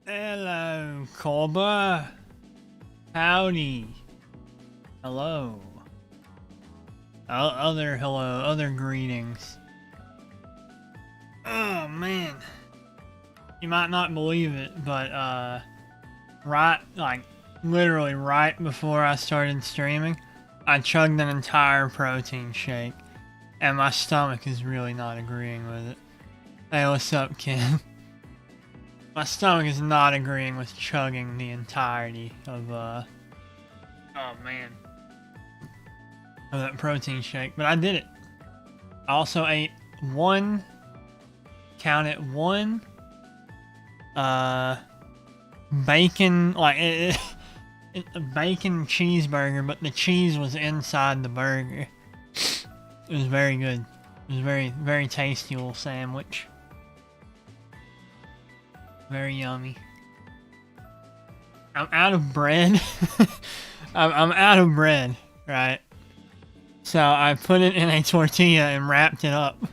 Hello, Cobra. Howdy. Hello. Other greetings. Oh, man. You might not believe it, but, literally right before I started streaming, I chugged an entire protein shake, and my stomach is really not agreeing with it. Hey, what's up, Kim? My stomach is not agreeing with chugging the entirety of, oh man, of that protein shake, but I did it. I also ate one, count it, one, bacon, a bacon cheeseburger, but the cheese was inside the burger. It was very good. It was very, very tasty little sandwich. Very yummy. I'm out of bread. I'm out of bread, right? So I put it in a tortilla and wrapped it up.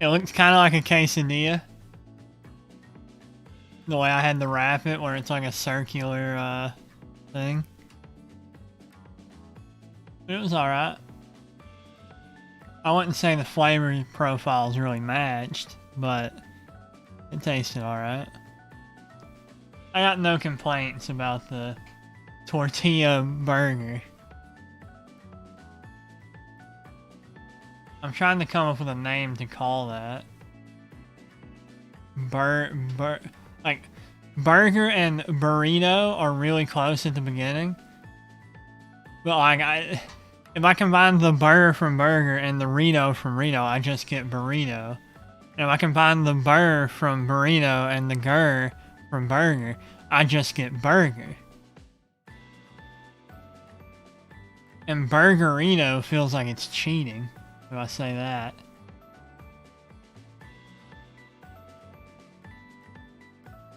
It looked kind of like a quesadilla. The way I had to wrap it, where it's like a circular thing. It was alright. I wouldn't say the flavor profiles really matched, but it tasted alright. I got no complaints about the tortilla burger. I'm trying to come up with a name to call that. Burger and burrito are really close at the beginning. But if I combine the burger from burger and the Rito from Rito, I just get burrito. And if I combine the burr from burrito and the gur from burger, I just get burger. And burgerito feels like it's cheating, if I say that.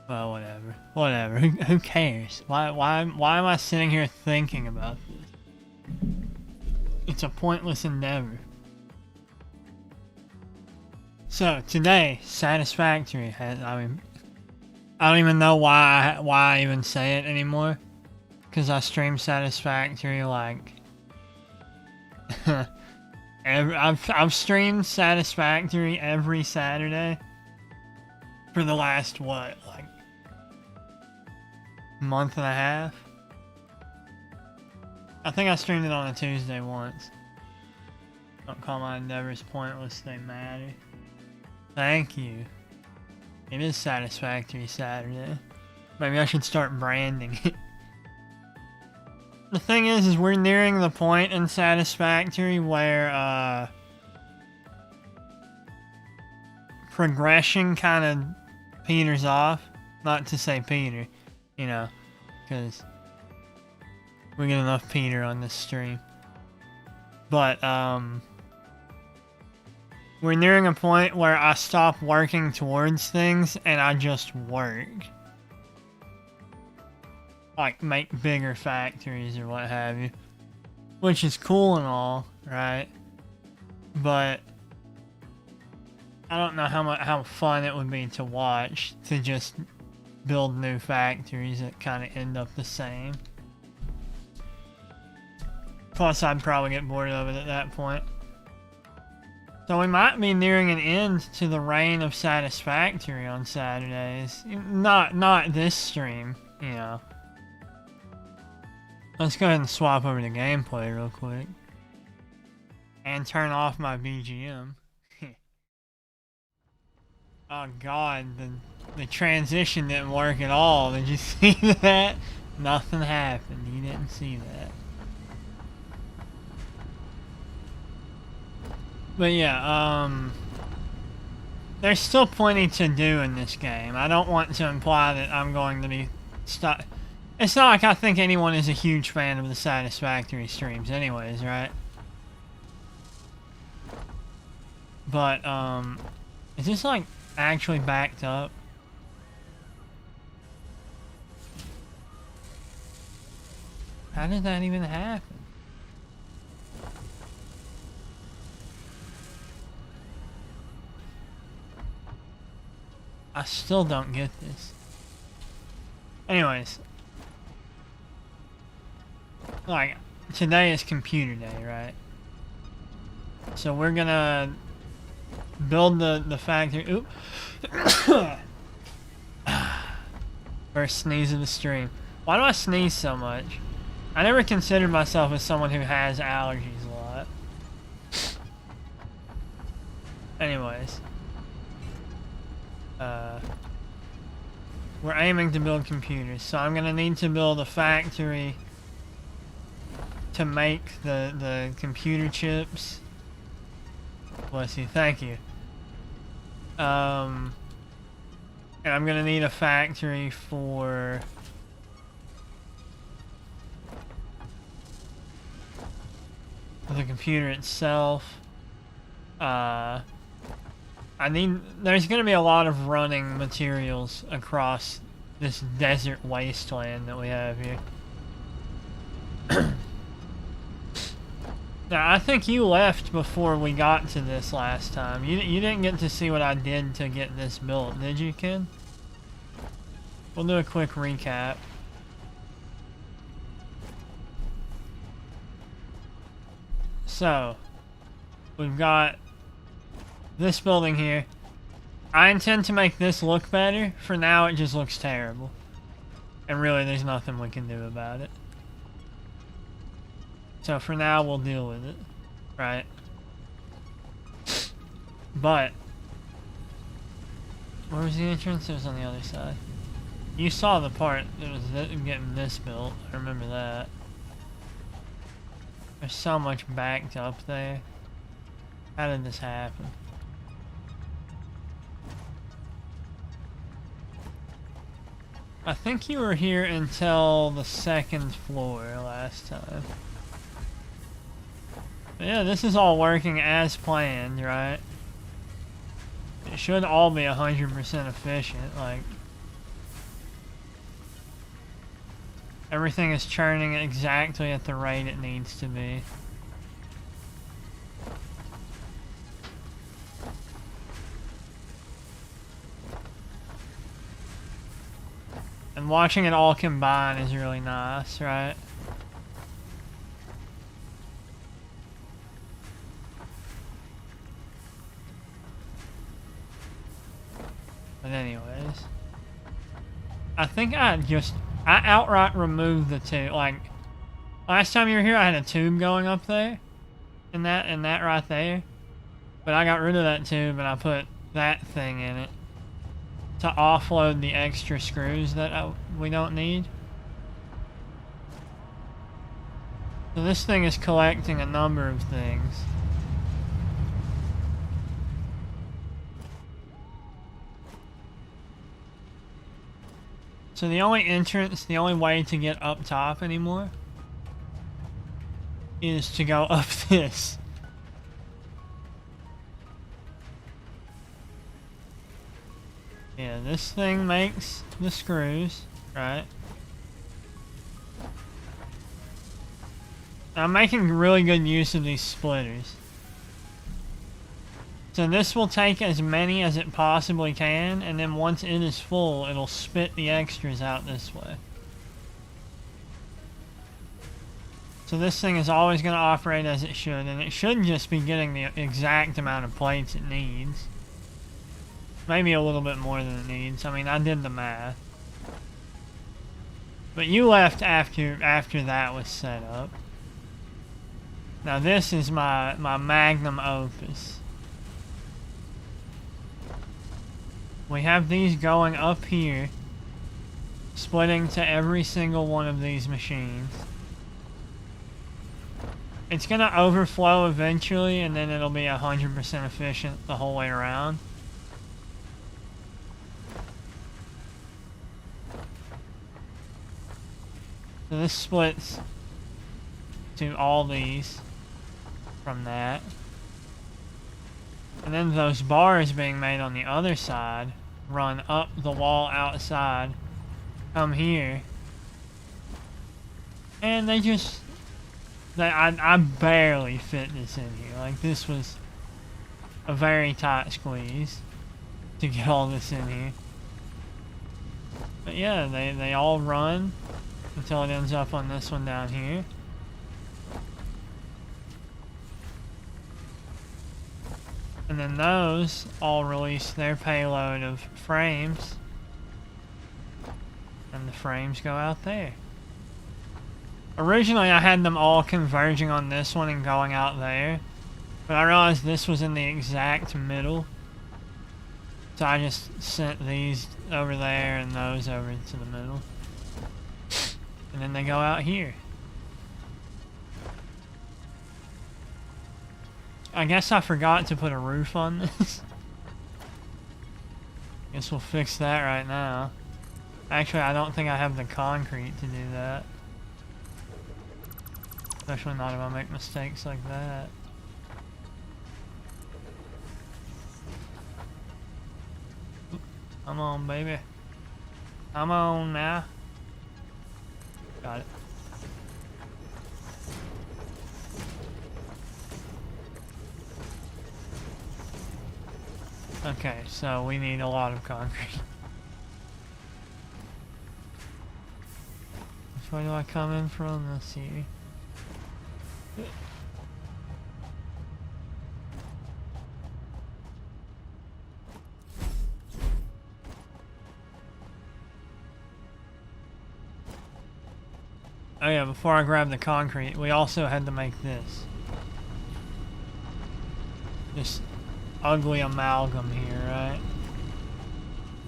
Well, whatever. Whatever. Who cares? Why am I sitting here thinking about this? It's a pointless endeavor. So today, Satisfactory has, I don't even know why I even say it anymore, because I stream Satisfactory like I've streamed Satisfactory every Saturday for the last month and a half. I think I streamed it on a Tuesday once. Don't call my endeavors pointless, they matter. Thank you. It is Satisfactory Saturday. Maybe I should start branding it. The thing is we're nearing the point in Satisfactory where, progression kind of peters off. Not to say Peter, you know, because we get enough Peter on this stream. But, we're nearing a point where I stop working towards things and I just work. Like, make bigger factories or what have you. Which is cool and all, right? But I don't know how fun it would be to watch to just build new factories that kind of end up the same. Plus, I'd probably get bored of it at that point. So we might be nearing an end to the reign of Satisfactory on Saturdays. Not this stream, you know. Let's go ahead and swap over to gameplay real quick. And turn off my BGM. Oh god, the transition didn't work at all. Did you see that? Nothing happened. You didn't see that. But yeah, there's still plenty to do in this game. I don't want to imply that I'm going to be stuck. It's not like I think anyone is a huge fan of the Satisfactory streams anyways, right? But, is this like actually backed up? How did that even happen? I still don't get this. Anyways. Like, today is computer day, right? So we're gonna build the factory. Oop. First sneeze of the stream. Why do I sneeze so much? I never considered myself as someone who has allergies a lot. Anyways. We're aiming to build computers, so I'm gonna need to build a factory to make the computer chips. Bless you, thank you. And I'm gonna need a factory for the computer itself. There's gonna be a lot of running materials across this desert wasteland that we have here. Now, I think you left before we got to this last time. You didn't get to see what I did to get this built, did you, Ken? We'll do a quick recap. So, we've got this building here. I intend to make this look better. For now, it just looks terrible. And really, there's nothing we can do about it. So for now, we'll deal with it, right? But, where was the entrance? It was on the other side. You saw the part that was getting this built. I remember that. There's so much backed up there. How did this happen? I think you were here until the second floor last time. Yeah, this is all working as planned, right? It should all be 100% efficient, like... Everything is churning exactly at the rate it needs to be. And watching it all combine is really nice, right? But anyways, I think I outright removed the tube. Like, last time you were here, I had a tube going up there, and that right there. But I got rid of that tube and I put that thing in it to offload the extra screws that we don't need. So this thing is collecting a number of things. So the only entrance, the only way to get up top anymore is to go up this. Yeah, this thing makes the screws, right? I'm making really good use of these splitters. So this will take as many as it possibly can, and then once it is full, it'll spit the extras out this way. So this thing is always going to operate as it should, and it should just be getting the exact amount of plates it needs. Maybe a little bit more than it needs. I mean, I did the math. But you left after that was set up. Now this is my magnum opus. We have these going up here, splitting to every single one of these machines. It's gonna overflow eventually, and then it'll be 100% efficient the whole way around. So this splits to all these from that. And then those bars being made on the other side run up the wall outside, come here, and they just... I barely fit this in here. Like, this was a very tight squeeze to get all this in here. But yeah, they all run until it ends up on this one down here. And then those all release their payload of frames. And the frames go out there. Originally I had them all converging on this one and going out there. But I realized this was in the exact middle. So I just sent these over there and those over to the middle. And then they go out here. I guess I forgot to put a roof on this. Guess we'll fix that right now. Actually, I don't think I have the concrete to do that. Especially not if I make mistakes like that. Come on, baby. Come on now. Got it. Okay, so we need a lot of concrete. Which way do I come in from? Let's see. Oh yeah, before I grab the concrete, we also had to make this. This ugly amalgam here,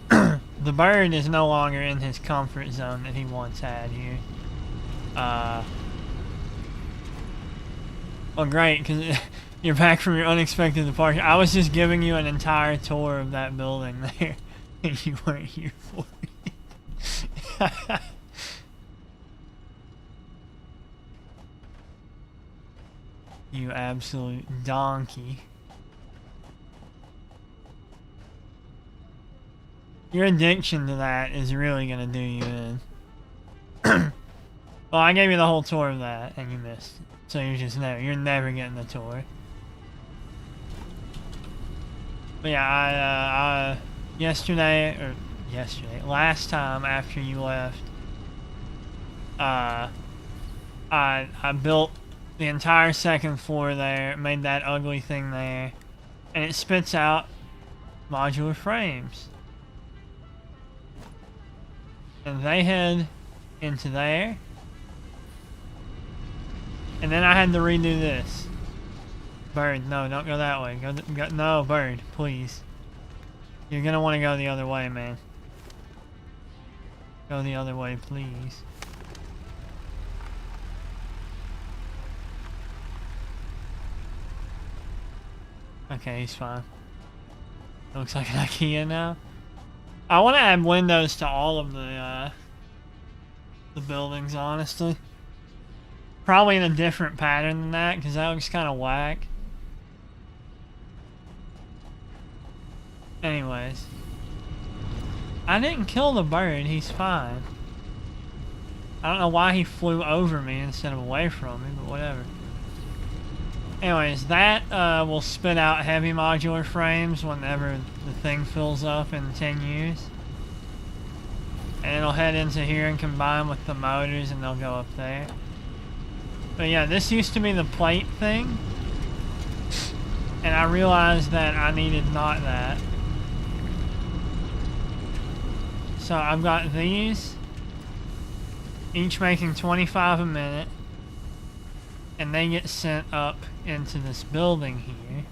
right? The bird is no longer in his comfort zone that he once had here. Well, great, because you're back from your unexpected departure. I was just giving you an entire tour of that building there, and you weren't here for it. You absolute donkey. Your addiction to that is really gonna do you in. Well, I gave you the whole tour of that, and you missed it. So you're never getting the tour. But yeah, last time after you left, I built the entire second floor there, made that ugly thing there, and it spits out modular frames. And they head into there. And then I had to redo this. Bird, no, don't go that way. No, bird, please. You're gonna want to go the other way, man. Go the other way, please. Okay, he's fine. Looks like an IKEA now. I want to add windows to all of the buildings, honestly. Probably in a different pattern than that, because that looks kind of whack. Anyways. I didn't kill the bird, he's fine. I don't know why he flew over me instead of away from me, but whatever. Anyways, that will spit out heavy modular frames whenever the thing fills up in 10 years. And it'll head into here and combine with the motors, and they'll go up there. But yeah, this used to be the plate thing. And I realized that I needed not that. So I've got these. each making 25 a minute, and they get sent up into this building here.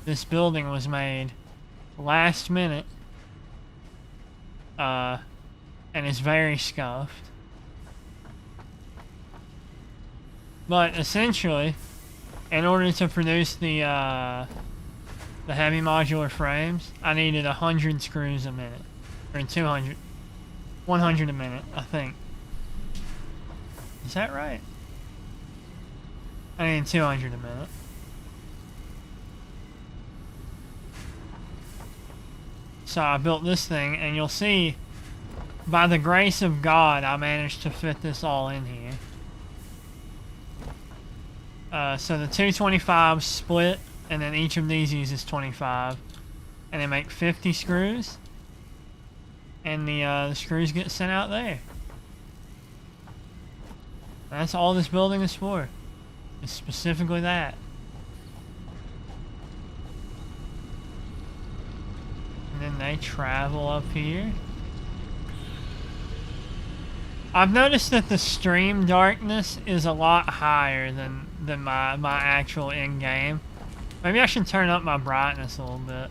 This building was made last minute, and is very scuffed. But essentially, in order to produce the heavy modular frames, I needed 100 screws a minute, or 200, 100 a minute, I think. Is that right? I need 200 a minute. So I built this thing, and you'll see, by the grace of God, I managed to fit this all in here. So the 225 split, and then each of these uses 25, and they make 50 screws, and the screws get sent out there. That's all this building is for. It's specifically that. And then they travel up here. I've noticed that the stream darkness is a lot higher than my actual in-game. Maybe I should turn up my brightness a little bit.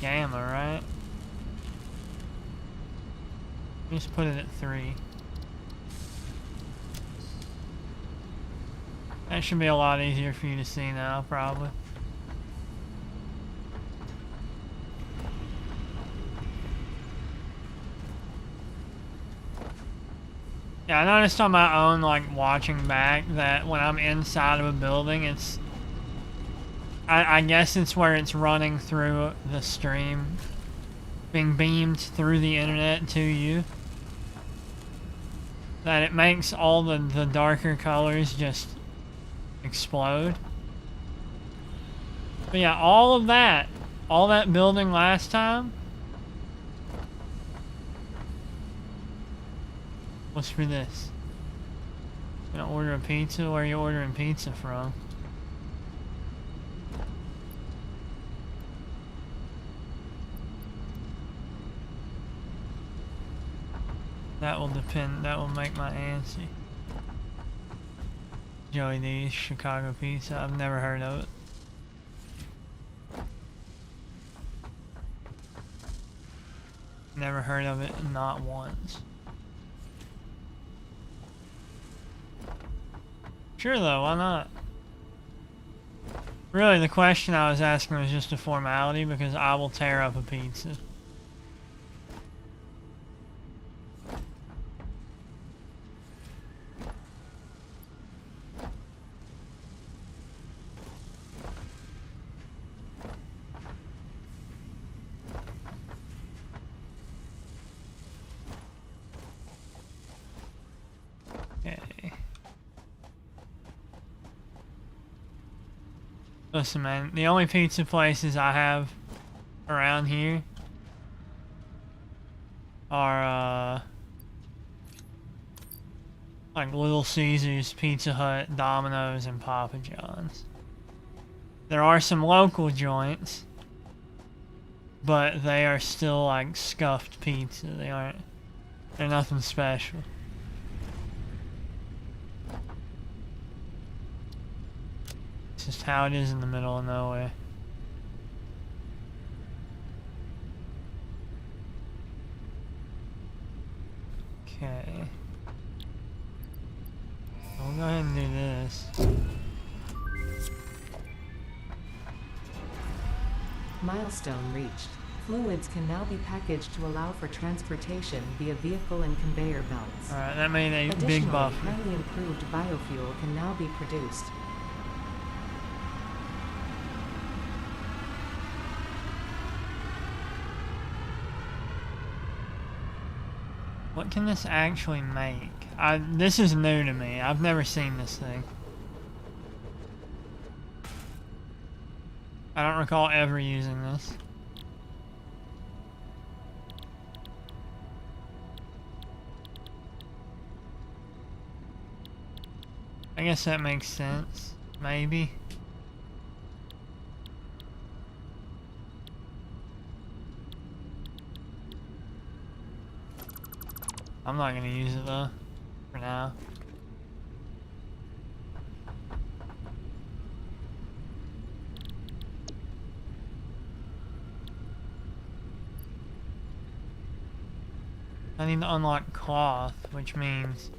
Gamma, right? Just put it at 3. That should be a lot easier for you to see now, probably. Yeah, I noticed on my own, like, watching back, that when I'm inside of a building, it's... I guess it's where it's running through the stream, being beamed through the internet to you, that it makes all the darker colors just explode. But yeah, all that building last time was for this. Gonna order a pizza? Where are you ordering pizza from? That will depend, that will make my answer. Joey D's Chicago Pizza, I've never heard of it. Never heard of it, not once. Sure though, why not? Really, the question I was asking was just a formality because I will tear up a pizza. Listen, man, the only pizza places I have around here are, like Little Caesars, Pizza Hut, Domino's, and Papa John's. There are some local joints, but they are still like scuffed pizza. They're nothing special. It's just how it is in the middle of nowhere. Okay. We'll go ahead and do this. Milestone reached. Fluids can now be packaged to allow for transportation via vehicle and conveyor belts. Alright, that made a Additionally, big buffer. highly improved biofuel can now be produced. What can this actually make? This is new to me. I've never seen this thing. I don't recall ever using this. I guess that makes sense. Maybe. I'm not gonna use it though, for now. I need to unlock cloth, which means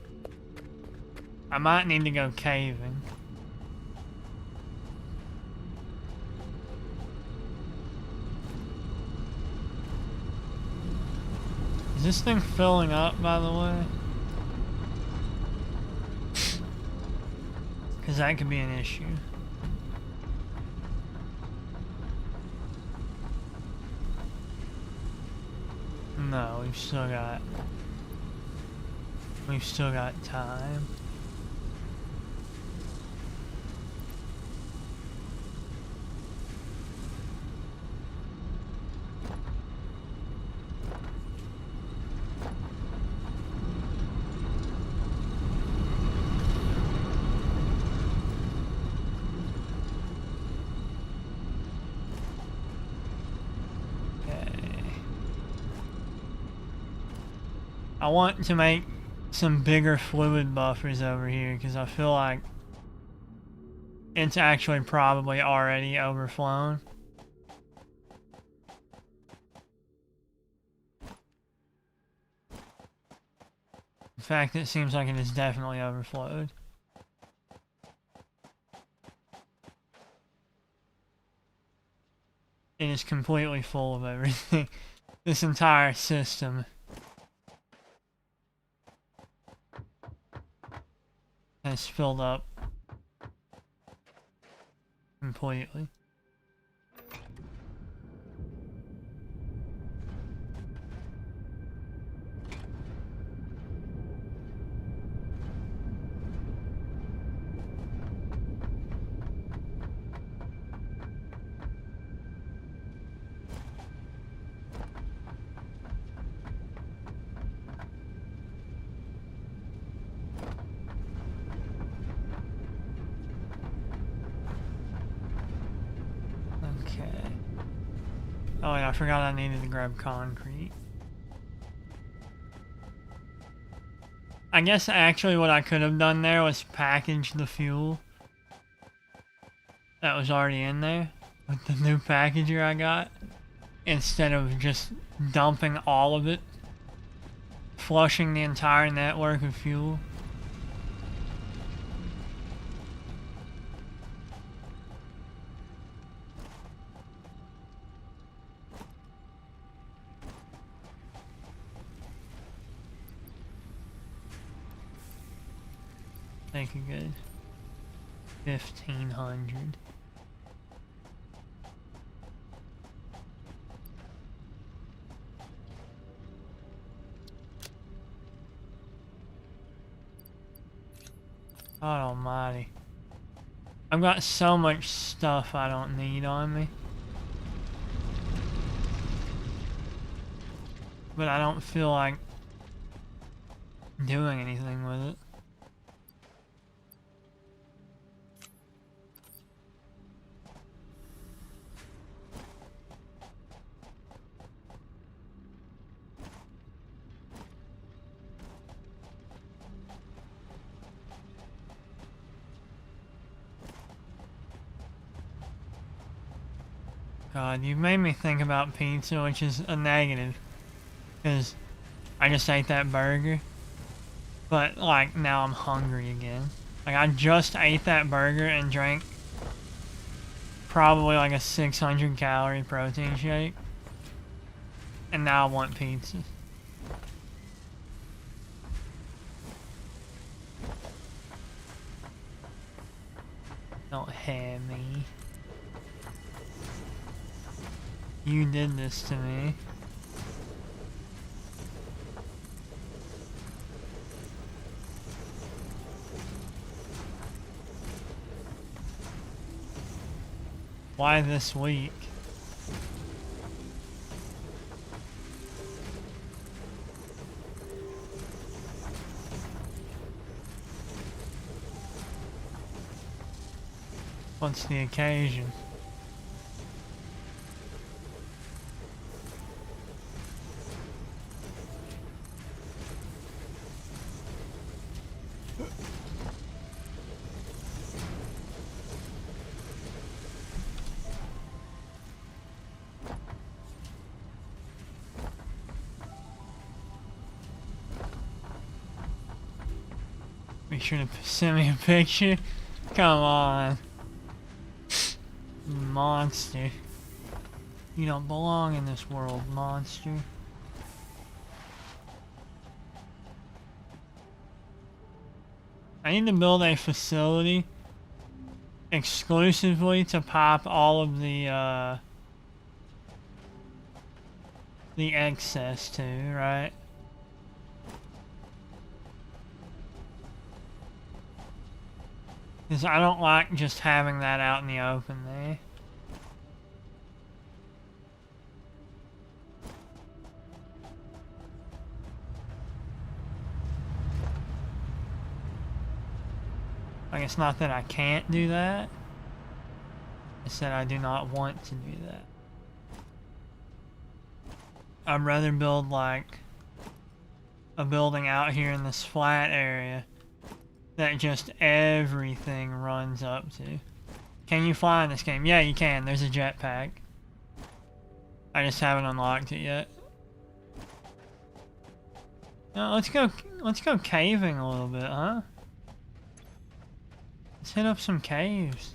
I might need to go caving. Is this thing filling up, by the way? Because that could be an issue. No, we've still got time. I want to make some bigger fluid buffers over here because I feel like it's actually probably already overflown. In fact, it seems like it is definitely overflowed. It is completely full of everything. This entire system has filled up completely. Oh yeah, I forgot I needed to grab concrete. I guess actually what I could have done there was package the fuel that was already in there with the new packager I got, instead of just dumping all of it, flushing the entire network of fuel. Take a good 1,500. God almighty. I've got so much stuff I don't need on me. But I don't feel like doing anything with it. God, you made me think about pizza, which is a negative, because I just ate that burger, but like now I'm hungry again. Like I just ate that burger and drank probably like a 600 calorie protein shake, and now I want pizza. Don't have me. You did this to me. Why this week? What's the occasion? Be sure to send me a picture. Come on. Monster. You don't belong in this world, monster. I need to build a facility exclusively to pop all of the excess to, right? Because I don't like just having that out in the open there. Like, it's not that I can't do that. It's that I do not want to do that. I'd rather build, like, a building out here in this flat area that just everything runs up to. Can you fly in this game? Yeah, you can. There's a jetpack. I just haven't unlocked it yet. No, let's go caving a little bit, huh? Let's hit up some caves.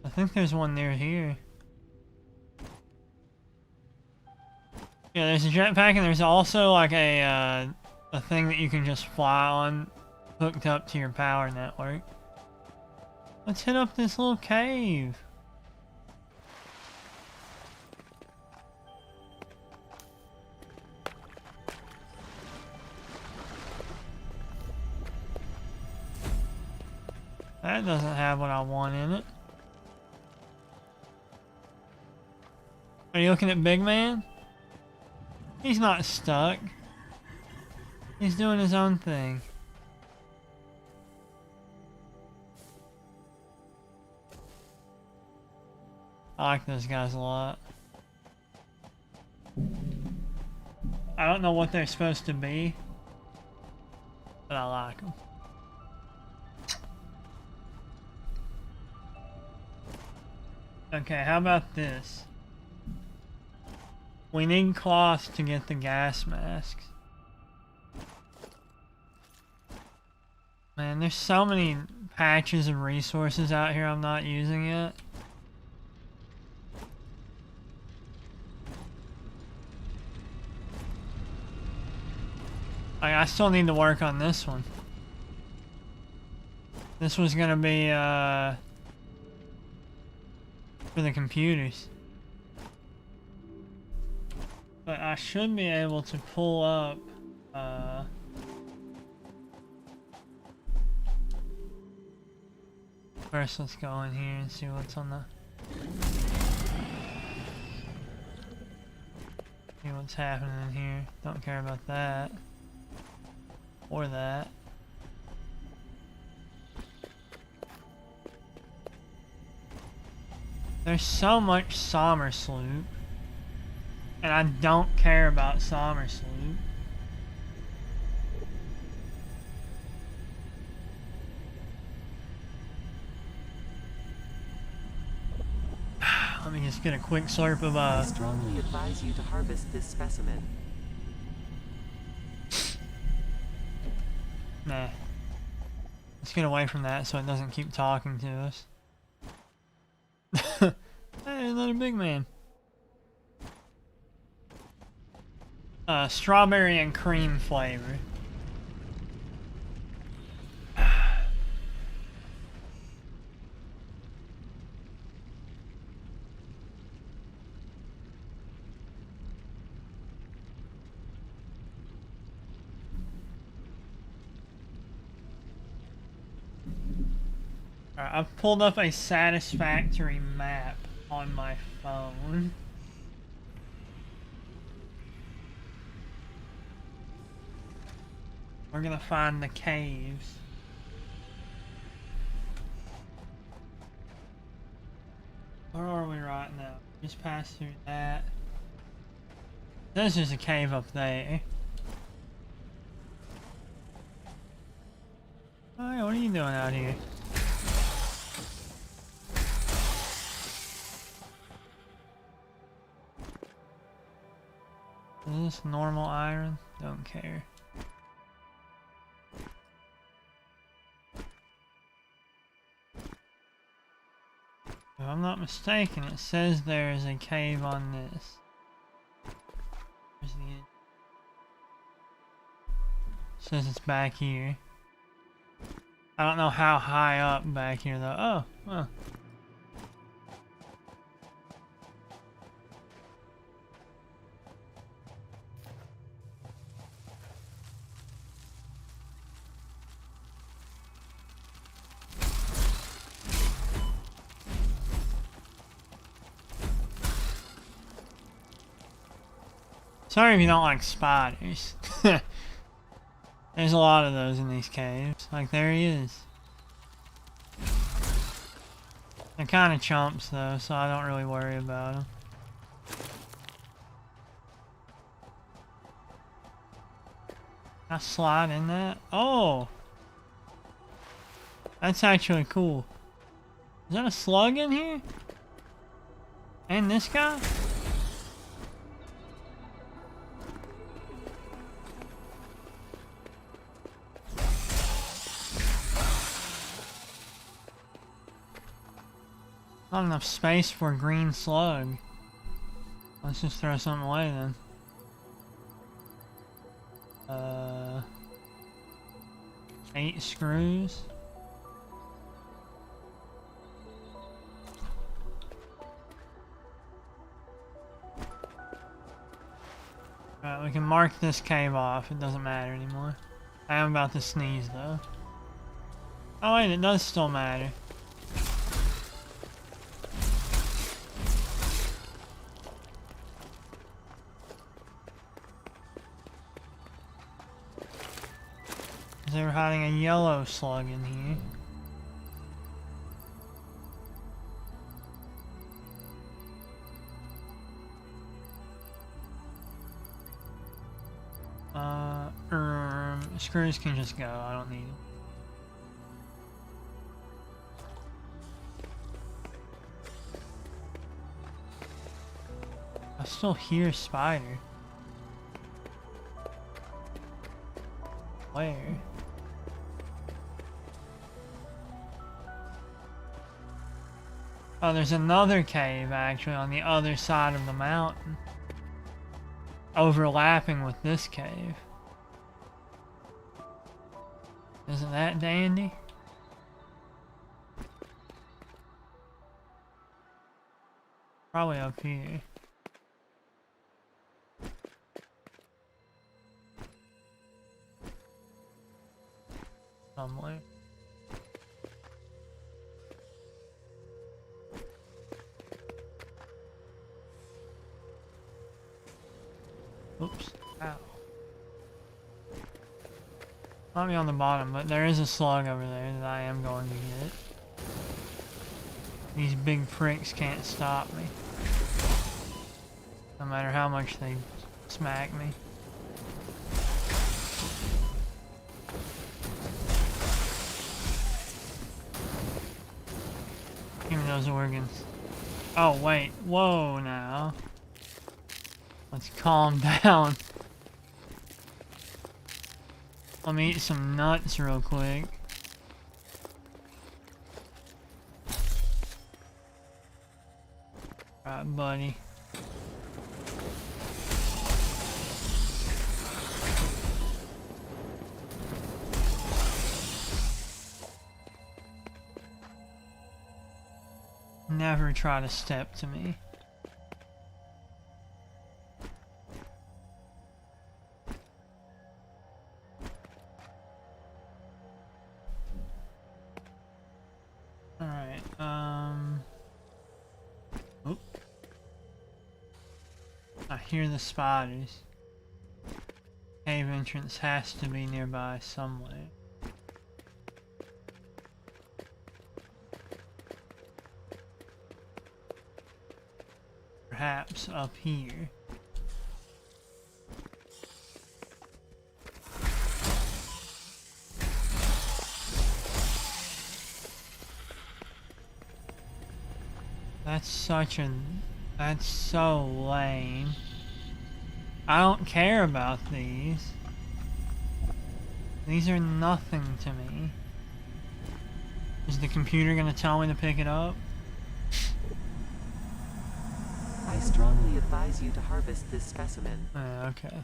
I think there's one near here. Yeah, there's a jetpack, and there's also like a thing that you can just fly on, hooked up to your power network. Let's hit up this little cave. That doesn't have what I want in it. Are you looking at Big Man? He's not stuck. He's doing his own thing. I like those guys a lot. I don't know what they're supposed to be, but I like them. Okay, how about this? We need cloth to get the gas masks. Man, there's so many patches of resources out here I'm not using yet. I still need to work on this one. This was gonna be, for the computers. But I should be able to pull up, first let's go in here and see what's on the... See what's happening in here. Don't care about that. Or that. There's so much Sommersloop. And I don't care about Sommersloop. Let me just get a quick slurp of I strongly advise you to harvest this specimen. Nah. Let's get away from that so it doesn't keep talking to us. Hey, another big man. Strawberry and cream flavor. Alright, I've pulled up a Satisfactory map on my phone. We're gonna find the caves. Where are we right now? Just passed through that. There's just a cave up there. Oh yeah, what are you doing out here? Is this normal iron? Don't care. I'm not mistaken, it says there is a cave on this. Where's the end? It says it's back here. I don't know how high up back here though. Oh, well. Sorry if you don't like spiders. There's a lot of those in these caves. Like, there he is. They're kind of chumps though, so I don't really worry about them. Can I slide in that? Oh! That's actually cool. Is that a slug in here? And this guy? Not enough space for a green slug. Let's just throw something away then. 8 screws. Alright, we can mark this cave off. It doesn't matter anymore. I am about to sneeze though. Oh wait, it does still matter. They were hiding a yellow slug in here. Screws can just go, I don't need them. I still hear spider. Where? Oh, there's another cave actually on the other side of the mountain. Overlapping with this cave. Isn't that dandy? Probably up here. Somewhere. Oops. Ow. Might be on the bottom, but there is a slug over there that I am going to get. These big pricks can't stop me. No matter how much they smack me. Give me those organs. Oh wait, whoa now. Let's calm down. Let me eat some nuts real quick. Alright, buddy. Never try to step to me. Oop. I hear the spiders. Cave entrance has to be nearby somewhere. Perhaps up here. That's so lame. I don't care about these. These are nothing to me. Is the computer gonna tell me to pick it up? I strongly advise you to harvest this specimen. Okay.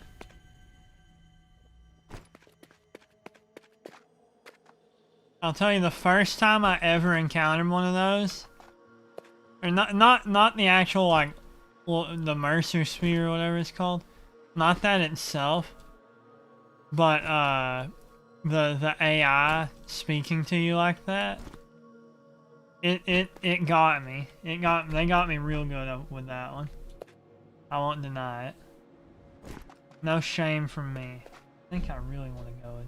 I'll tell you, the first time I ever encountered one of those, or not the actual, like, well, the Mercer Sphere or whatever it's called, not that itself, but the AI speaking to you like that, it got me. They got me real good with that one. I won't deny it. No shame from me. I think I really want to go with.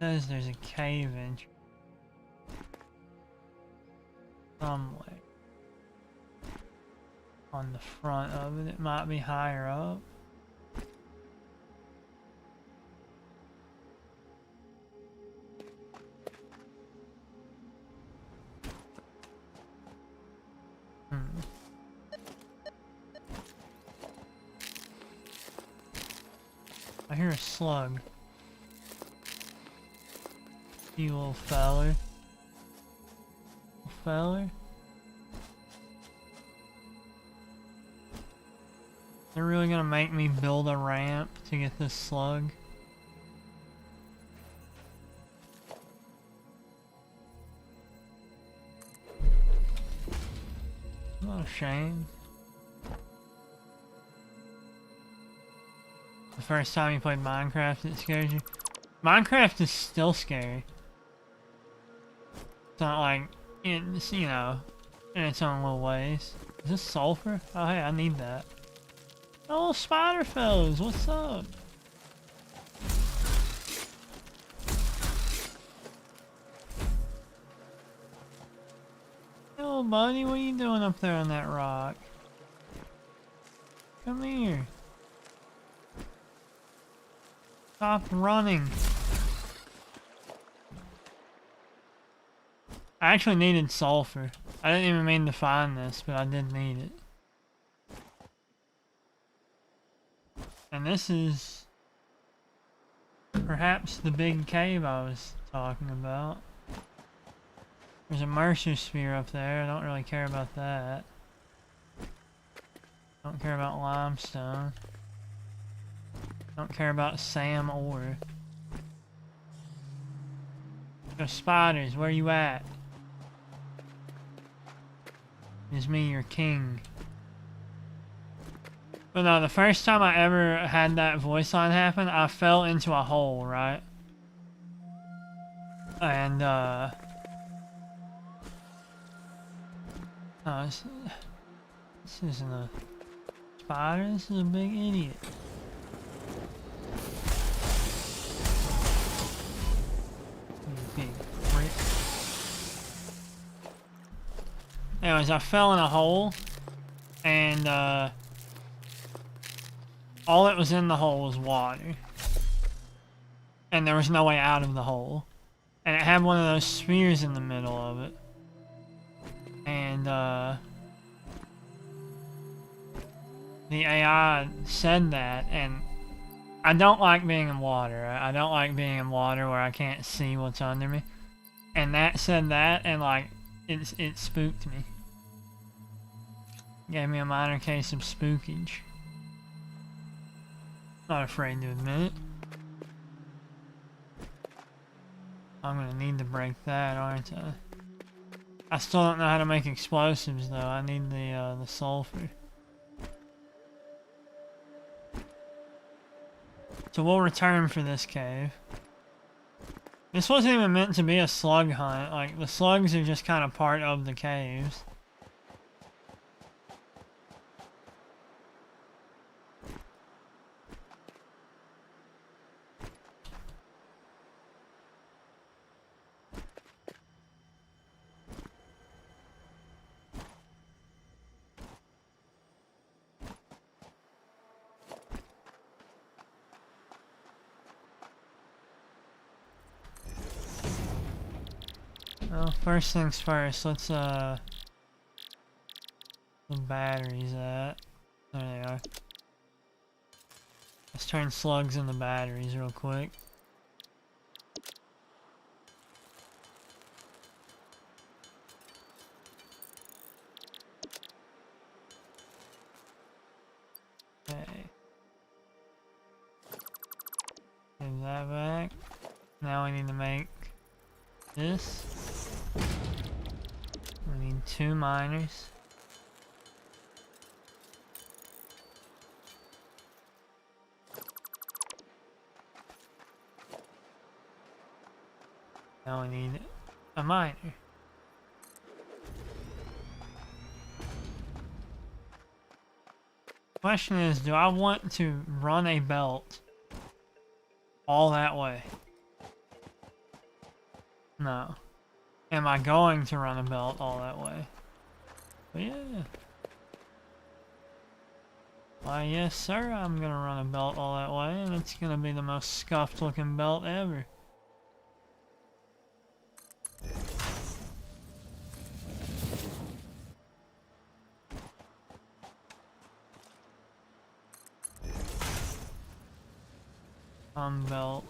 Says there's a cave entrance somewhere on the front of it. It might be higher up. I hear a slug. You little feller. Little feller? They're really gonna make me build a ramp to get this slug? Not a shame. The first time you played Minecraft, it scares you. Minecraft is still scary. It's not like, it's, you know, in its own little ways. Is this sulfur? Oh hey, I need that. Oh, spider fellas, what's up? Hello buddy, what are you doing up there on that rock? Come here. Stop running. I actually needed sulfur. I didn't even mean to find this, but I did need it. And this is perhaps the big cave I was talking about. There's a Mercer Sphere up there. I don't really care about that. Don't care about limestone. Don't care about Sam ore. Yo, spiders, where you at? It's me, your king. But no, the first time I ever had that voice line happen, I fell into a hole, right? And, oh, this isn't a spider, this is a big idiot. You big prick. Anyways, I fell in a hole, and, all that was in the hole was water. And there was no way out of the hole. And it had one of those spheres in the middle of it. And, the AI said that, and I don't like being in water. I don't like being in water where I can't see what's under me. And that said that, and like, it spooked me. Gave me a minor case of spookage. Not afraid to admit it. I'm gonna need to break that, aren't I? I still don't know how to make explosives though. I need the sulfur. So we'll return for this cave. This wasn't even meant to be a slug hunt. Like, the slugs are just kind of part of the caves. Well, first things first, let's, the batteries at. There they are. Let's turn slugs into batteries real quick. that back. Now we need to make this. We need 2 miners. Now we need a miner. Question is, do I want to run a belt all that way? No. Am I going to run a belt all that way? But yeah. Why, yes sir, I'm gonna run a belt all that way, and it's gonna be the most scuffed looking belt ever. Belt.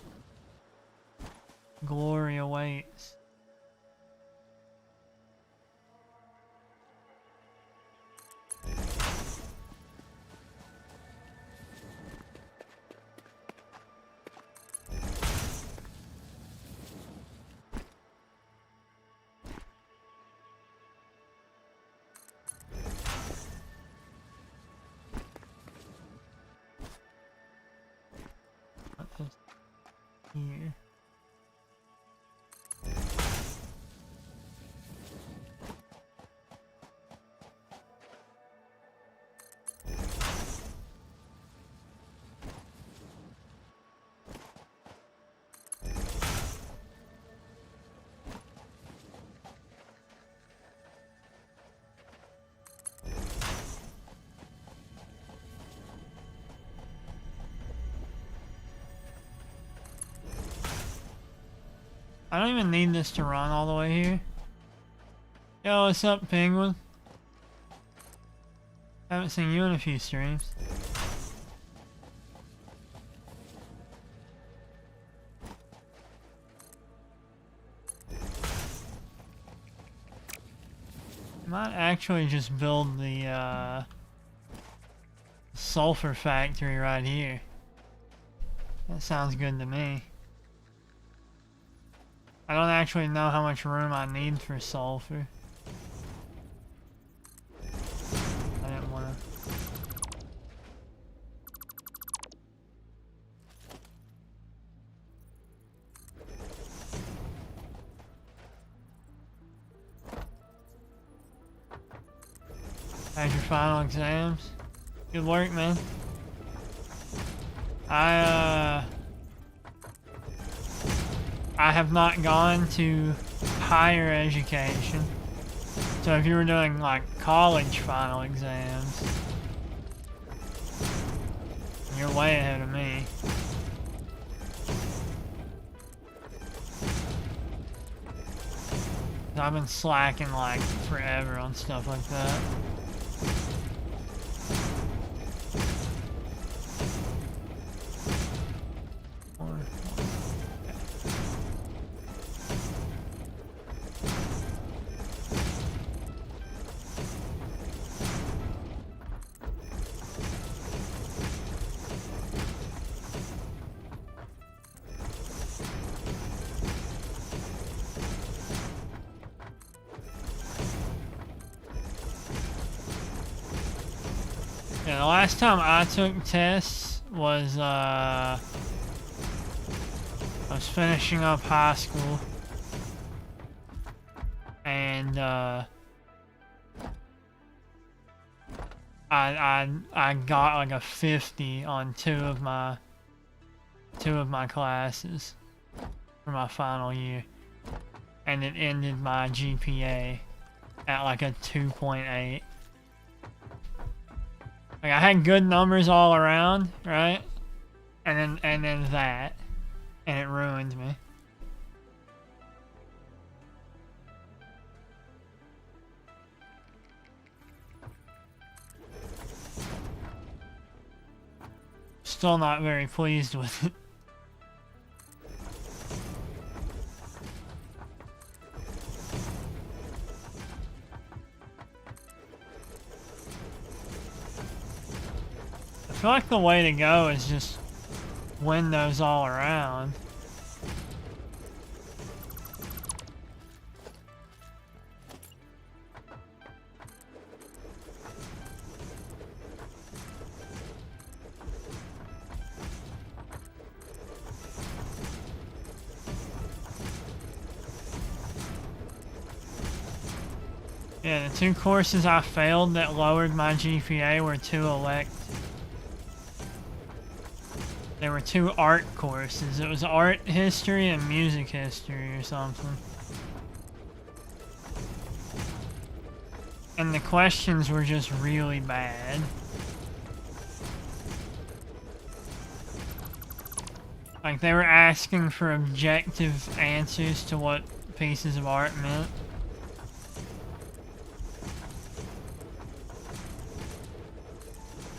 Glory awaits. Here. I don't even need this to run all the way here. Yo, what's up, Penguin? Haven't seen you in a few streams. Might actually just build the sulfur factory right here. That sounds good to me. I don't actually know how much room I need for sulfur. I didn't want to. How's your final exams? Good work, man. I have not gone to higher education. So if you were doing like college final exams, you're way ahead of me. I've been slacking like forever on stuff like that. Yeah, the last time I took tests was, I was finishing up high school, and, I got like a 50 on two of my classes for my final year, and it ended my GPA at like a 2.8. Like I had good numbers all around, right? And then that, and it ruined me. Still not very pleased with it. I feel like the way to go is just windows all around. Yeah, the 2 courses I failed that lowered my GPA were 2 There were 2 art courses. It was art history and music history or something. And the questions were just really bad. Like, they were asking for objective answers to what pieces of art meant.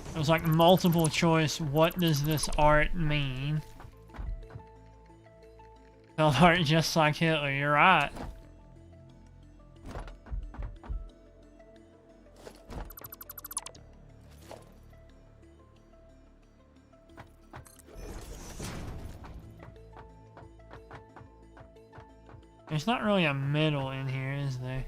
It was like multiple choice, what does this art mean? Felt art just like Hitler, you're right. There's not really a middle in here, is there?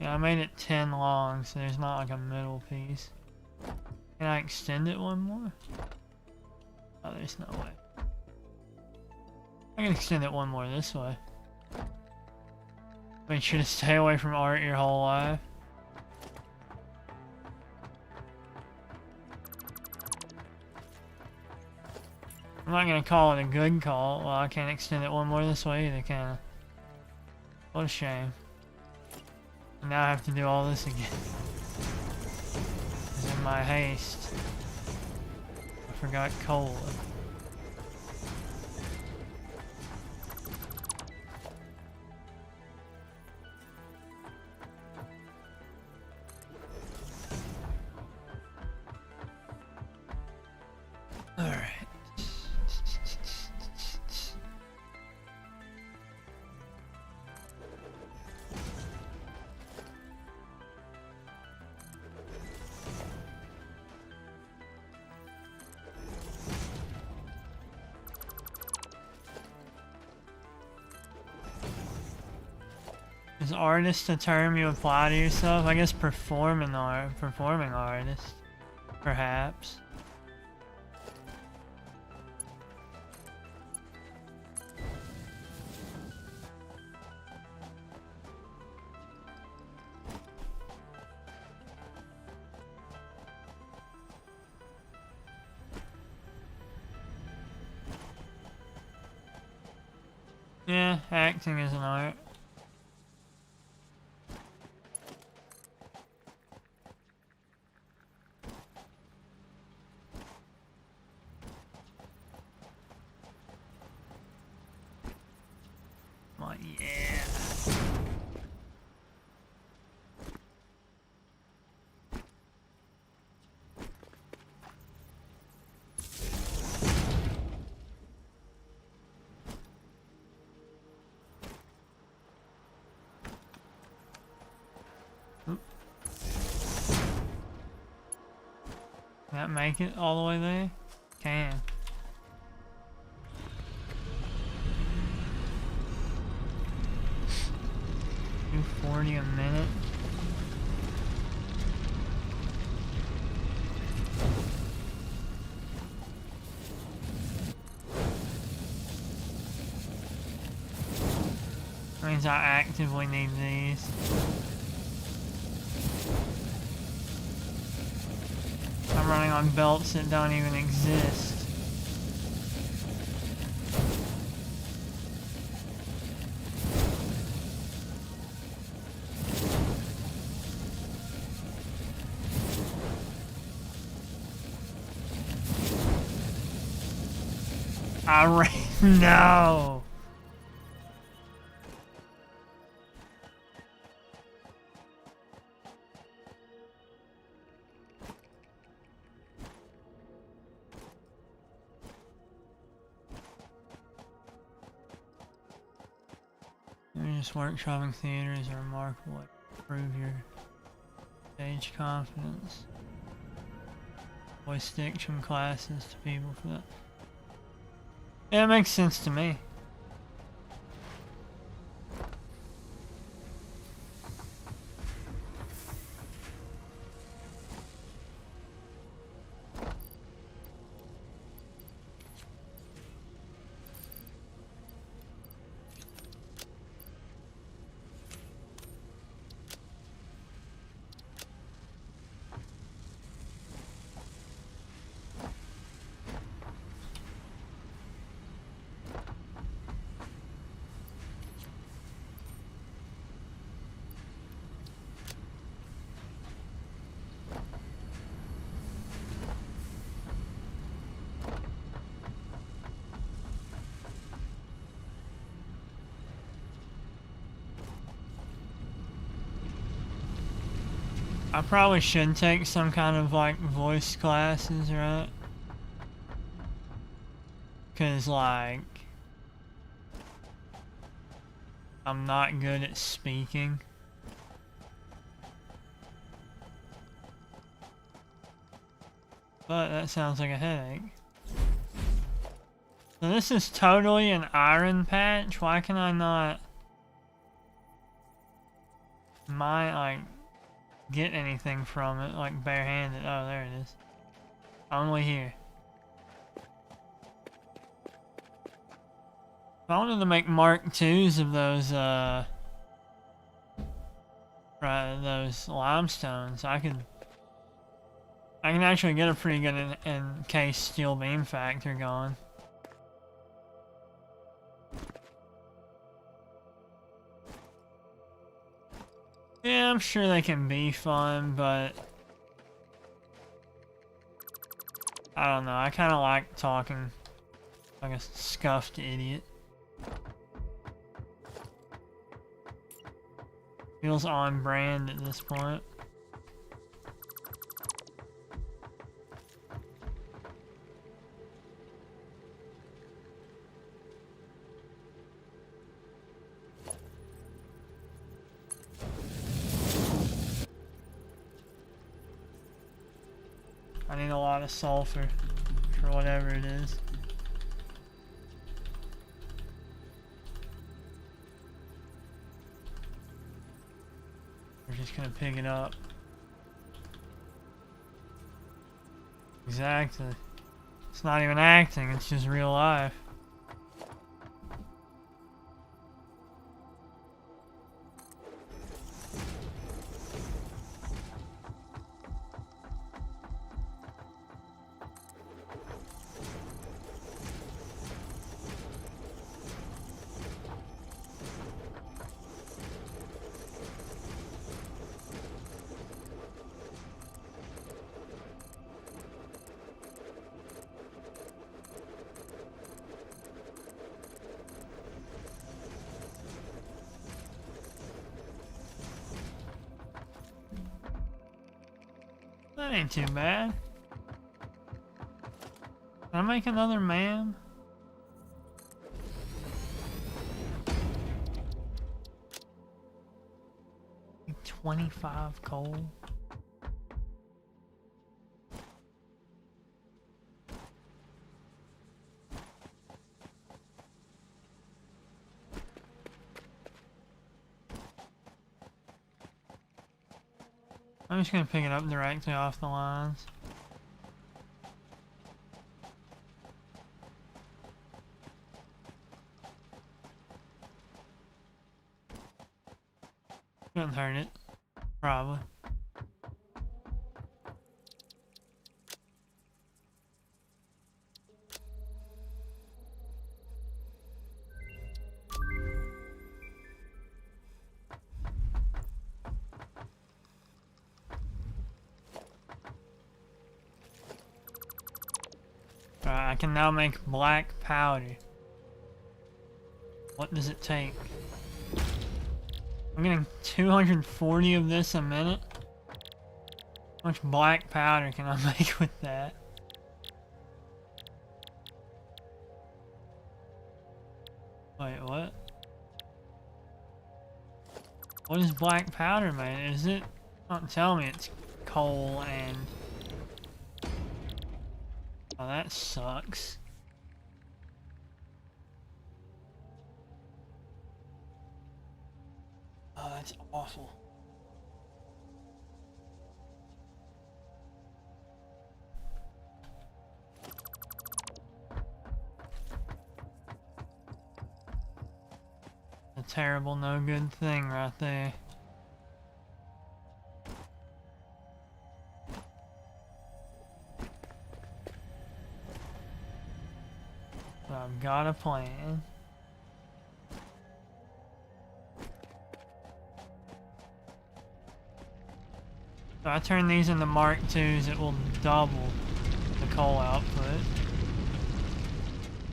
Yeah, I made it 10 long, so there's not like a middle piece. Can I extend it one more? Oh, there's no way. I can extend it one more this way. Make sure to stay away from art your whole life. I'm not gonna call it a good call. Well, I can't extend it one more this way either, can I? What a shame. Now I have to do all this again. 'Cause in my haste, I forgot cola. Alright. Is artist a term you apply to yourself? I guess performing artist, perhaps. Yeah, acting is an art. Well, yeah. Can that make it all the way there? Can. $2.40 a minute. Means I actively need these. I'm running on belts that don't even exist. No. Just workshopping theater is a remarkable way to prove your Stage confidence. Voice diction classes to people for that. Yeah, it makes sense to me. I probably should take some kind of like voice classes, right? Cause like I'm not good at speaking. But that sounds like a headache. So this is totally an iron patch. Why can I not like get anything from it, like barehanded? Oh, there it is. Only here. If I wanted to make Mark IIs of those, those limestones, I can actually get a pretty good encased steel beam factor going. Yeah, I'm sure they can be fun, but I don't know. I kind of like talking like a scuffed idiot. Feels on brand at this point. I need a lot of sulfur for whatever it is. We're just gonna pick it up. Exactly. It's not even acting, it's just real life. That ain't too bad. Can I make another man? Need 25 coal. I'm just gonna pick it up directly off the lines. Couldn't hurt it. Probably. I can now make black powder. What does it take? I'm getting 240 of this a minute. How much black powder can I make with that? Wait, what? What is black powder made? Is it Don't tell me it's coal and... Oh, that sucks. Oh, that's awful. A terrible, no good thing right there. So I've got a plan. If I turn these into Mark IIs, it will double the coal output.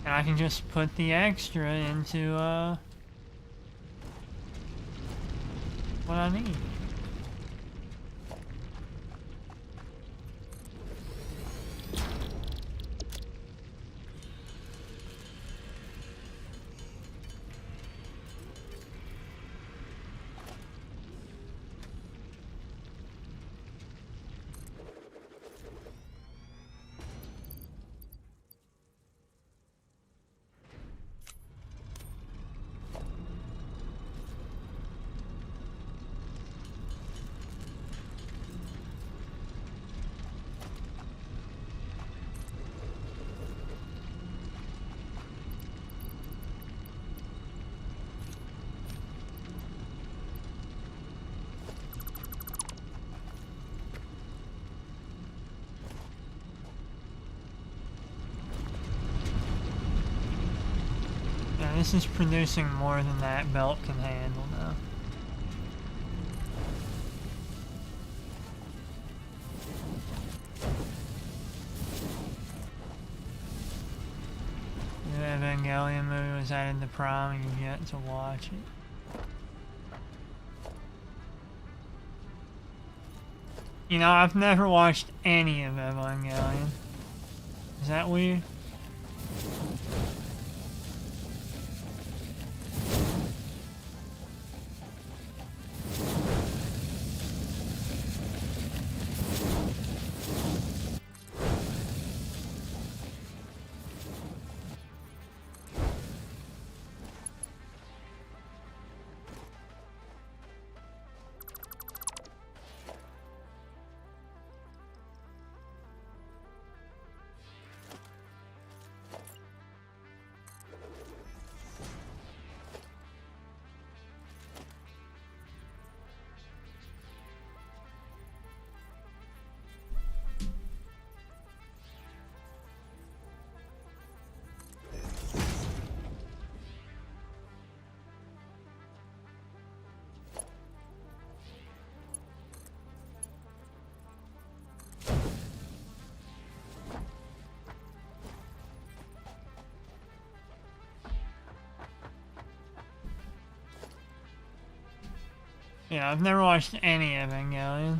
And I can just put the extra into, what I need. Yeah, this is producing more than that belt can handle now. The Evangelion movie was added to Prime and you've yet to watch it. You know, I've never watched any of Evangelion. Is that weird? Yeah, I've never watched any Evangelion.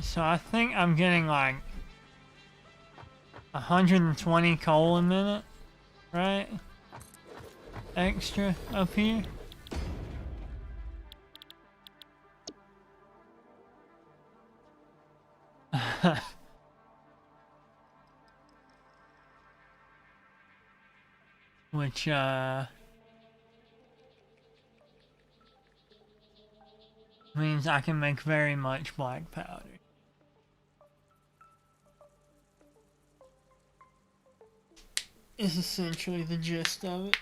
So I think I'm getting like 120 coal a minute, right? Extra up here. Which, means I can make very much black powder. Is essentially the gist of it.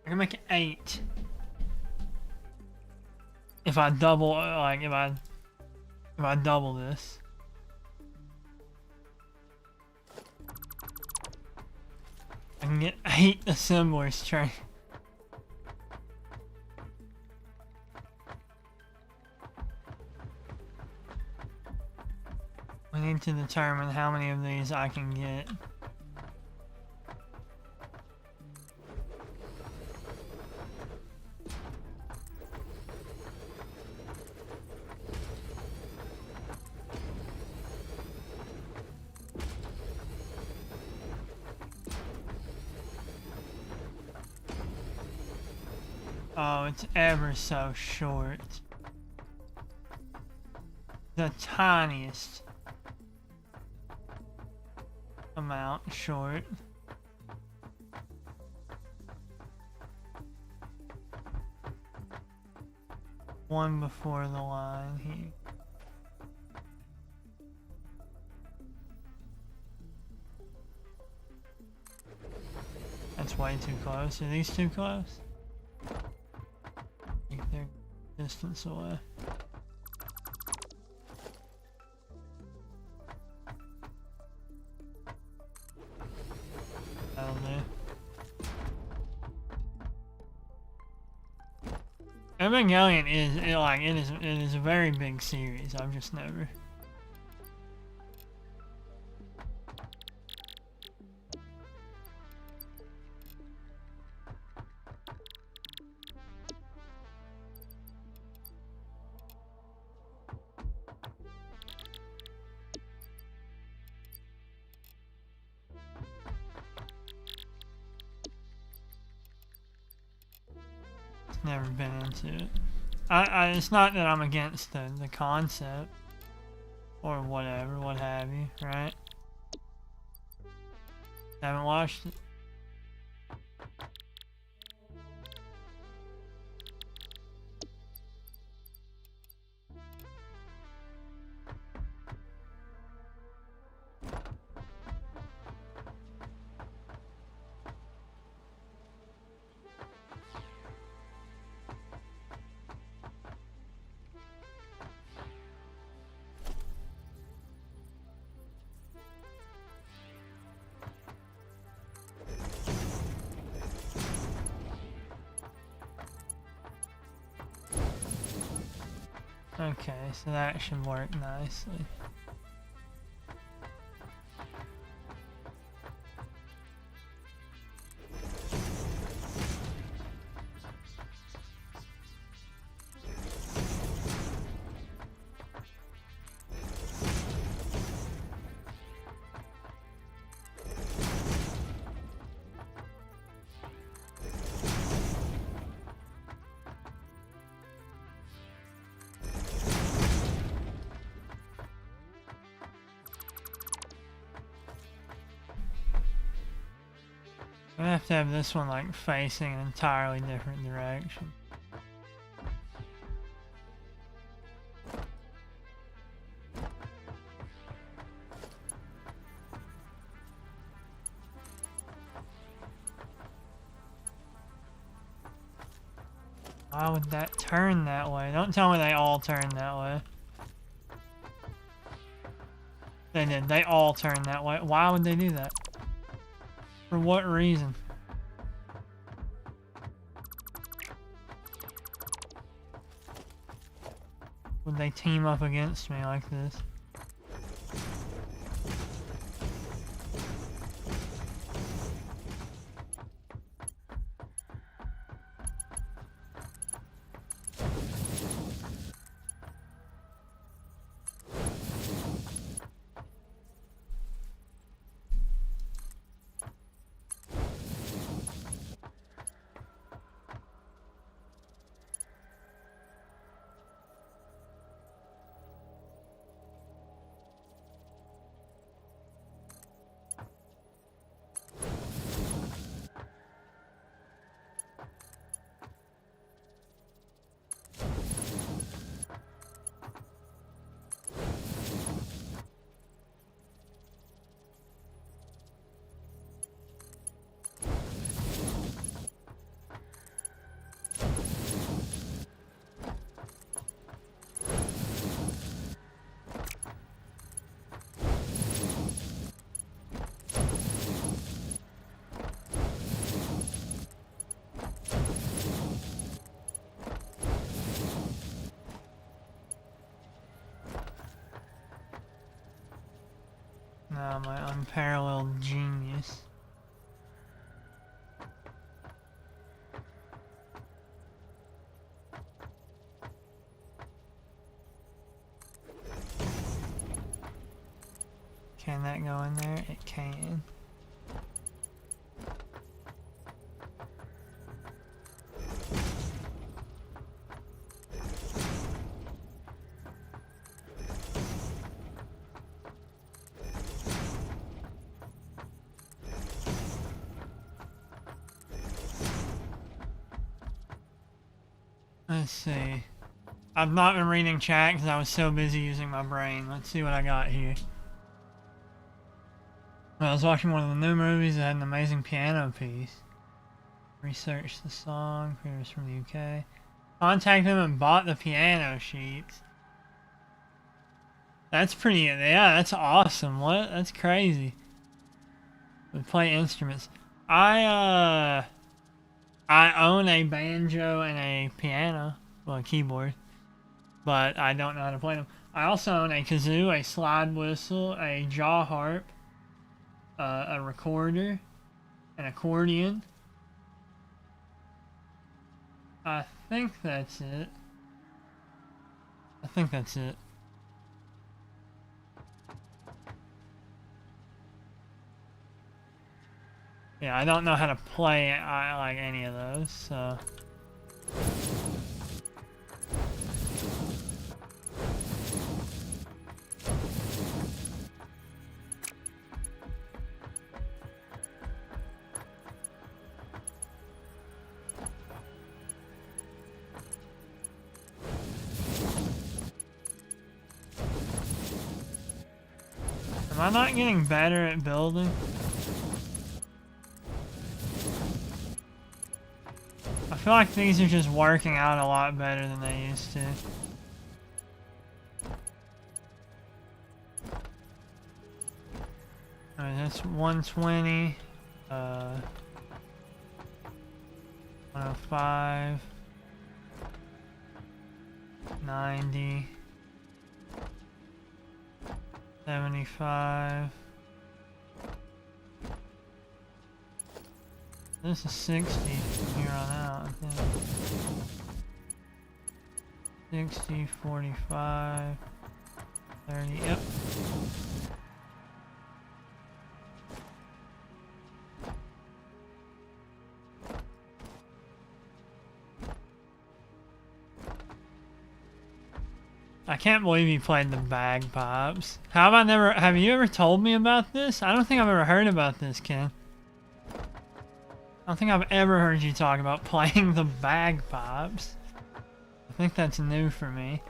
I can make 8. If I double, like, if I double this. I can get 8 assemblers trained. We need to determine how many of these I can get. Oh, it's ever so short. The tiniest amount short. One before the line here. That's way too close. Are these too close? I think they're distance away. That'll do. Evangelion it is a very big series. I've just never. Never been into it. It's not that I'm against the concept or whatever, what have you, right? Haven't watched it. Okay, so that should work nicely. I have to have this one like facing an entirely different direction. Why would that turn that way? Don't tell me they all turn that way. They did. They all turn that way. Why would they do that? For what reason? Would they team up against me like this? No, my unparalleled genius. Can that go in there? It can. Let's see. I've not been reading chat because I was so busy using my brain. Let's see what I got here. Well, I was watching one of the new movies that had an amazing piano piece. Researched the song, creators from the UK. Contacted them and bought the piano sheets. That's pretty, yeah, that's awesome. What? That's crazy. We play instruments. I own a banjo and a piano, well, a keyboard, but I don't know how to play them. I also own a kazoo, a slide whistle, a jaw harp, a recorder, an accordion. I think that's it. I think that's it. Yeah, I don't know how to play like any of those, so. Am I not getting better at building? I feel like these are just working out a lot better than they used to. Alright, that's 120. 105. 90. 75. This is 60 from here on out, I think. 60, 45, 30, yep. I can't believe you played the bagpipes. Have you ever told me about this? I don't think I've ever heard about this, Ken. I don't think I've ever heard you talk about playing the bagpipes. I think that's new for me.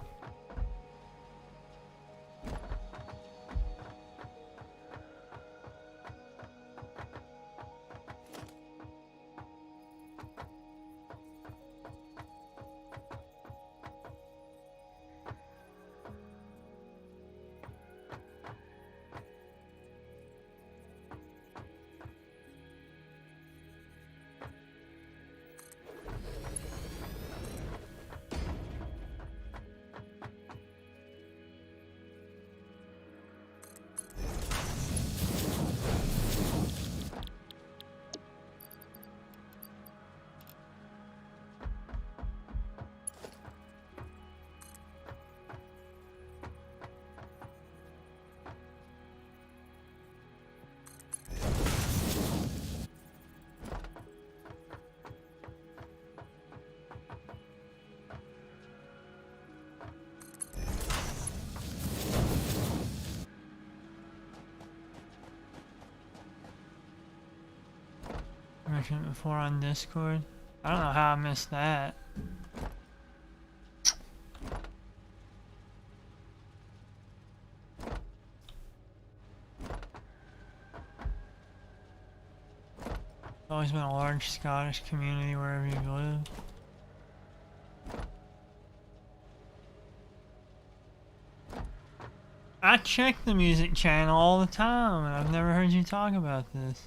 I mentioned it before on Discord. I don't know how I missed that. There's always been a large Scottish community wherever you live. I check the music channel all the time, and I've never heard you talk about this.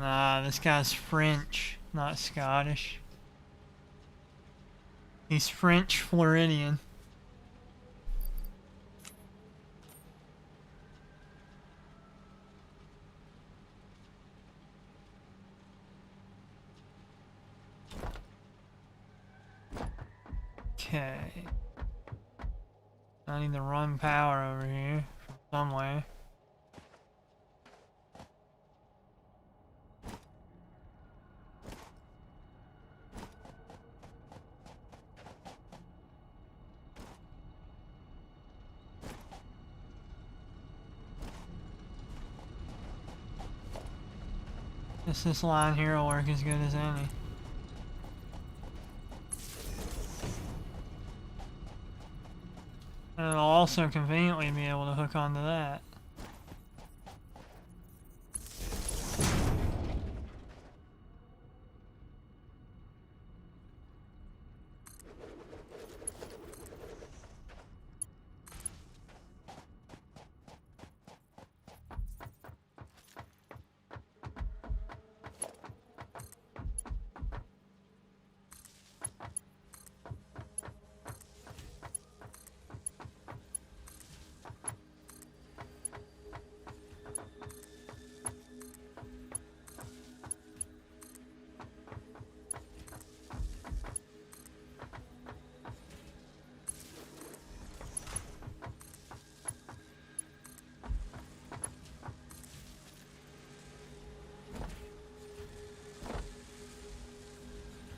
Nah, this guy's French, not Scottish. He's French Floridian. Okay. I need to run power over here from somewhere. Guess this line here will work as good as any. And it'll also conveniently be able to hook onto that.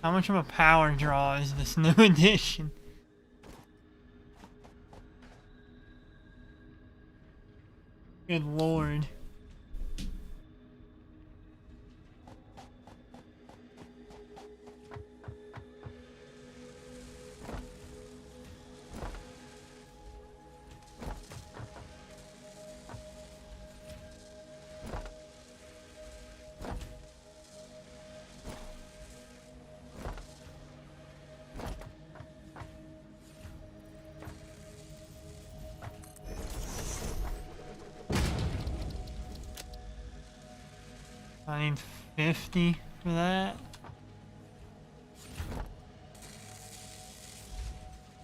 How much of a power draw is this new edition? Good lord. I need 50 for that.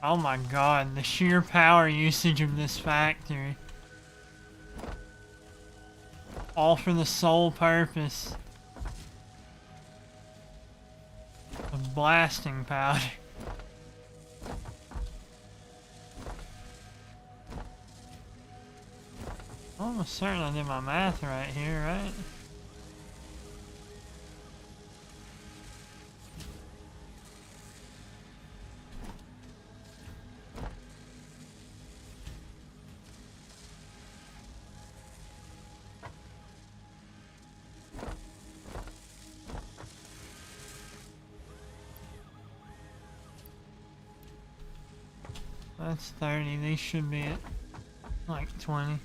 Oh my god, the sheer power usage of this factory. All for the sole purpose of blasting powder. Almost certain I did my math right here, right? That's 30, these should be at like 20.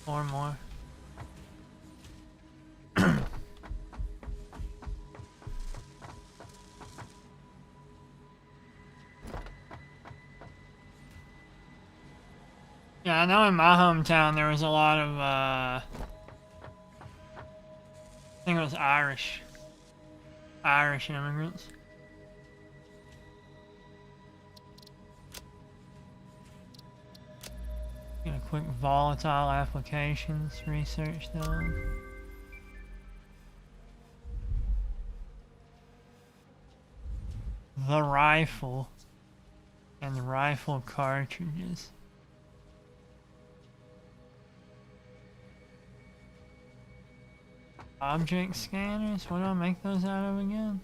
Or more. Yeah, I know in my hometown there was a lot of, I think it was Irish immigrants. Get a quick volatile applications research done. The rifle and the rifle cartridges. Object scanners? What do I make those out of again?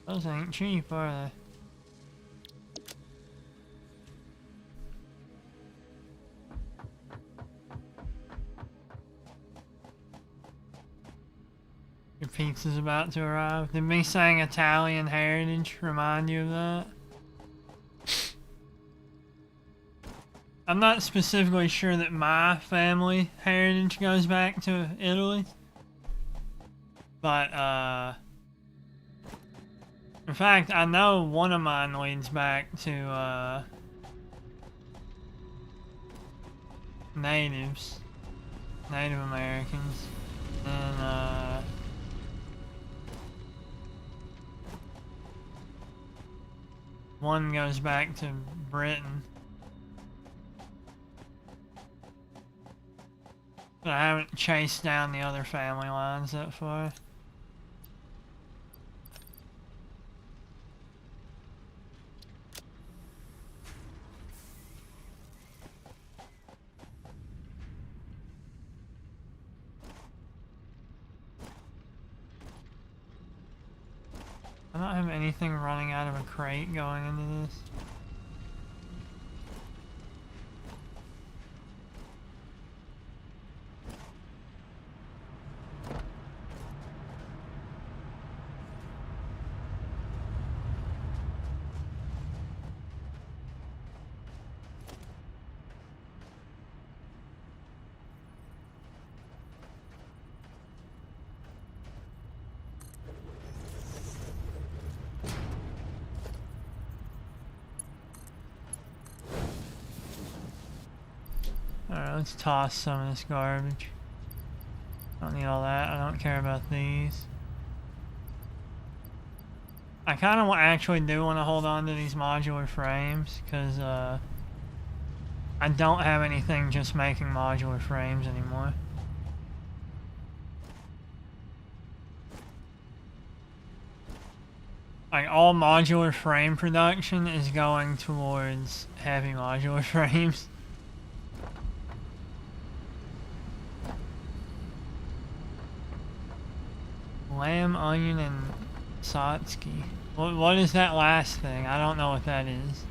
Those ain't cheap, are they? Your pizza's about to arrive. Did me saying Italian heritage remind you of that? I'm not specifically sure that my family heritage goes back to Italy, but In fact, I know one of mine leads back to, Native Americans. And, one goes back to Britain. But I haven't chased down the other family lines that far. I don't have anything running out of a crate going into this. Alright, let's toss some of this garbage. Don't need all that. I don't care about these. I kind of actually do want to hold on to these modular frames because I don't have anything just making modular frames anymore. Like all modular frame production is going towards heavy modular frames. Lamb, onion, and Satsuki. What is that last thing? I don't know what that is.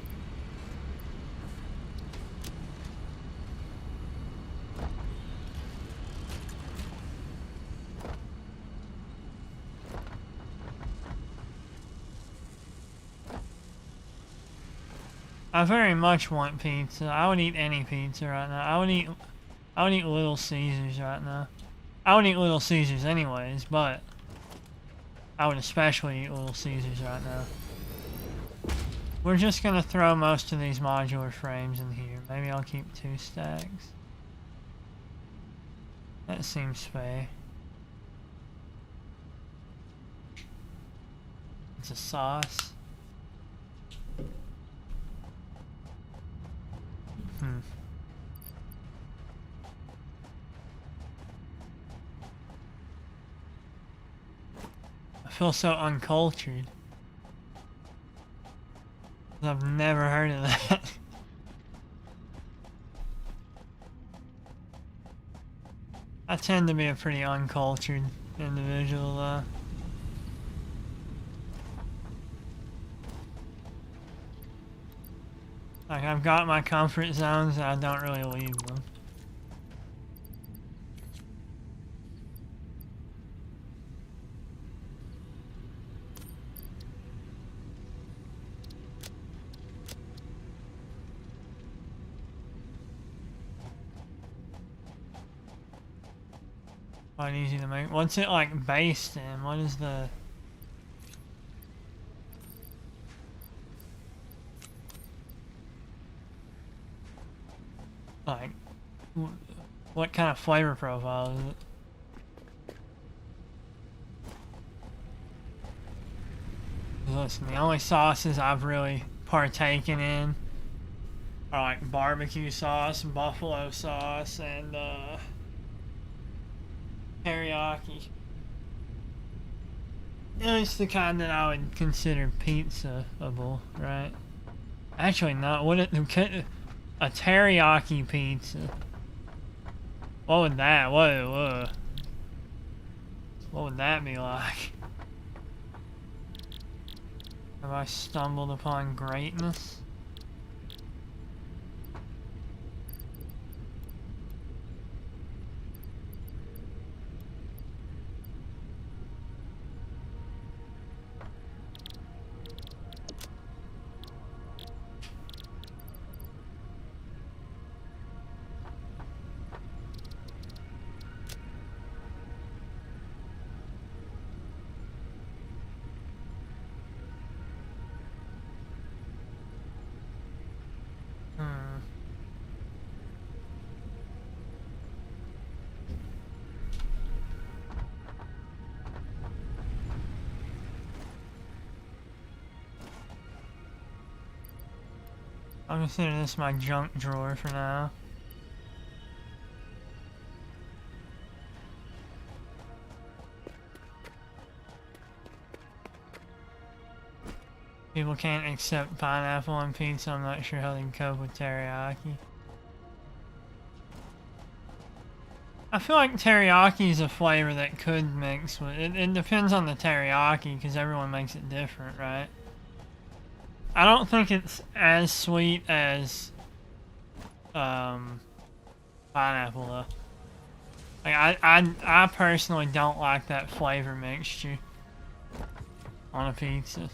I very much want pizza. I would eat any pizza right now. I would eat Little Caesars right now. I would eat Little Caesars anyways, but I would especially eat Little Caesars right now. We're just gonna throw most of these modular frames in here. Maybe I'll keep 2 stacks. That seems fair. It's a sauce. I feel so uncultured. I've never heard of that. I tend to be a pretty uncultured individual though. Like I've got my comfort zones and I don't really leave them. Quite easy to make. What's it like based in? What is the... Like, what kind of flavor profile is it? Listen, the only sauces I've really partaken in are like barbecue sauce, buffalo sauce, and teriyaki. It's the kind that I would consider pizza-able, right? Actually, not. Would it? A teriyaki pizza. What would that? What would that be like? Have I stumbled upon greatness? I'll consider this my junk drawer for now. People can't accept pineapple on pizza. I'm not sure how they can cope with teriyaki. I feel like teriyaki is a flavor that could mix with it. It depends on the teriyaki because everyone makes it different, right? I don't think it's as sweet as pineapple though. Like I personally don't like that flavor mixture on a pizza.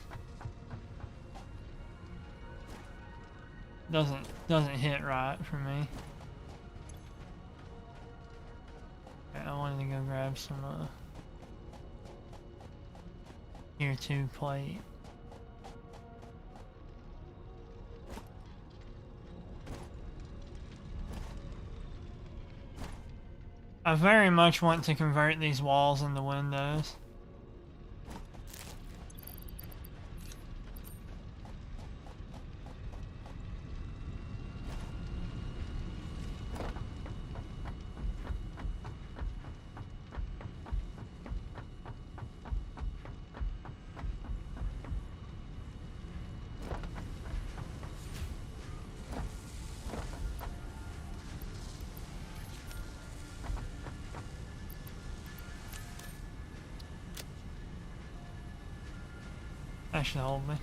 Doesn't hit right for me. Okay, I wanted to go grab some tier 2 plate. I very much want to convert these walls into windows. That should hold me.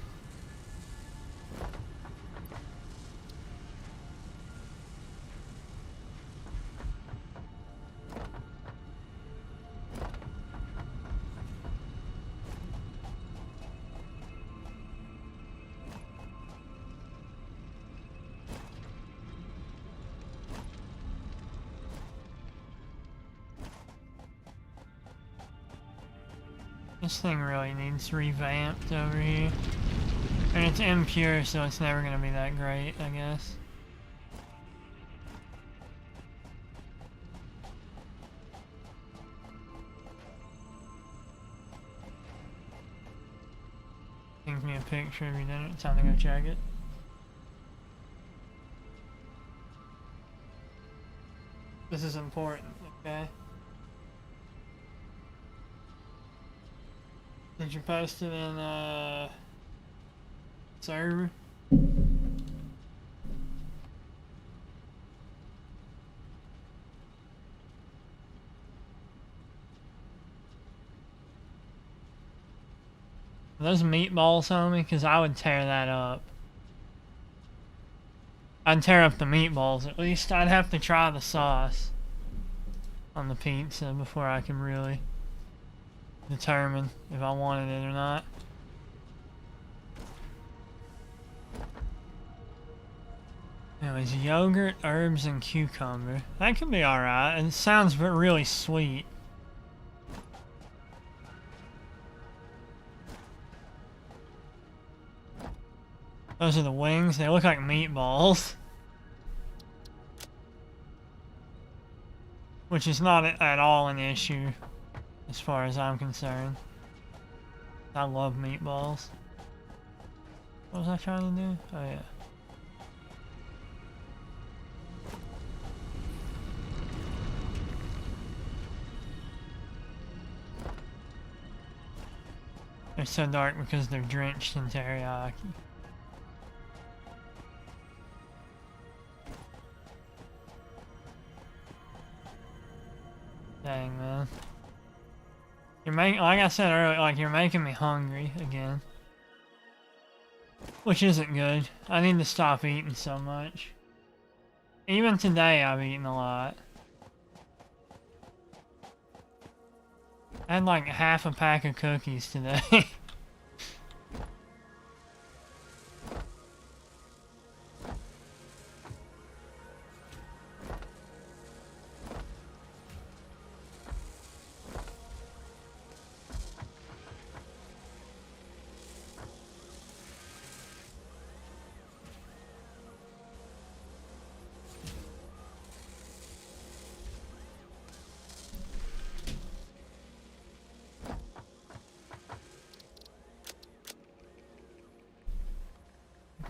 This thing really needs revamped over here. And it's impure, so it's never gonna be that great, I guess. Give me a picture if you didn't. It's time to go check it. This is important, okay? Did you post it in, server? Are those meatballs on me? Because I would tear that up. I'd tear up the meatballs. At least I'd have to try the sauce on the pizza before I can really determine if I wanted it or not. Anyways, yogurt, herbs, and cucumber. That could be alright. It sounds really sweet. Those are the wings. They look like meatballs. Which is not at all an issue as far as I'm concerned. I love meatballs. What was I trying to do? Oh yeah. They're so dark because they're drenched in teriyaki. Dang, man. You're making, like I said earlier, like you're making me hungry again. Which isn't good. I need to stop eating so much. Even today I've eaten a lot. I had like half a pack of cookies today.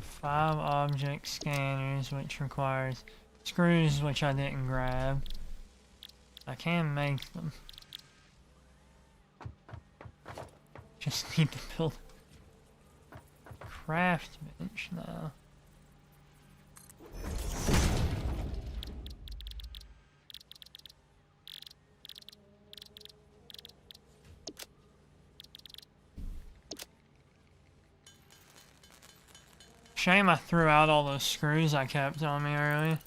5 object scanners, which requires screws, which I didn't grab. I can make them. Just need to build a craft bench now. Shame I threw out all those screws I kept on me earlier.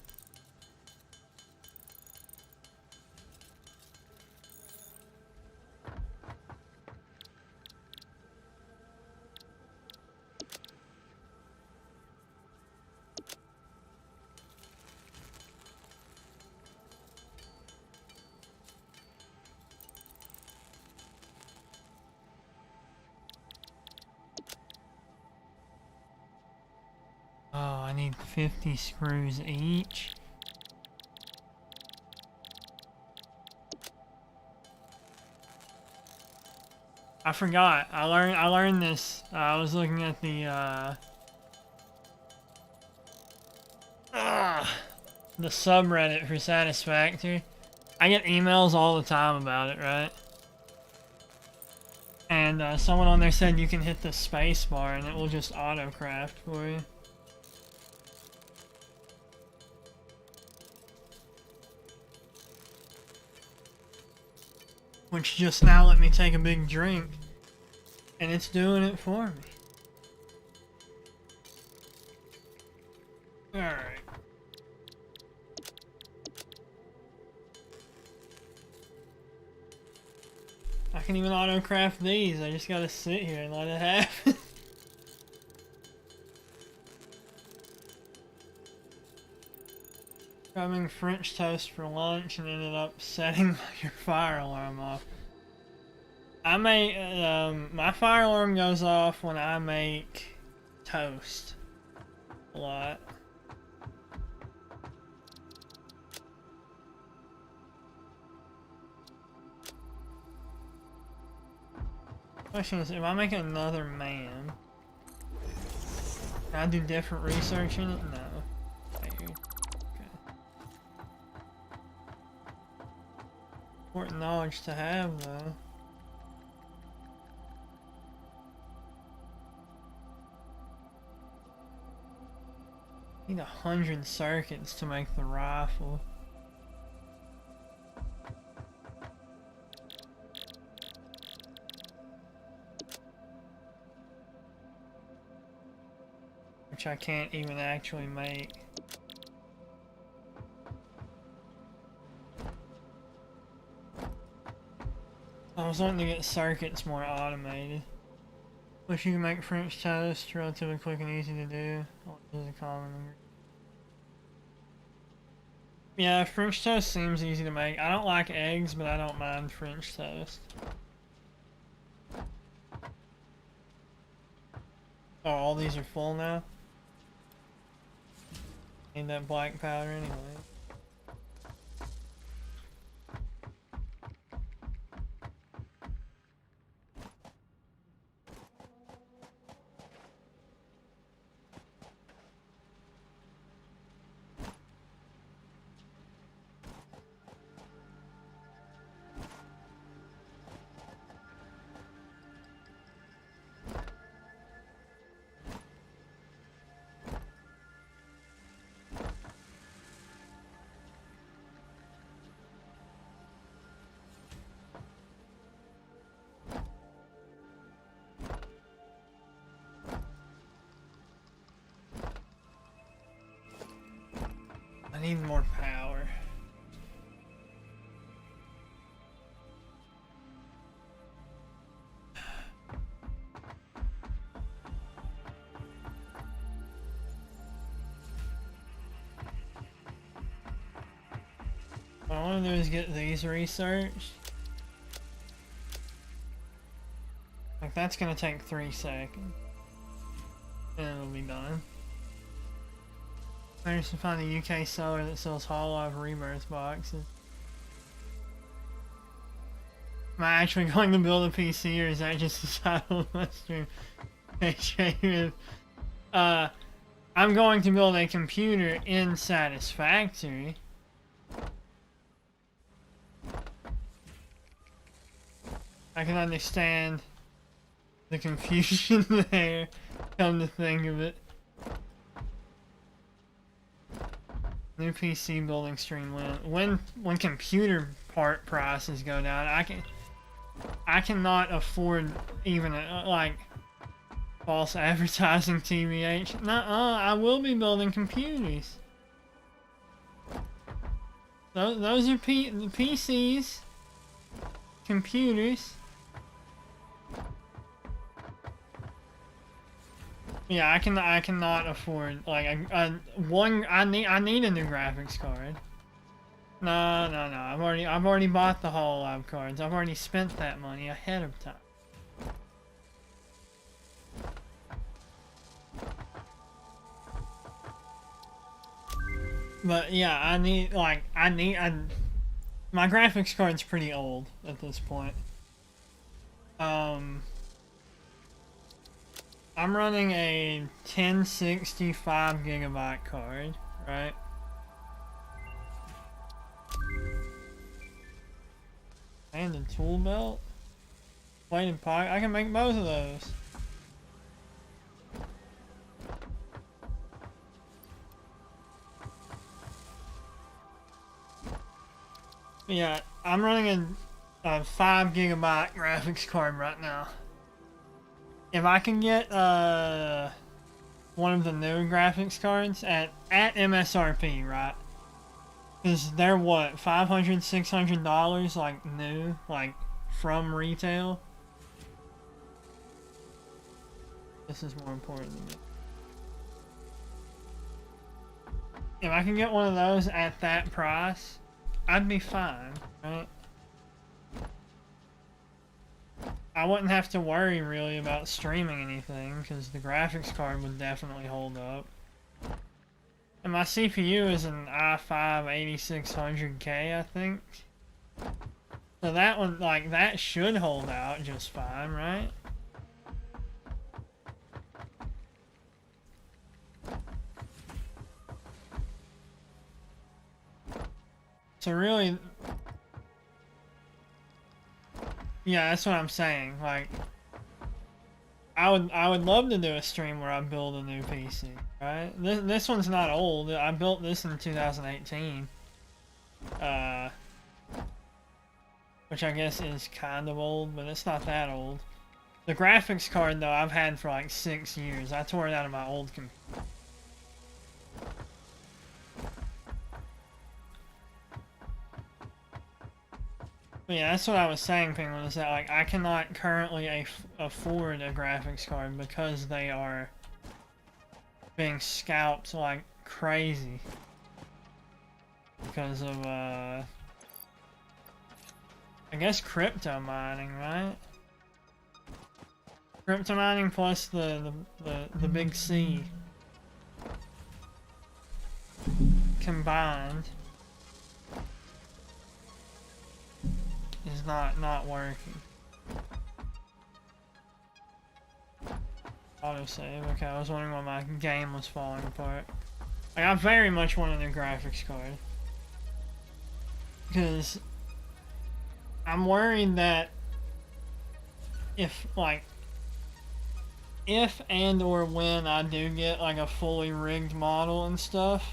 Oh, I need 50 screws each. I forgot. I learned this. I was looking at the subreddit for Satisfactory. I get emails all the time about it, right? And someone on there said you can hit the space bar and it will just auto craft for you. Which just now let me take a big drink. And it's doing it for me. Alright. I can even auto-craft these. I just gotta sit here and let it happen. Having French toast for lunch and ended up setting your fire alarm off. I make my fire alarm goes off when I make toast a lot. Question is, if I make another man, can I do different research in it? No. Important knowledge to have, though. Need 100 circuits to make the rifle. Which I can't even actually make. I was wanting to get circuits more automated. Wish you can make French toast relatively quick and easy to do. This is a common ingredient. Yeah, French toast seems easy to make. I don't like eggs, but I don't mind French toast. Oh, all these are full now? Need that black powder anyway. I need more power. What I want to do is get these researched. Like, that's gonna take 3 seconds. And it'll be done. I managed to find a UK seller that sells Hololive Rebirth boxes. Am I actually going to build a PC, or is that just the title of my stream? I'm going to build a computer in Satisfactory. I can understand the confusion there, come to think of it. New PC building stream when computer part prices go down, I cannot afford even like false advertising TBH. Nuh-uh, I will be building computers. Those are PCs, computers. Yeah, I cannot afford like I need a new graphics card. No. I've already bought the Hololab cards. I've already spent that money ahead of time. But yeah, my graphics card's pretty old at this point. I'm running a 1060 5GB card, right? And a tool belt? Weighted pocket? I can make both of those. Yeah, I'm running a 5GB graphics card right now. If I can get one of the new graphics cards at MSRP, right? Because they're what, $500, $600 like new, like from retail? This is more important than me. If I can get one of those at that price, I'd be fine, right? I wouldn't have to worry really about streaming anything because the graphics card would definitely hold up. And my CPU is an i5-8600K, I think. So that one, like, that should hold out just fine, right? So really, yeah, that's what I'm saying. Like, I would love to do a stream where I build a new PC, right? This one's not old. I built this in 2018, which I guess is kind of old, but it's not that old. The graphics card though, I've had for like 6 years. I tore it out of my old computer. Yeah, that's what I was saying, Penguin, is that like I cannot currently afford a graphics card because they are being scalped like crazy because of I guess crypto mining, right? Crypto mining plus the big C combined is not working. Autosave. Okay, I was wondering why my game was falling apart. Like, I very much want a new graphics card because I'm worried that if and or when I do get like a fully rigged model and stuff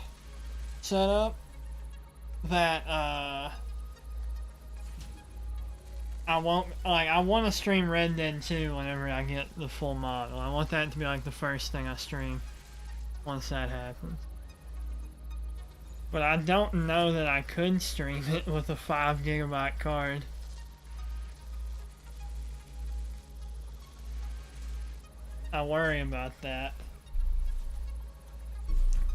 set up, that I want to stream Red Dead 2 whenever I get the full model. I want that to be like the first thing I stream once that happens. But I don't know that I could stream it with a 5GB card. I worry about that.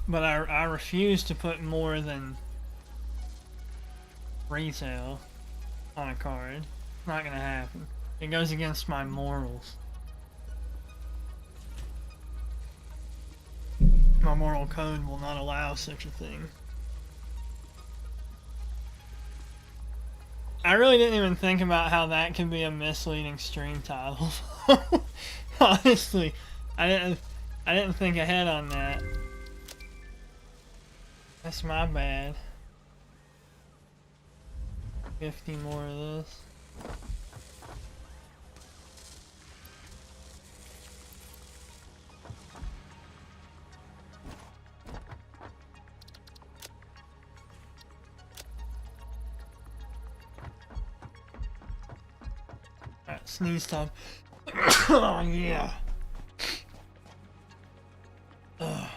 But I refuse to put more than retail on a card. Not gonna happen. It goes against my morals. My moral code will not allow such a thing. I really didn't even think about how that could be a misleading stream title. Honestly, I didn't think ahead on that. That's my bad. 50 more of this. Alright, sneeze time. Oh yeah. Ugh.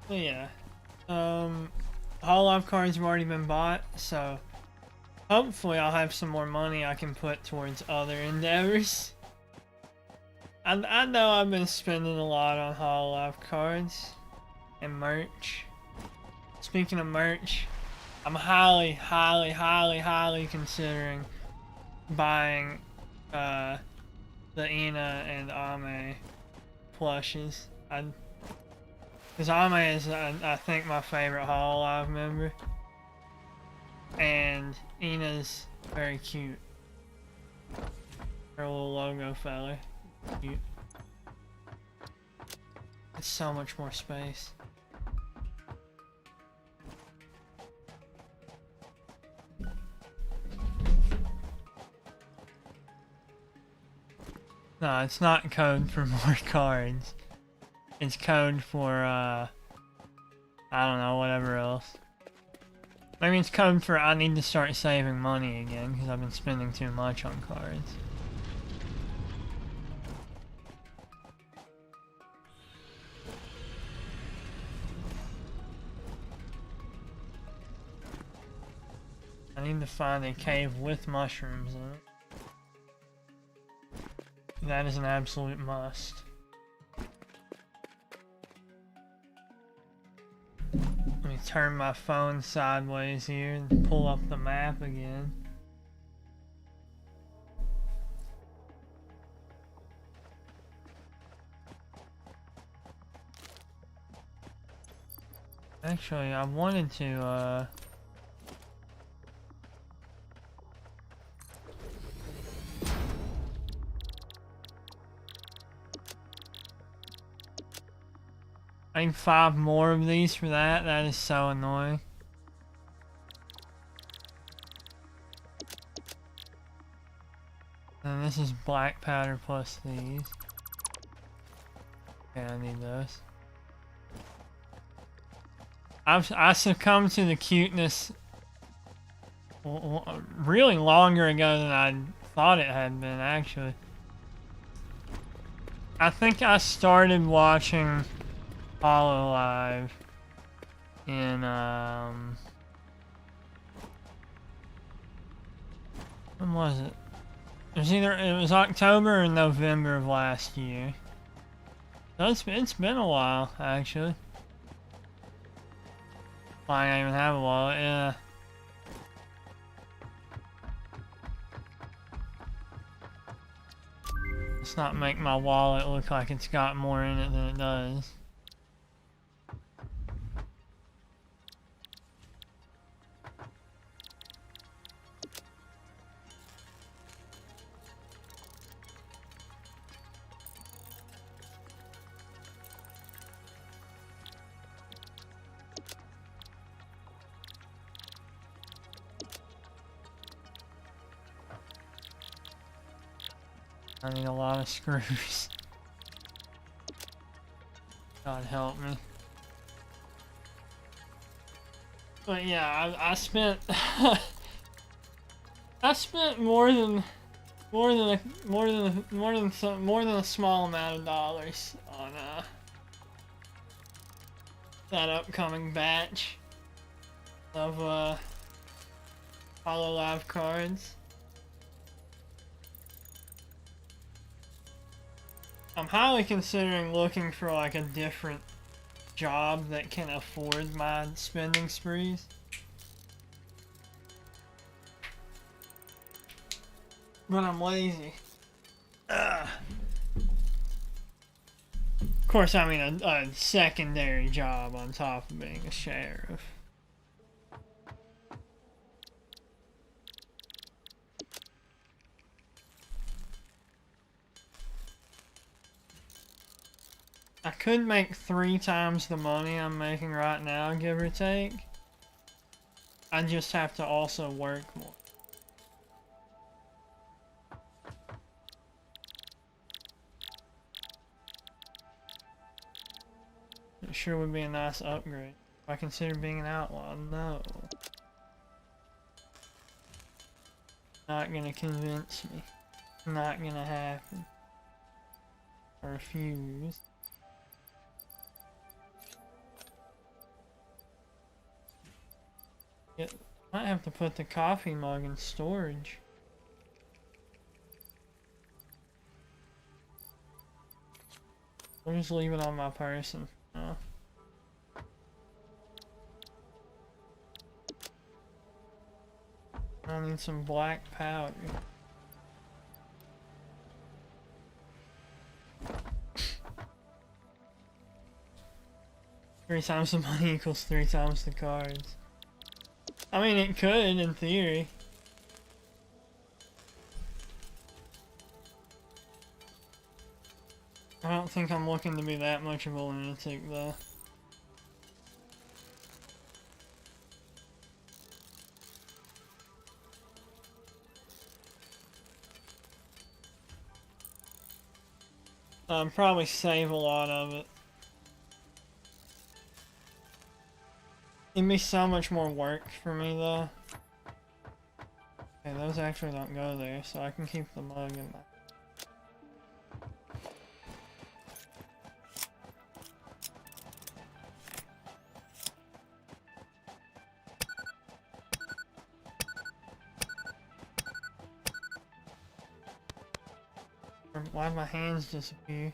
But yeah. Hololive cards have already been bought, so hopefully I'll have some more money I can put towards other endeavors. I know I've been spending a lot on Hololive cards and merch. Speaking of merch, I'm highly considering buying the Ina and Ame plushes. Because Ame is, I think, my favorite Hololive member. And Ina's very cute. Her little logo fella. Cute. It's so much more space. No, it's not code for more cards. It's code for, I don't know, whatever else. Maybe it's code for I need to start saving money again, because I've been spending too much on cards. I need to find a cave with mushrooms in it. That is an absolute must. Let me turn my phone sideways here and pull up the map again. Actually, I wanted to, I need 5 more of these for that. That is so annoying. And this is black powder plus these. Okay, I need those. I succumbed to the cuteness really longer ago than I thought it had been, actually. I think I started watching Hololive in, when was it? It was October or November of last year. So it's been a while, actually. I don't even have a wallet, yeah. Let's not make my wallet look like it's got more in it than it does. I need a lot of screws. God help me. But yeah, I spent I spent more than a small amount of dollars on that upcoming batch of Hololive cards. I'm highly considering looking for like a different job that can afford my spending sprees. But I'm lazy. Ugh. course, I mean a secondary job on top of being a sheriff. I could make 3 times the money I'm making right now, give or take. I just have to also work more. It sure would be a nice upgrade. If I consider being an outlaw, no. Not gonna convince me. Not gonna happen. I refuse. It might have to put the coffee mug in storage. I'll just leave it on my person. Oh. I need some black powder. Three times the money equals 3 times the cards. I mean, it could, in theory. I don't think I'm looking to be that much of a lunatic, though. Probably save a lot of it. It'd be so much more work for me, though. Okay, those actually don't go there, so I can keep the mug in my... Why'd my hands disappear?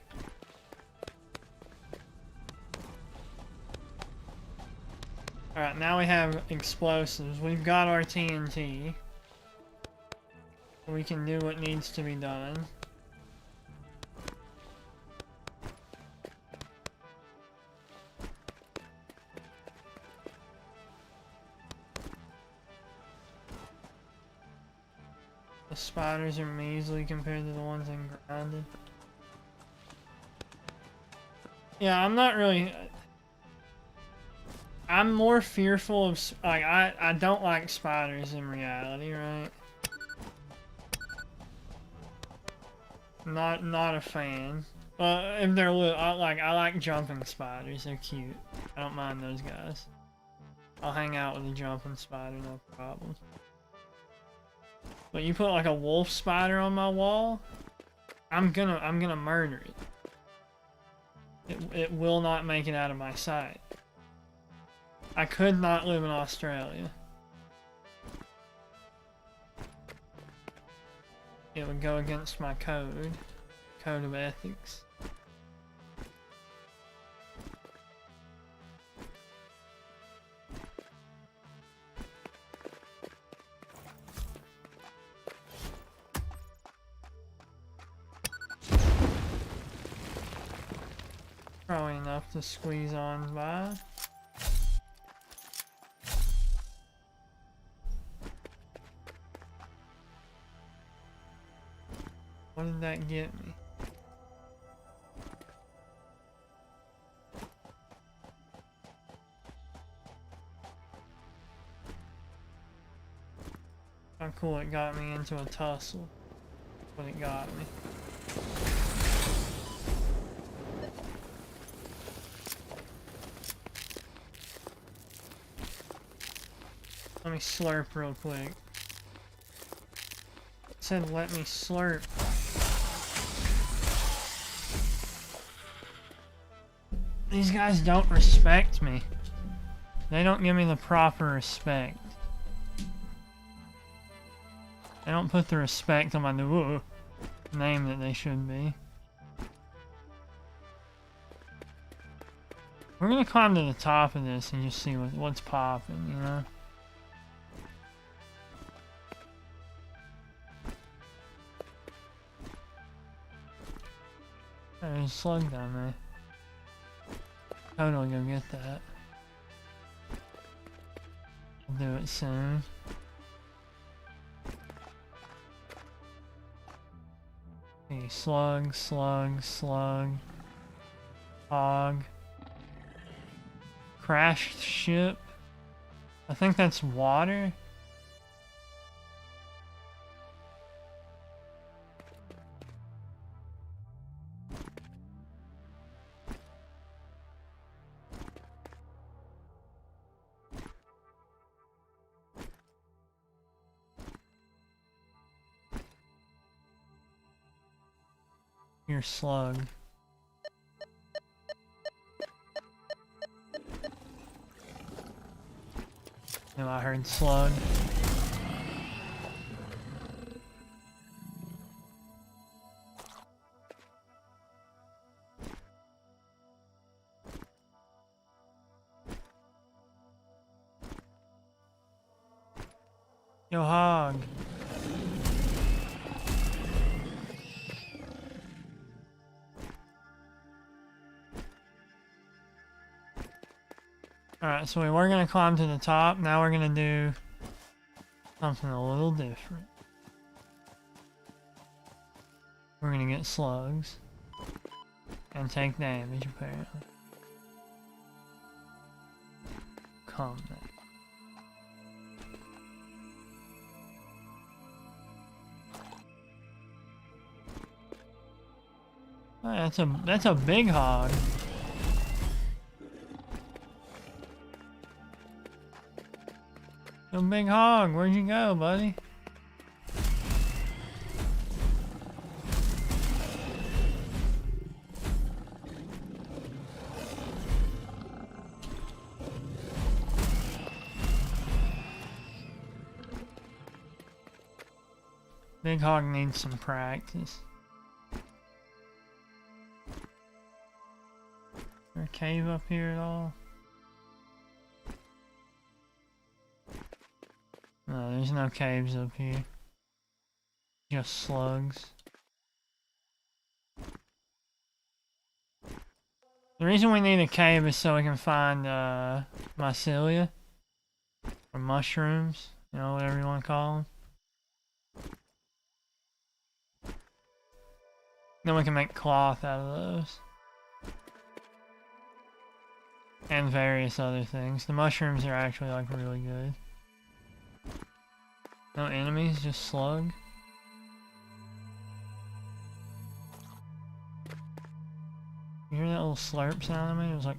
Alright, now we have explosives. We've got our TNT. We can do what needs to be done. The spiders are measly compared to the ones in grounded. Yeah, I'm not really... I'm more fearful of... Like, I don't like spiders in reality, right? Not a fan. If they're little, I like jumping spiders. They're cute. I don't mind those guys. I'll hang out with a jumping spider, no problem. But you put like a wolf spider on my wall, I'm gonna murder it. It will not make it out of my sight. I could not live in Australia. It would go against my code of ethics. Probably enough to squeeze on by. What did that get me? How cool, it got me into a tussle. What it got me. Let me slurp real quick. It said let me slurp. These guys don't respect me. They don't give me the proper respect. They don't put the respect on my new name that they should be. We're gonna climb to the top of this and just see what's popping, you know? There's a slug down there. totally go get that. I'll do it soon. Okay, slug, slug, slug. Hog. Crashed ship. I think that's water. Your slug. No, I heard slug. Yo, hog. Alright, so we were gonna climb to the top, now we're gonna do something a little different. We're gonna get slugs. And take damage, apparently. Come now. Oh, that's a big hog. Yo, big hog, where'd you go, buddy? Big hog needs some practice. Is there a cave up here at all? No, there's no caves up here. Just slugs. The reason we need a cave is so we can find mycelia. Or mushrooms. You know, whatever you want to call them. Then we can make cloth out of those. And various other things. The mushrooms are actually like really good. No enemies, just slug. You hear that little slurp sound of me? It was like...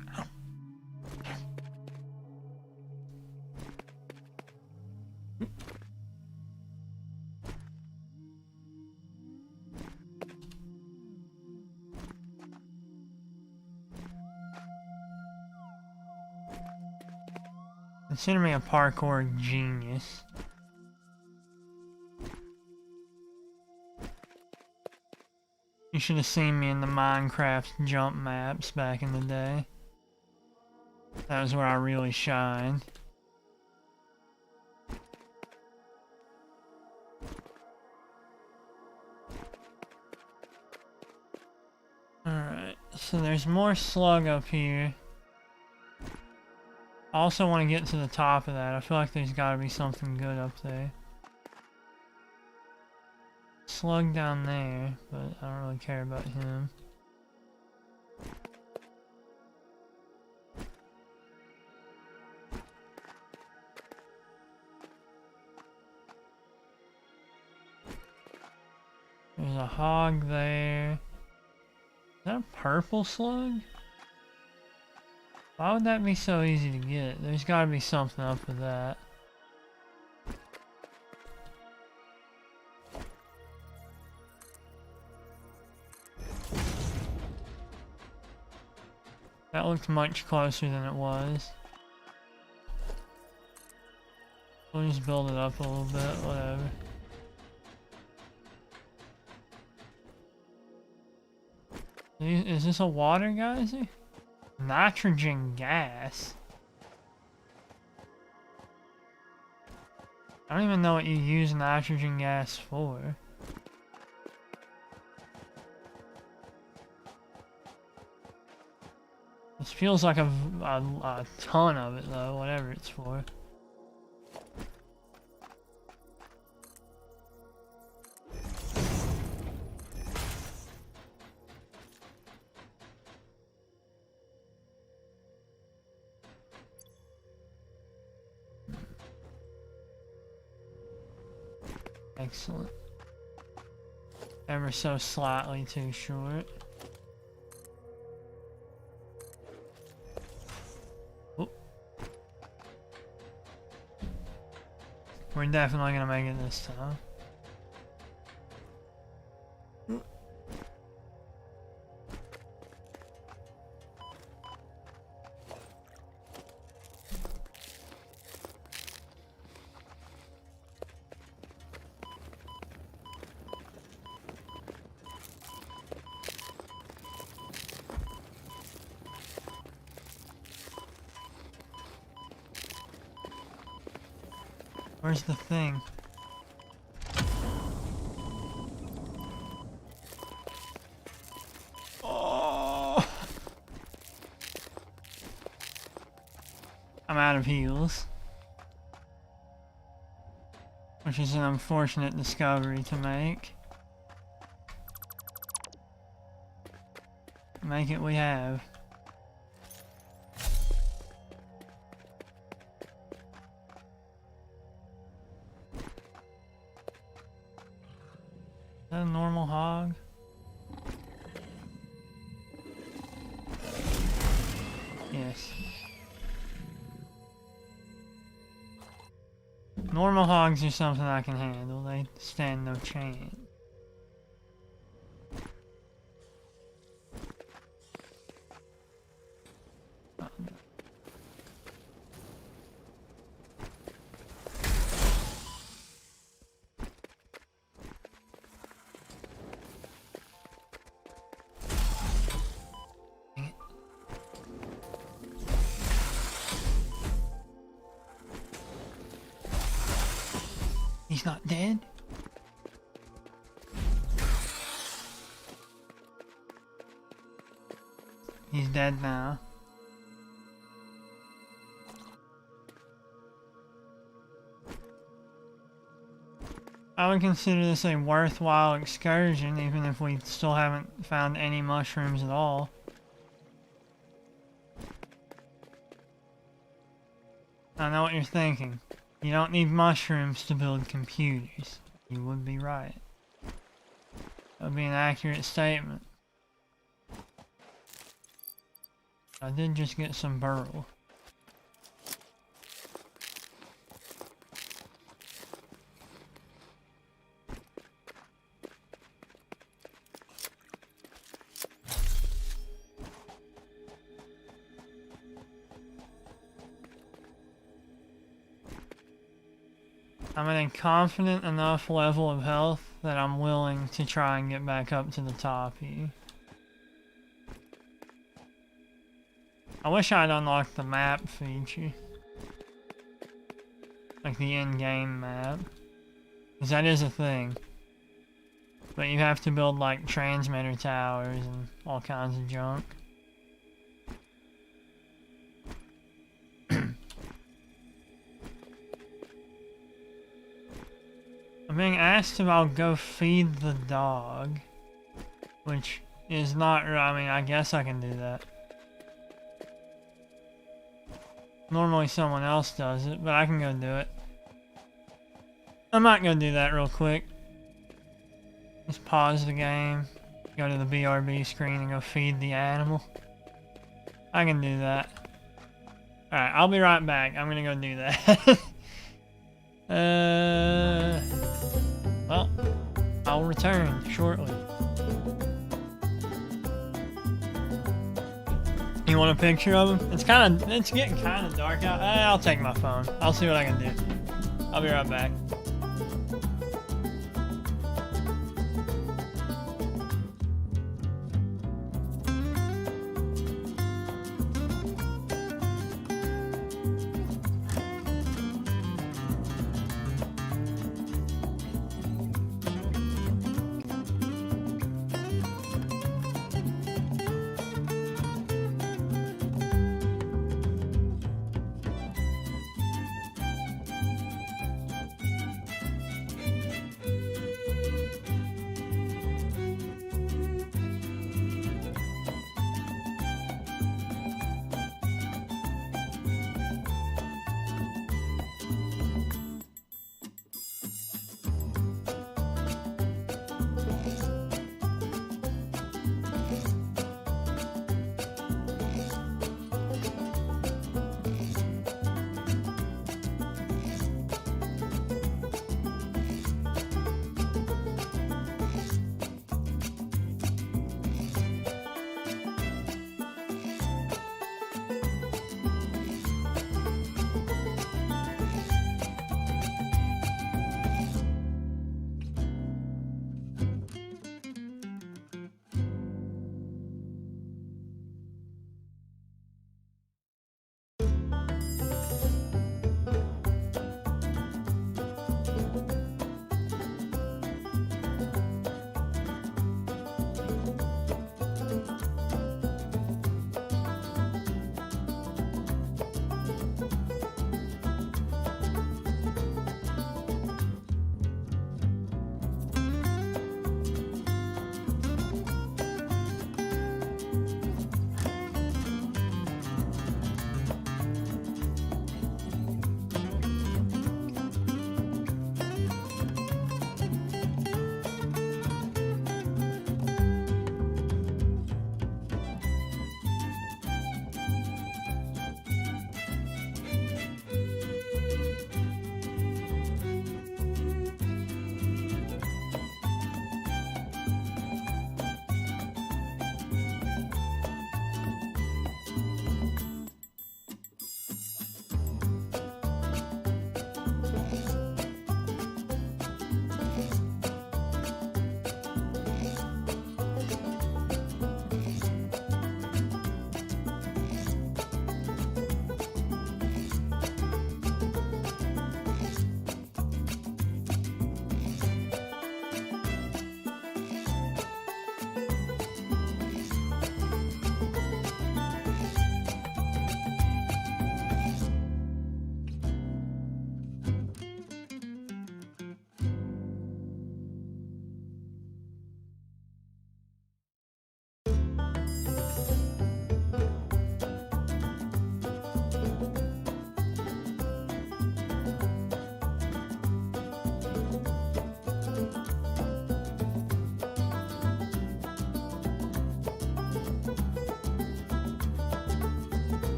Consider me a parkour genius. You should have seen me in the Minecraft jump maps back in the day. That was where I really shined. Alright, so there's more slug up here. I also want to get to the top of that. I feel like there's got to be something good up there. Slug down there, but I don't really care about him. There's a hog there. Is that a purple slug? Why would that be so easy to get? There's got to be something up with that. That looked much closer than it was. We'll just build it up a little bit, whatever. Is this a water geyser? Nitrogen gas? I don't even know what you use nitrogen gas for. This feels like a ton of it though, whatever it's for. Excellent. Ever so slightly too short. Oop. We're definitely gonna make it this time. Where's the thing? Oh! I'm out of heals. Which is an unfortunate discovery to make. Make it we have. Is that a normal hog? Yes. Normal hogs are something I can handle. They stand no chance. He's not dead? He's dead now. I would consider this a worthwhile excursion, even if we still haven't found any mushrooms at all. I know what you're thinking. You don't need mushrooms to build computers. You would be right. That would be an accurate statement. I did just get some burl. I'm at a confident enough level of health that I'm willing to try and get back up to the top here. I wish I'd unlocked the map feature. Like the in-game map. Because that is a thing. But you have to build like transmitter towers and all kinds of junk. I'm being asked if I'll go feed the dog, which is not, I mean, I guess I can do that. Normally someone else does it, but I can go do it. I might go do that real quick. Just pause the game, go to the BRB screen and go feed the animal. I can do that. Alright, I'll be right back. I'm gonna go do that. Well, I'll return shortly. You want a picture of him? It's getting kind of dark out. I'll take my phone. I'll see what I can do. I'll be right back.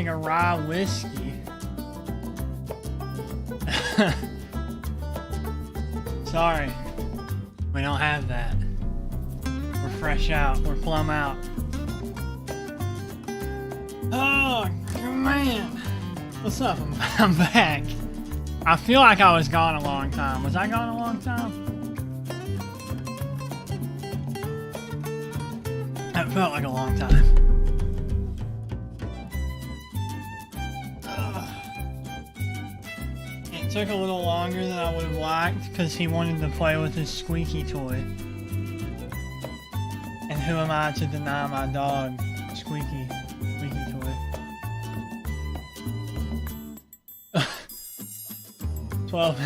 take a rye whiskey. Sorry, we don't have that. We're fresh out. We're plumb out. Oh, man. What's up? I'm back. I feel like I was gone a long time. Was I gone a long time? That felt like a long time. It took a little longer than I would have liked because he wanted to play with his squeaky toy. And who am I to deny my dog squeaky toy? 12.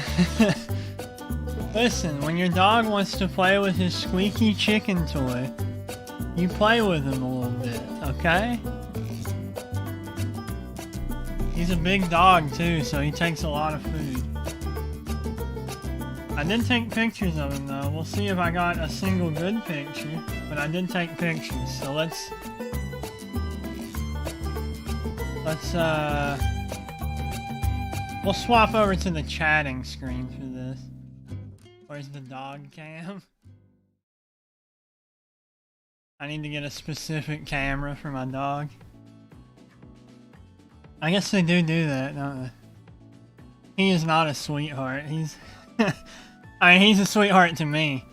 Listen, when your dog wants to play with his squeaky chicken toy, you play with him a little bit, okay? He's a big dog too, so he takes a lot of food. I did take pictures of him though. We'll see if I got a single good picture, but I did take pictures, so let's we'll swap over to the chatting screen for this. Where's the dog cam? I need to get a specific camera for my dog. I guess they do that, don't they? He is not a sweetheart. He's... I mean, he's a sweetheart to me.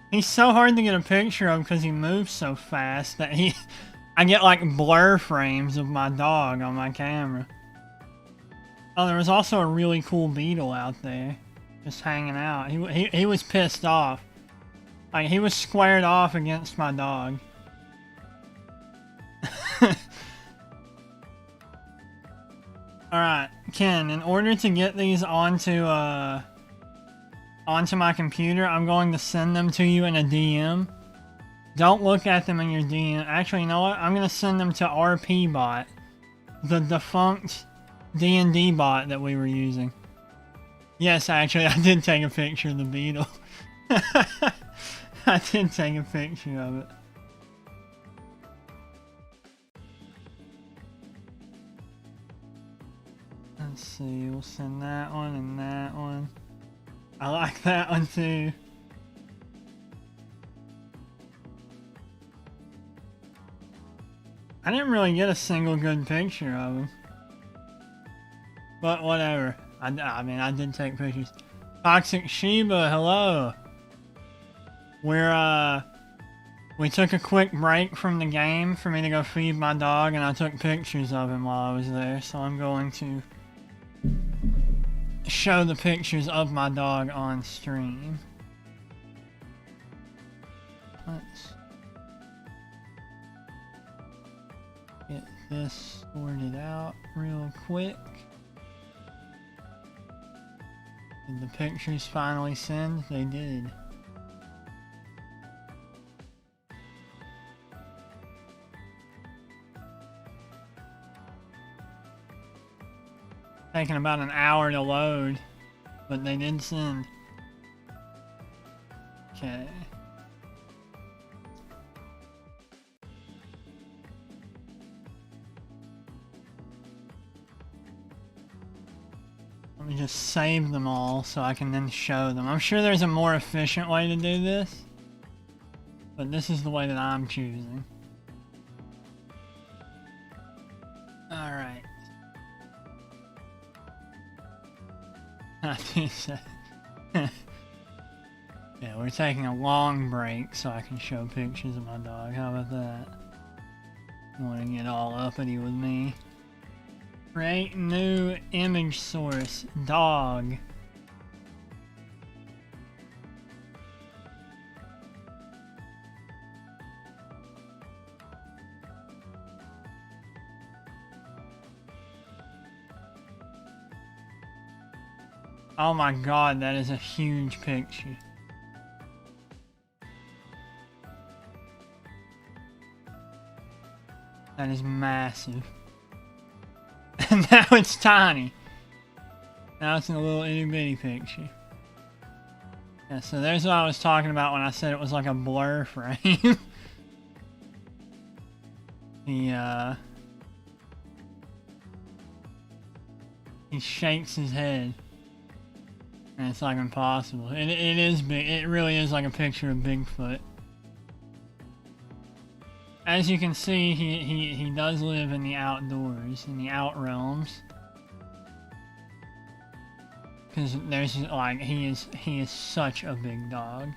He's so hard to get a picture of because he moves so fast that I get like blur frames of my dog on my camera. Oh, there was also a really cool beetle out there. Just hanging out. He was pissed off. Like, he was squared off against my dog. Alright, Ken, in order to get these onto my computer, I'm going to send them to you in a DM. Don't look at them in your DM. Actually, you know what? I'm going to send them to RP Bot, the defunct D&D bot that we were using. Yes, actually, I did take a picture of the beetle. I did take a picture of it. Let's see, we'll send that one and that one. I like that one too. I didn't really get a single good picture of him. But whatever. I mean, I did take pictures. Toxic Shiba, hello. We took a quick break from the game for me to go feed my dog, and I took pictures of him while I was there, so I'm going to show the pictures of my dog on stream. Let's get this sorted out real quick. Did the pictures finally send? They did. Taking about an hour to load, but they did send. Okay. Let me just save them all so I can then show them. I'm sure there's a more efficient way to do this, but this is the way that I'm choosing. Alright. Yeah, we're taking a long break so I can show pictures of my dog. How about that? You want to get all uppity with me? Create new image source. Dog. Oh my god, that is a huge picture. That is massive. And now it's tiny. Now it's in a little itty bitty picture. Yeah, so there's what I was talking about when I said it was like a blur frame. he shakes his head. And it's like impossible. It is big. It really is like a picture of Bigfoot. As you can see, he does live in the outdoors, in the out realms. Because there's like he is such a big dog.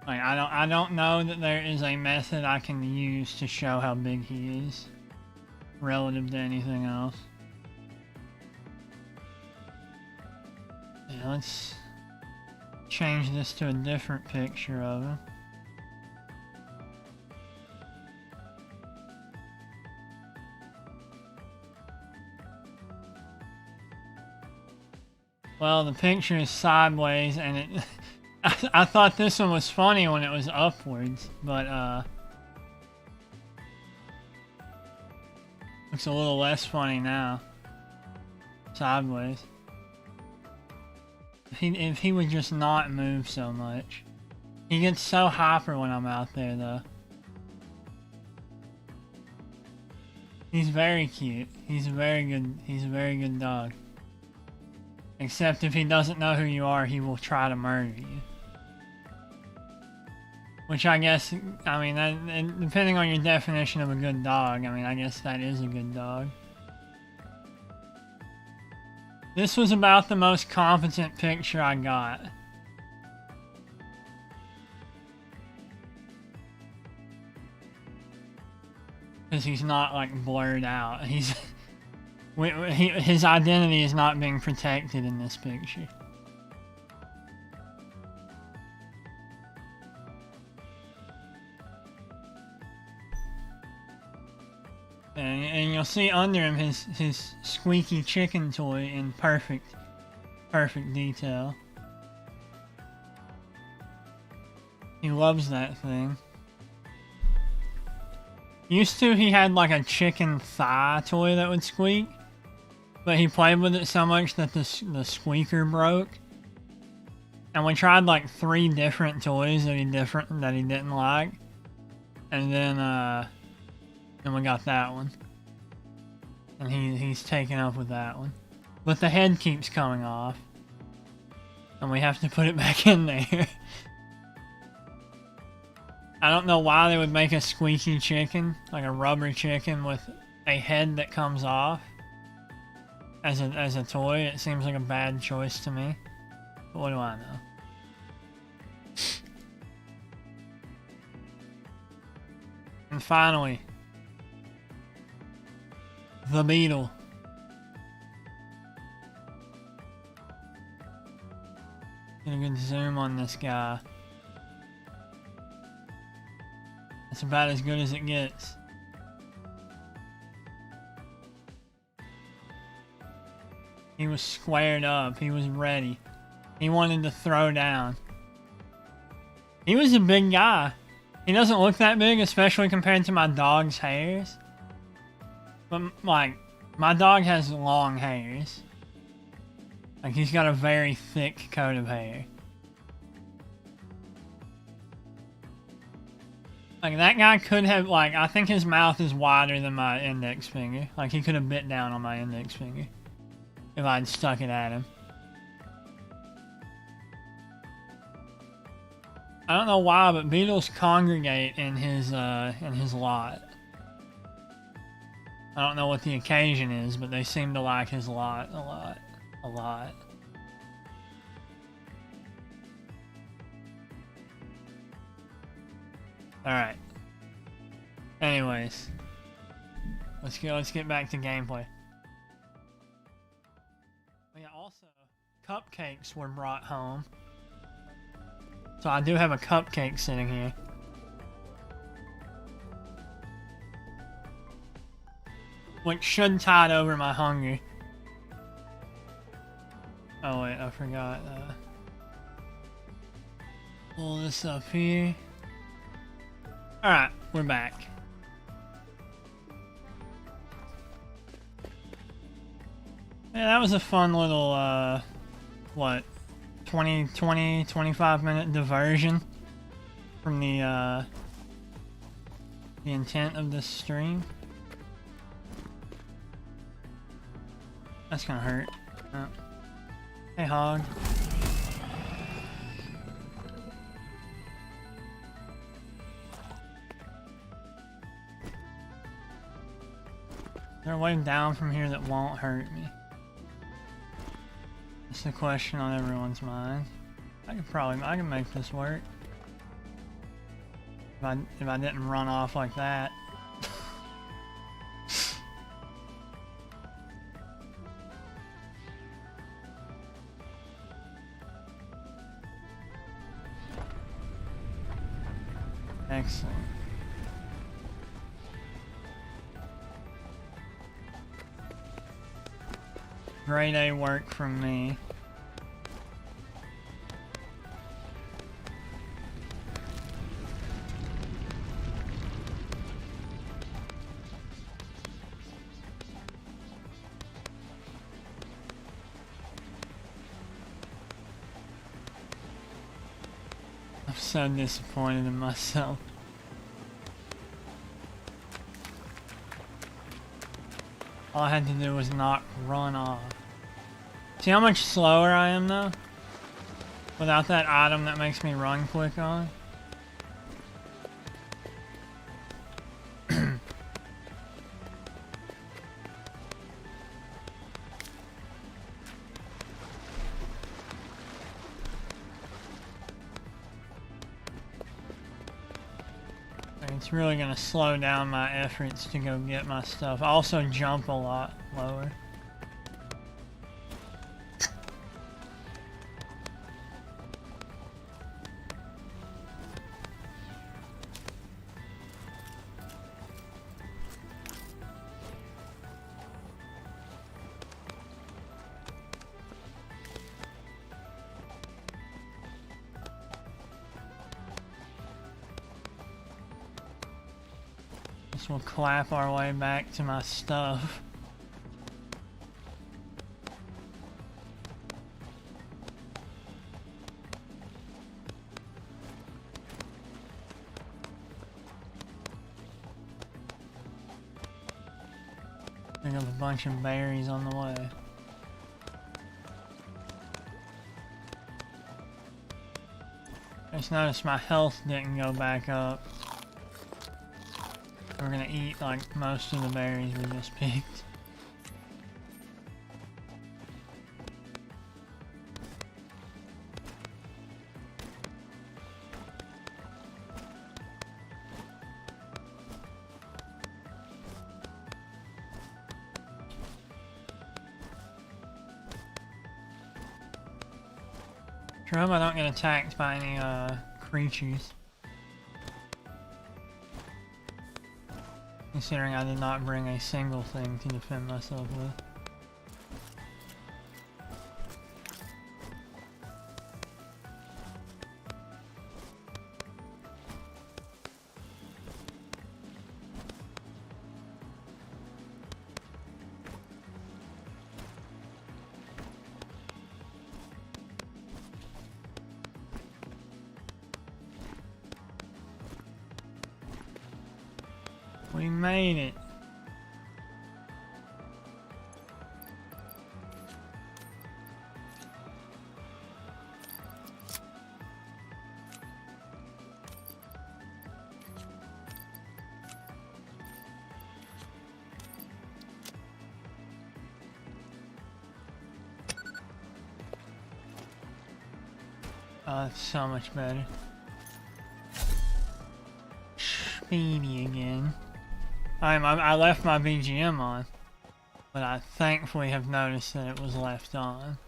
Like I don't know that there is a method I can use to show how big he is relative to anything else. Yeah, let's change this to a different picture of him. Well, the picture is sideways, and it I thought this one was funny when it was upwards, but looks a little less funny now. Sideways. If he would just not move so much. He gets so hyper when I'm out there, though. He's very cute. He's a very good dog. Except if he doesn't know who you are, he will try to murder you. Which I guess, I mean, that, depending on your definition of a good dog, I mean, I guess that is a good dog. This was about the most competent picture I got. Because he's not, like, blurred out. His identity is not being protected in this picture. And you'll see under him his squeaky chicken toy in perfect detail. He loves that thing. Used to, he had like a chicken thigh toy that would squeak, but he played with it so much that the squeaker broke. And we tried like 3 different toys that he didn't like, and then we got that one, and he's taken up with that one. But the head keeps coming off, and we have to put it back in there. I don't know why they would make a squeaky chicken, like a rubber chicken with a head that comes off as a toy. It seems like a bad choice to me. But what do I know? And finally, the beetle. Get a good zoom on this guy. That's about as good as it gets. He was squared up. He was ready. He wanted to throw down. He was a big guy. He doesn't look that big, especially compared to my dog's hairs. But, like, my dog has long hairs. Like, he's got a very thick coat of hair. Like, that guy could have, like, I think his mouth is wider than my index finger. Like, he could have bit down on my index finger if I'd stuck it at him. I don't know why, but beetles congregate in his lot. I don't know what the occasion is, but they seem to like his lot a lot. Alright. Anyways. Let's get back to gameplay. Oh yeah, also, cupcakes were brought home. So I do have a cupcake sitting here. Which should tide over my hunger. Oh wait, I forgot. Pull this up here. Alright, we're back. Yeah, that was a fun little, what, 25 minute diversion from the the intent of this stream. That's gonna hurt. Oh. Hey, Hog. Is there a way down from here that won't hurt me? That's the question on everyone's mind. I can make this work. If I didn't run off like that. Excellent. Grade A work from me. I'm so disappointed in myself. All I had to do was not run off. See how much slower I am though? Without that item that makes me run quick on? It's really gonna slow down my efforts to go get my stuff. I also jump a lot lower. We'll clap our way back to my stuff. Pick up a bunch of berries on the way. I just noticed my health didn't go back up. We're gonna eat like most of the berries we just picked. Sure hope I don't get attacked by any creatures. Considering I did not bring a single thing to defend myself with. We made it. Oh, that's so much better. Speedy again. I left my BGM on, but I thankfully have noticed that it was left on.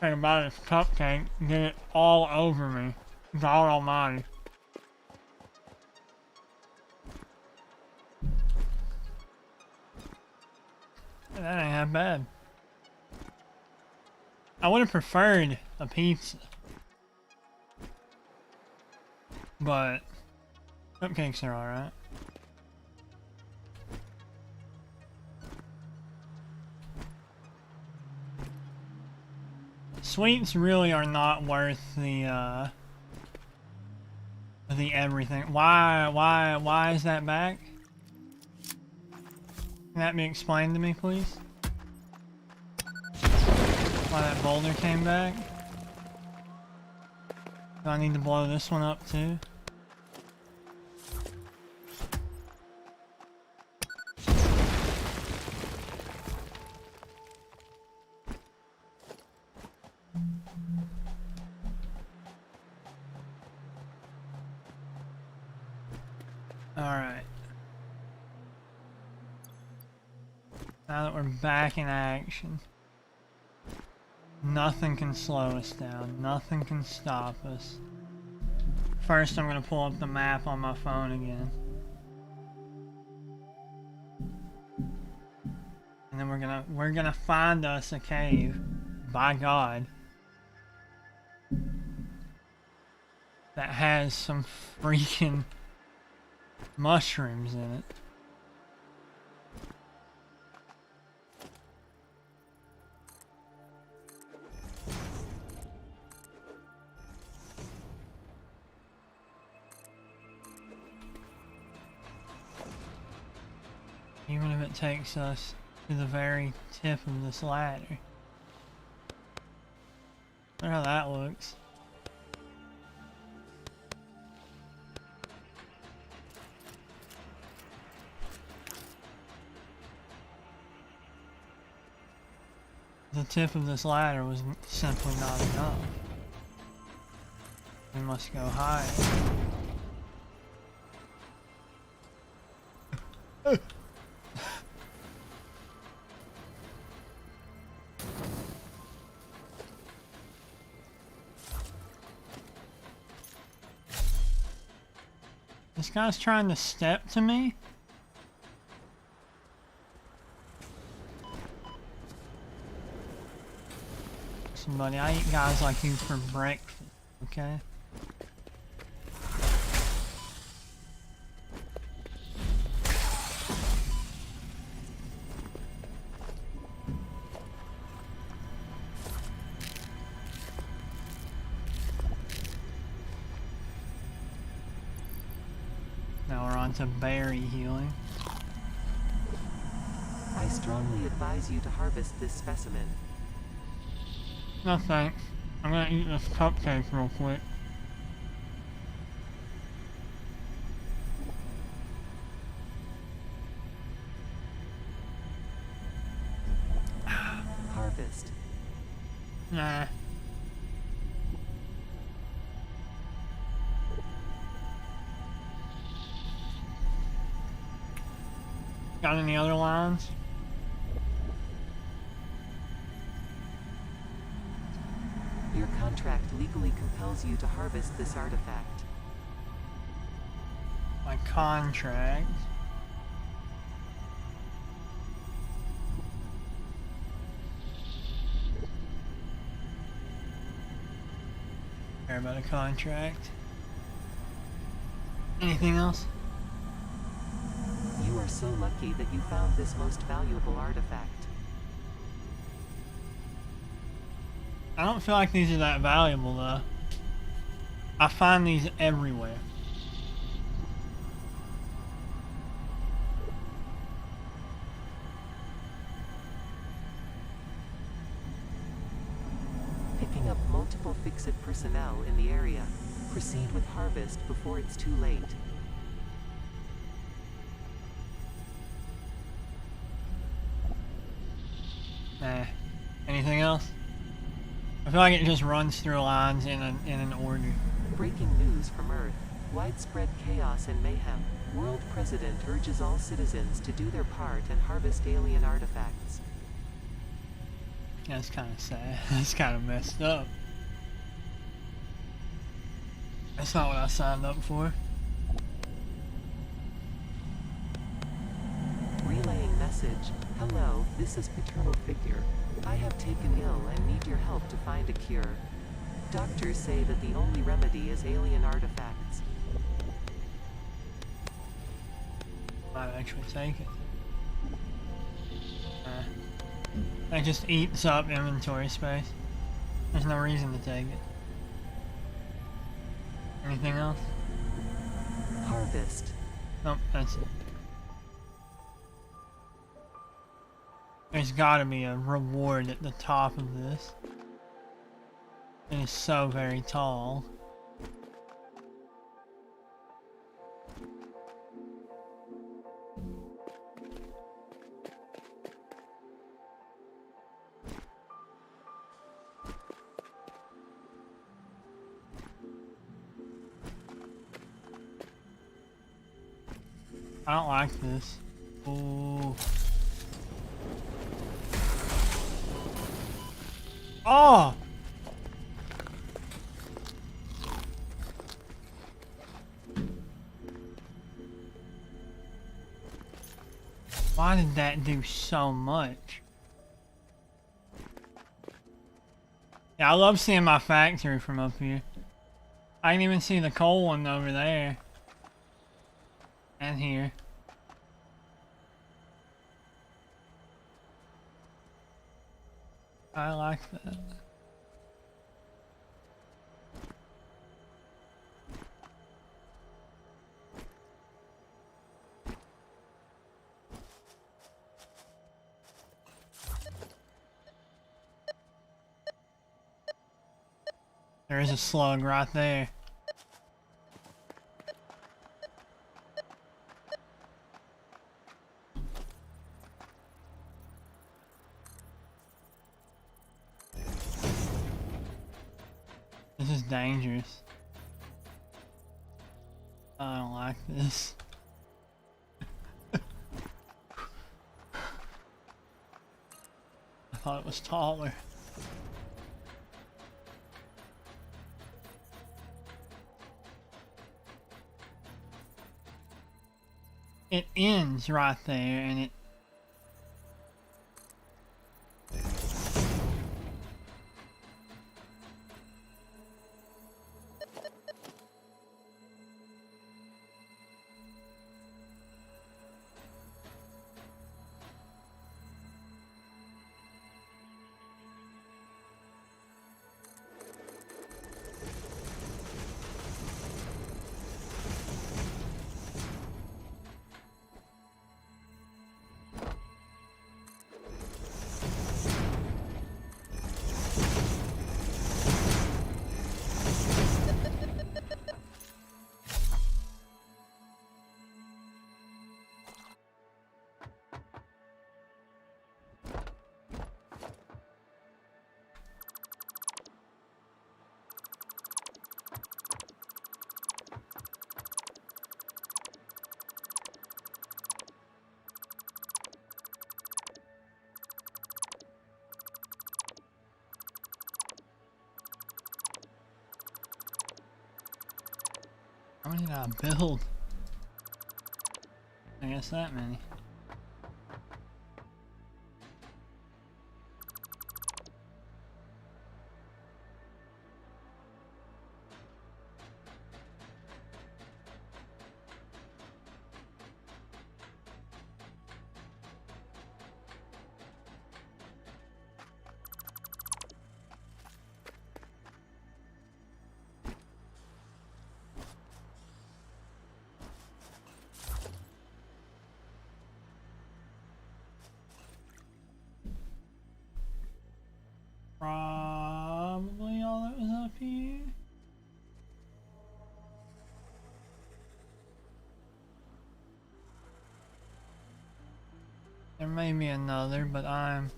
Thing about this cupcake, get it all over me. God almighty. That ain't that bad. I would have preferred a pizza. But cupcakes are alright. Sweets really are not worth the the everything. Why is that back? Can that be explained to me, please? Why that boulder came back? Do I need to blow this one up too? Alright. Now that we're back in action, nothing can slow us down. Nothing can stop us. First, I'm gonna pull up the map on my phone again. And then we're gonna find us a cave. By God. That has some freaking mushrooms in it. Even if it takes us to the very tip of this ladder. Look how that looks. The tip of this ladder was simply not enough. We must go higher. This guy's trying to step to me? Somebody, I eat guys like you for breakfast, okay? Now we're on to berry healing. I strongly advise you to harvest this specimen. No thanks. I'm gonna eat this cupcake real quick. Harvest. Nah. Got any other lines? Your contract legally compels you to harvest this artifact. My contract. Care about a contract. Anything else? You are so lucky that you found this most valuable artifact. I don't feel like these are that valuable though. I find these everywhere. Picking up multiple Fix-It personnel in the area. Proceed with harvest before it's too late. Nah. Anything else? I feel like it just runs through lines in an order. Breaking news from Earth. Widespread chaos and mayhem. World President urges all citizens to do their part and harvest alien artifacts. That's kind of sad. That's kind of messed up. That's not what I signed up for. Relaying message. Hello, this is Paternal Figure. I have taken ill and need your help to find a cure. Doctors say that the only remedy is alien artifacts. Might actually take it. That just eats up inventory space. There's no reason to take it. Anything else? Harvest. Nope, that's it. There's gotta be a reward at the top of this. It is so very tall. I don't like this. Ooh. Oh! Why did that do so much? Yeah, I love seeing my factory from up here. I can even see the coal one over there. And here. I like that. There is a slug right there. This is dangerous. I don't like this. I thought it was taller. It ends right there and it... How many did I build? I guess that many. Probably all that was up here. There may be another, but I'm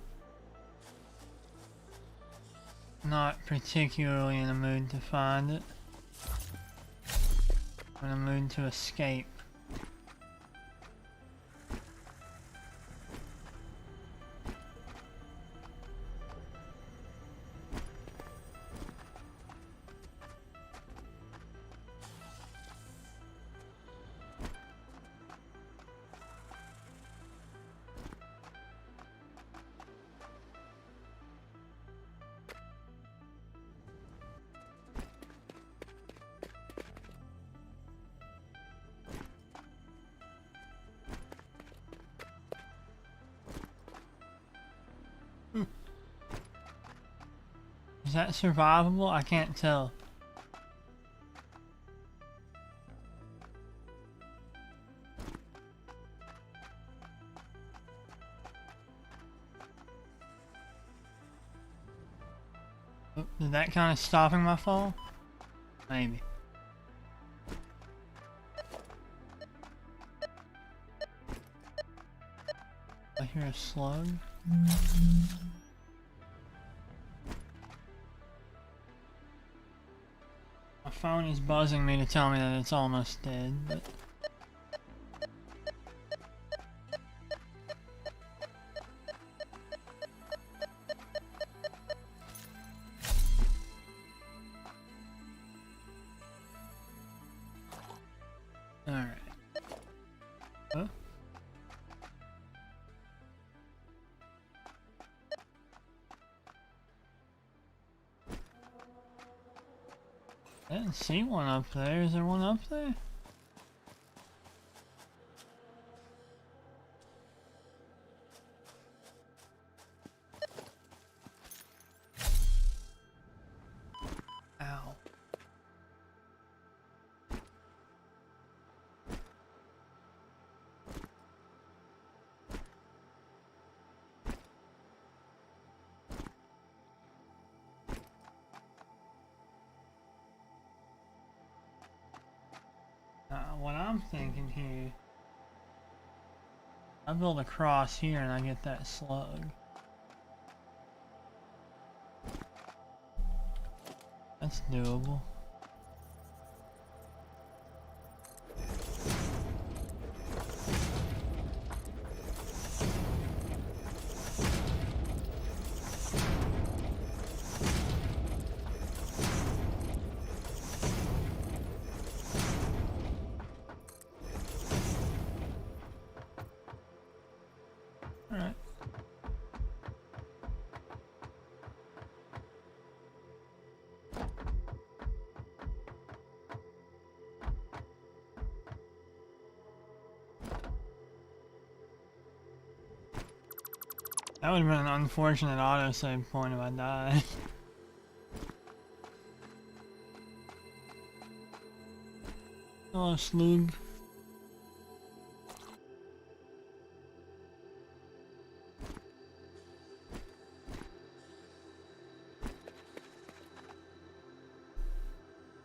not particularly in a mood to find it. I'm in a mood to escape. Is that survivable? I can't tell. Oh, did that kind of stopping my fall? Maybe. I hear a slug. My phone is buzzing me to tell me that it's almost dead, but... Alright. Huh? I didn't see one up there. Is there one up there? Ow. What I'm thinking here, I build a cross here and I get that slug. That's doable. Alright. That would have been an unfortunate autosave point if I died. Hello, slug.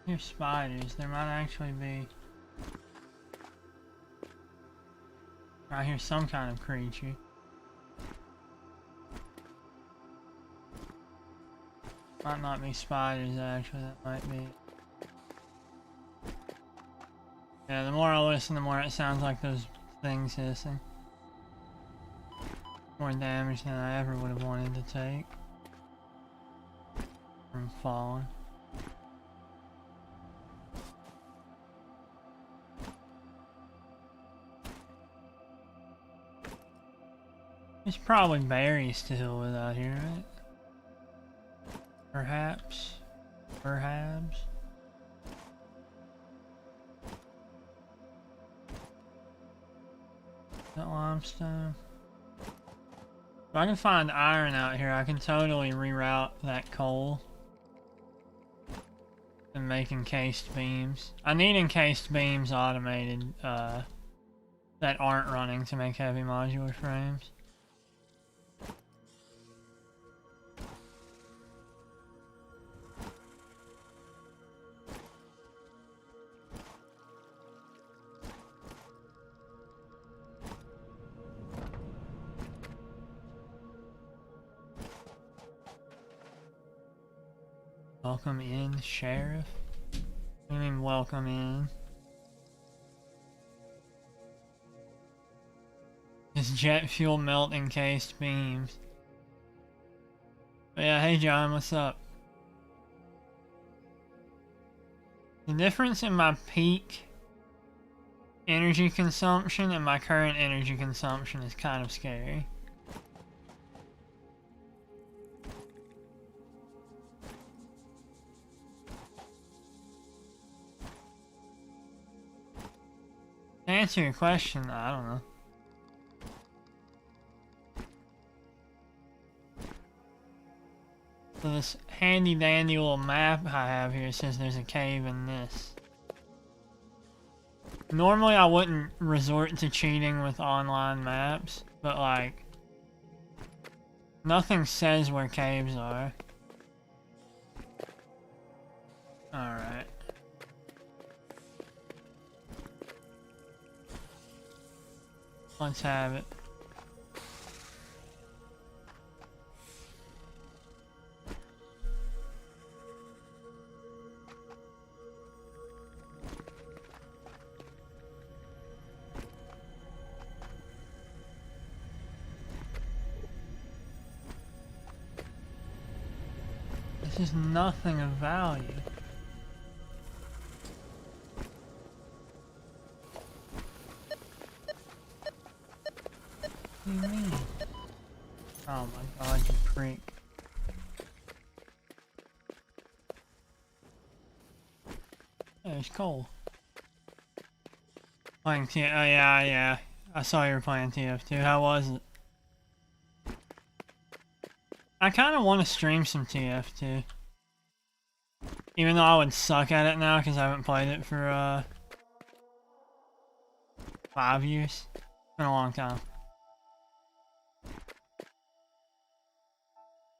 Here's spiders. There might actually be... I hear some kind of creature. Might not be spiders actually, that might be... Yeah, the more I listen, the more it sounds like those things hissing. More damage than I ever would have wanted to take from falling. There's probably berries to deal with out here, right? Perhaps. Perhaps. Is that limestone? If I can find iron out here, I can totally reroute that coal and make encased beams. I need encased beams automated that aren't running to make heavy modular frames. Welcome in, Sheriff. What do you mean, welcome in? Does jet fuel melt encased beams? But yeah, hey John, what's up? The difference in my peak energy consumption and my current energy consumption is kind of scary. To answer your question, I don't know. So this handy dandy little map I have here says there's a cave in this. Normally I wouldn't resort to cheating with online maps, but like, nothing says where caves are. Alright. Let's have it. This is nothing of value. What do you mean? Oh my god, you freak. There's coal. Playing T- oh yeah. I saw you were playing TF2. How was it? I kind of want to stream some TF2. Even though I would suck at it now because I haven't played it for 5 years. It's been a long time.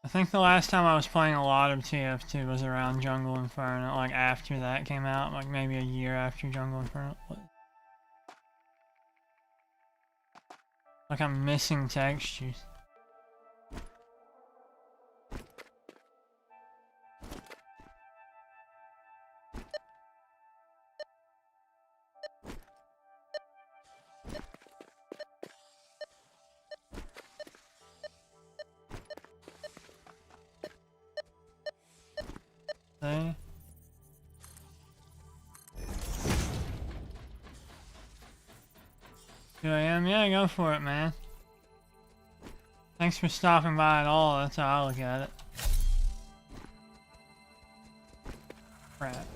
I think the last time I was playing a lot of TF2 was around Jungle Inferno, like after that came out, like maybe a year after Jungle Inferno. Like I'm missing textures. See? Here I am. Yeah, go for it, man. Thanks for stopping by at all. That's how I look at it. Crap.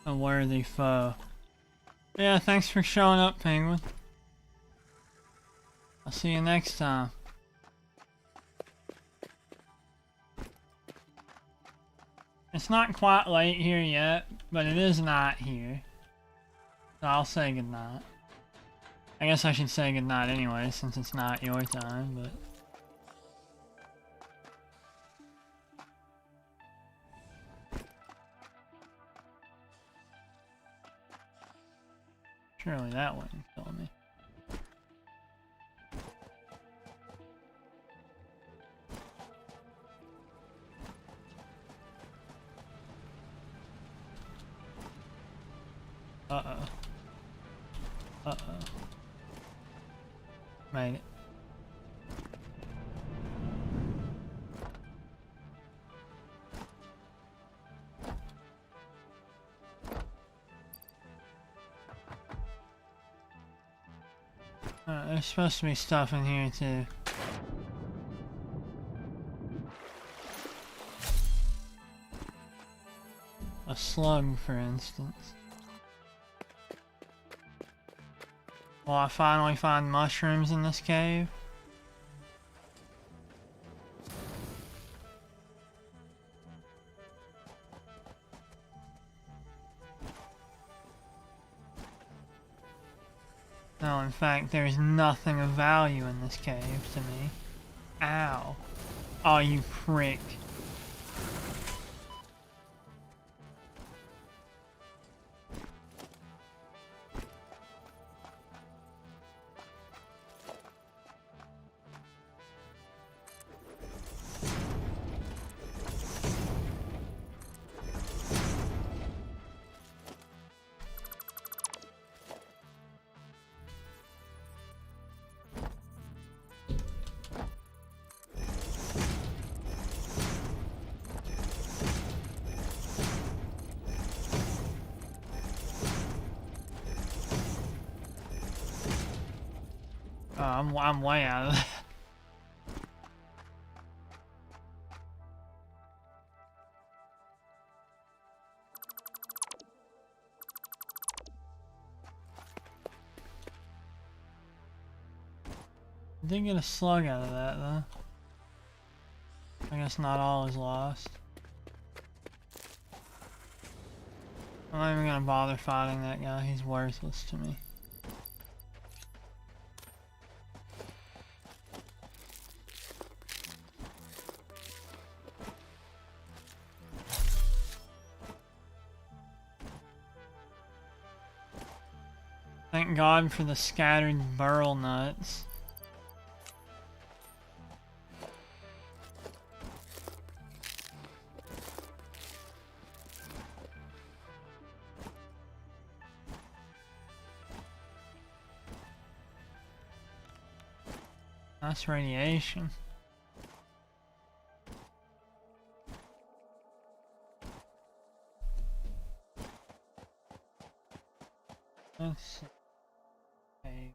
A worthy foe. Yeah, thanks for showing up, Penguin. I'll see you next time. It's not quite late here yet, but it is night here. So I'll say goodnight. I guess I should say goodnight anyway, since it's not your time, but... Surely that wouldn't kill me. Uh-oh. Uh-oh. Made it. There's supposed to be stuff in here too. A slug, for instance. Will I finally find mushrooms in this cave? No, in fact, there's nothing of value in this cave to me. Ow. Oh, you prick. I'm way out of that. Didn't get a slug out of that though. I guess not all is lost. I'm not even gonna bother fighting that guy, he's worthless to me. Thank God for the scattered burl nuts. That's radiation. Let's see. Okay.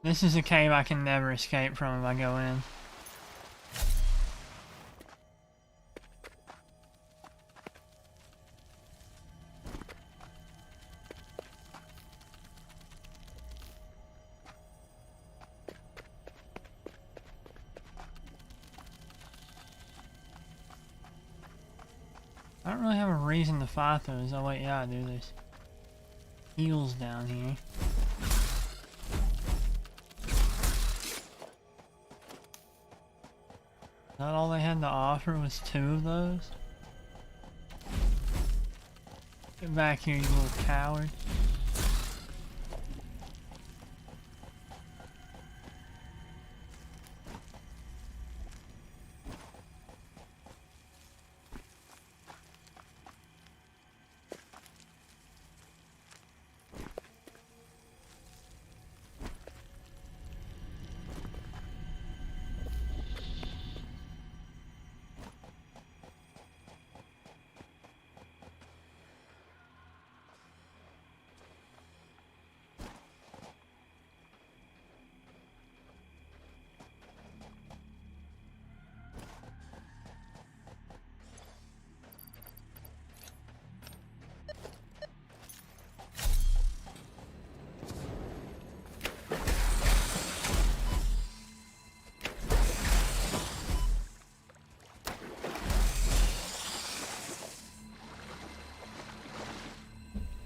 This is a cave I can never escape from if I go in. I don't really have a reason to fight those. Oh wait, yeah I do. There's heals down here. Is that all they had to offer was 2 of those? Get back here, you little coward.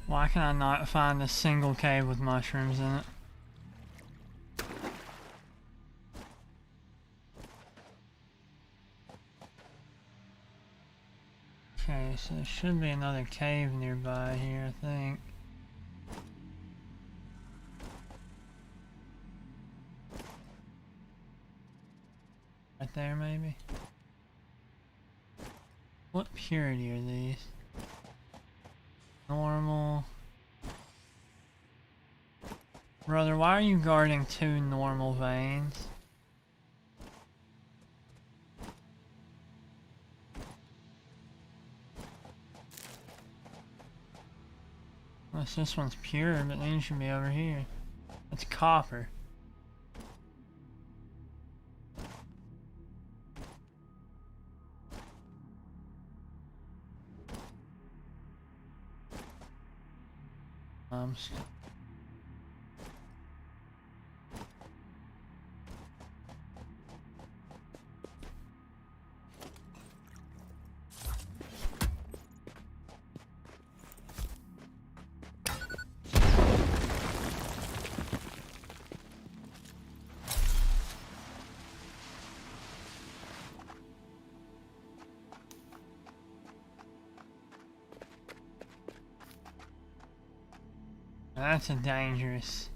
Why can I not find a single cave with mushrooms in it? Okay, so there should be another cave nearby here, I think. Right there, maybe? What purity are these? Normal. Brother, why are you guarding 2 normal veins? Unless this one's pure, but then you should be over here. That's copper. That's a dangerous.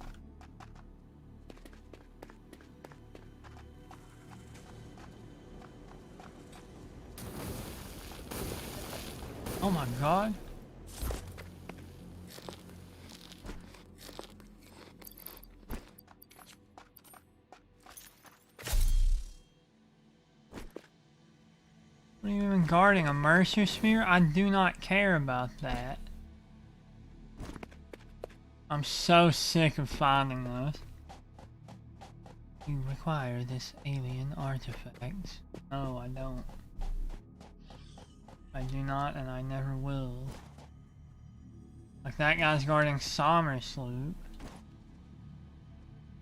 Oh my god. What are you even guarding? A Mercer Spear? I do not care about that. I'm so sick of finding those. You require this alien artifact. No, I don't. I do not, and I never will. Like that guy's guarding Somersloop.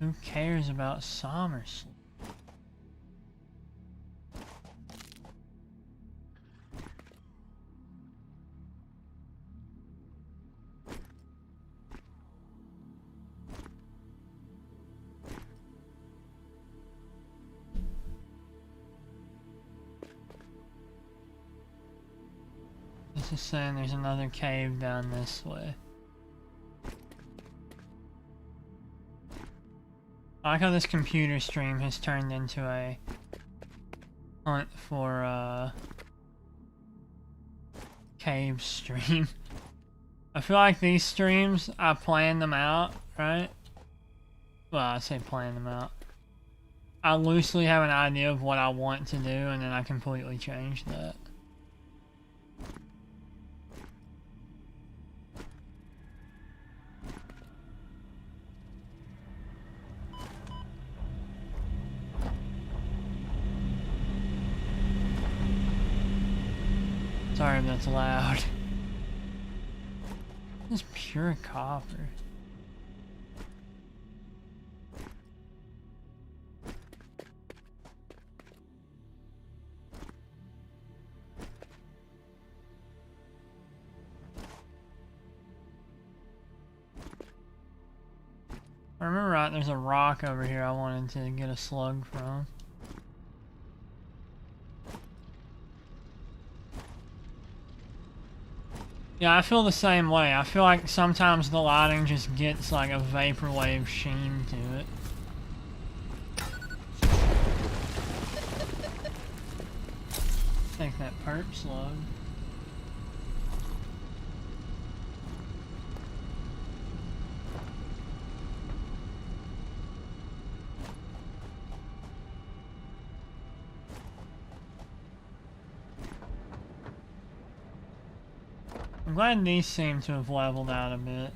Who cares about Somersloop? This is saying there's another cave down this way. I like how this computer stream has turned into a hunt for cave stream. I feel like these streams, I plan them out, right? Well, I say plan them out. I loosely have an idea of what I want to do, and then I completely change that. Sorry if that's loud. This is pure copper. I remember right, there's a rock over here I wanted to get a slug from. Yeah, I feel the same way. I feel like sometimes the lighting just gets like a vaporwave sheen to it. Take that perp slug. I'm glad these seem to have leveled out a bit.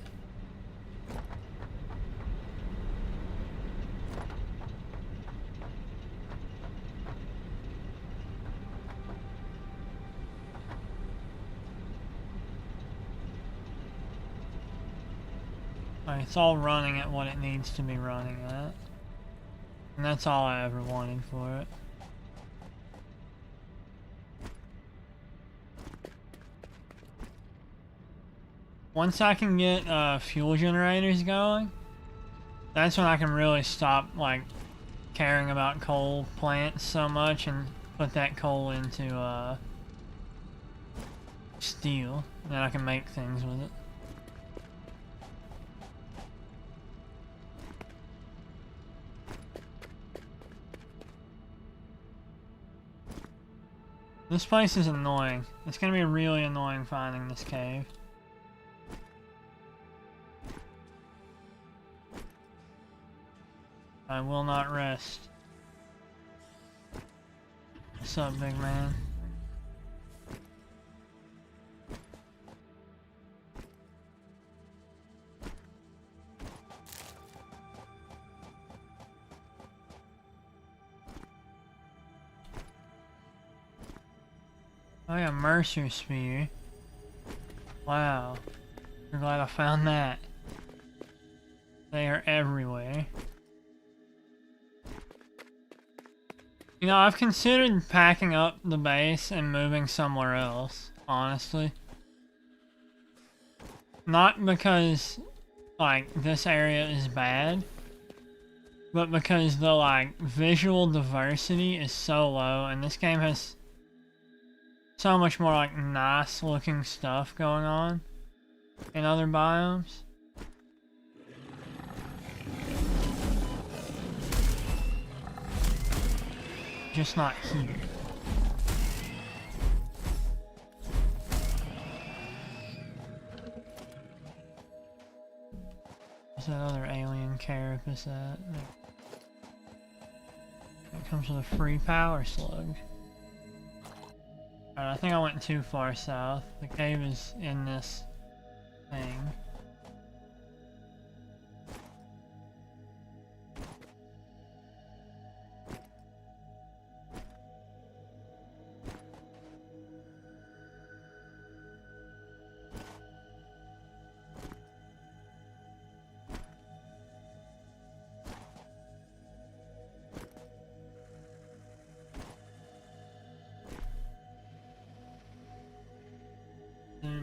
Like, it's all running at what it needs to be running at. And that's all I ever wanted for it. Once I can get fuel generators going, that's when I can really stop like caring about coal plants so much and put that coal into steel. Then I can make things with it. This place is annoying. It's gonna be really annoying finding this cave. I will not rest. What's up, big man? Oh yeah, Mercer Spear. Wow. I'm glad I found that. They are everywhere. You know, I've considered packing up the base and moving somewhere else, honestly. Not because, like, this area is bad, but because the, like, visual diversity is so low, and this game has so much more, like, nice looking stuff going on in other biomes. Just not here. Where's that other alien carapace at? It comes with a free power slug. Alright, I think I went too far south. The cave is in this thing.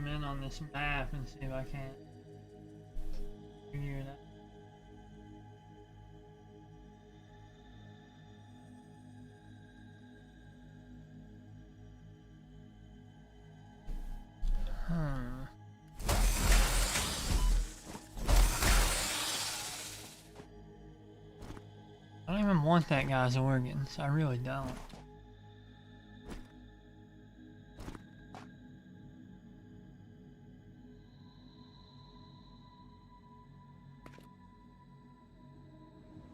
zoom in on this map and see if I can't figure it out. I don't even want that guy's organs. I really don't.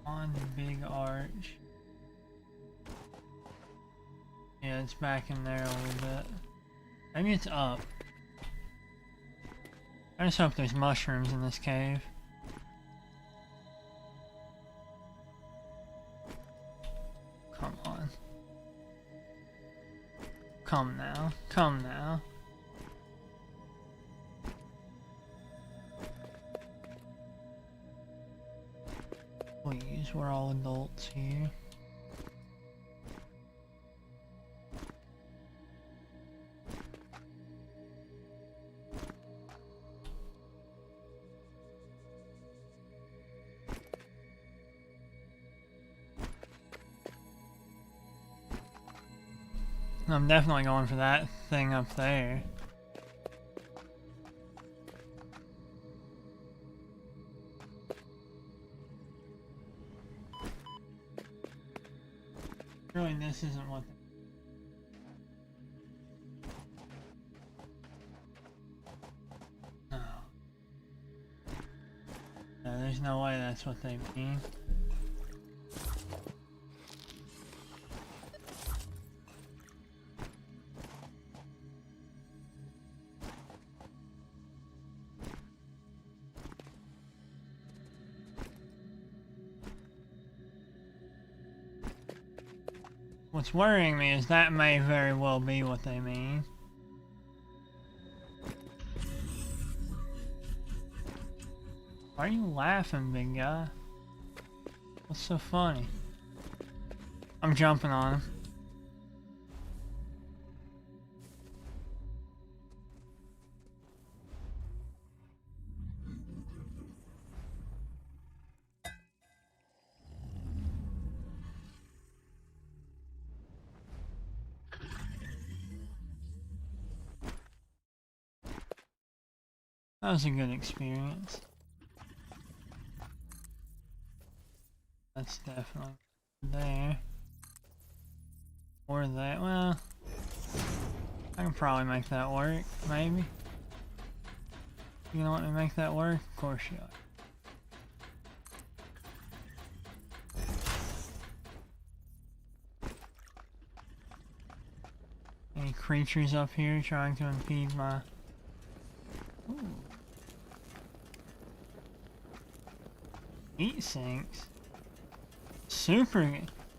On the big arch. Yeah, it's back in there a little bit. Maybe it's up. I just hope there's mushrooms in this cave. Come on. Come now. Come now. Please, we're all adults here. I'm definitely going for that thing up there. Really, this isn't what. No. No, there's no way that's what they mean. What's worrying me is that may very well be what they mean. Why are you laughing, big guy? What's so funny? I'm jumping on him. That was a good experience. That's definitely there. Or that, well, I can probably make that work, maybe. You gonna let me make that work? Of course you are. Any creatures up here trying to impede my... Ooh. Heat sinks. Super.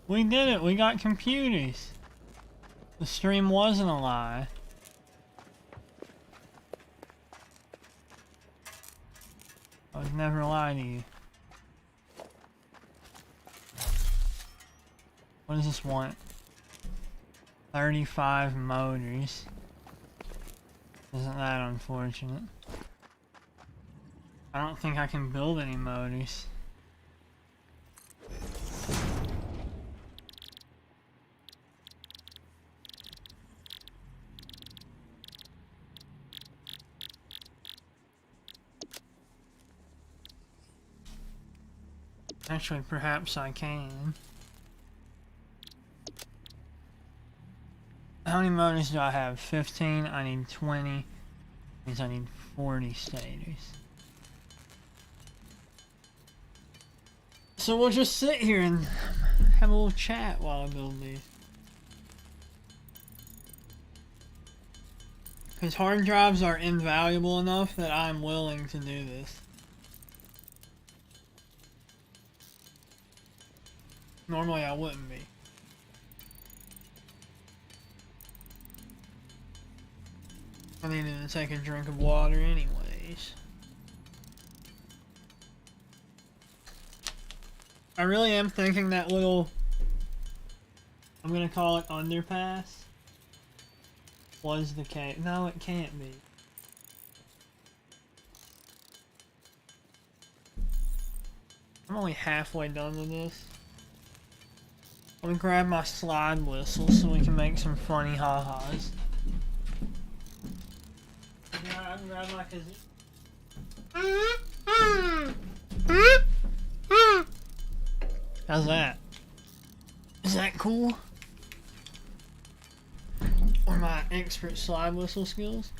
We did it. We got computers. The stream wasn't a lie. I would never lie to you. What does this want? 35 motors. Isn't that unfortunate? I don't think I can build any motors. Actually, perhaps I can. How many motors do I have? 15. I need 20. Means I need 40 stators. So we'll just sit here and have a little chat while I build these. Because hard drives are invaluable enough that I'm willing to do this. Normally I wouldn't be. I needed to take a drink of water anyways. I really am thinking that little, I'm gonna call it underpass, was the case. No, it can't be. I'm only halfway done with this. Let me grab my slide whistle so we can make some funny ha-has. Yeah, I can grab my kazoo. How's that? Is that cool? Or my expert slide whistle skills?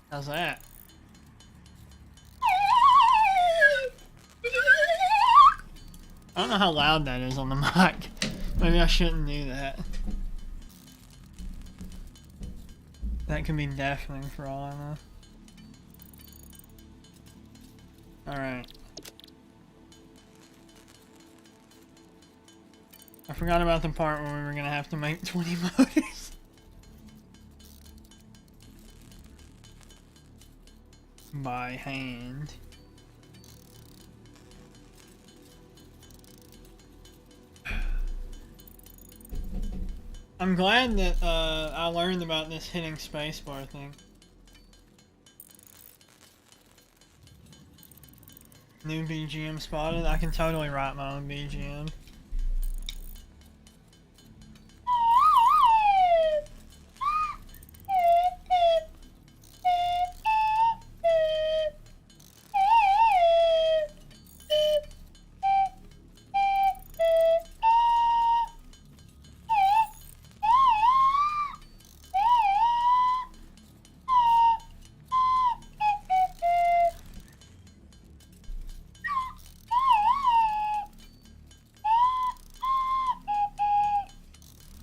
How's that? I don't know how loud that is on the mic. Maybe I shouldn't do that. That could be deafening for all I know. Alright. I forgot about the part where we were gonna have to make 20 motors. By hand. I'm glad that I learned about this hitting spacebar thing. New BGM spotted. I can totally write my own BGM.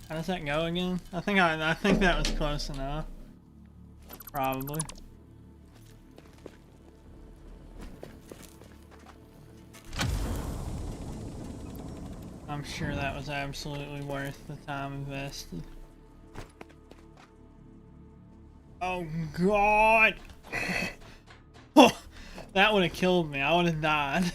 How does that go again? I think that was close enough. Probably. I'm sure that was absolutely worth the time invested. Oh God! Oh, that would have killed me. I would have died.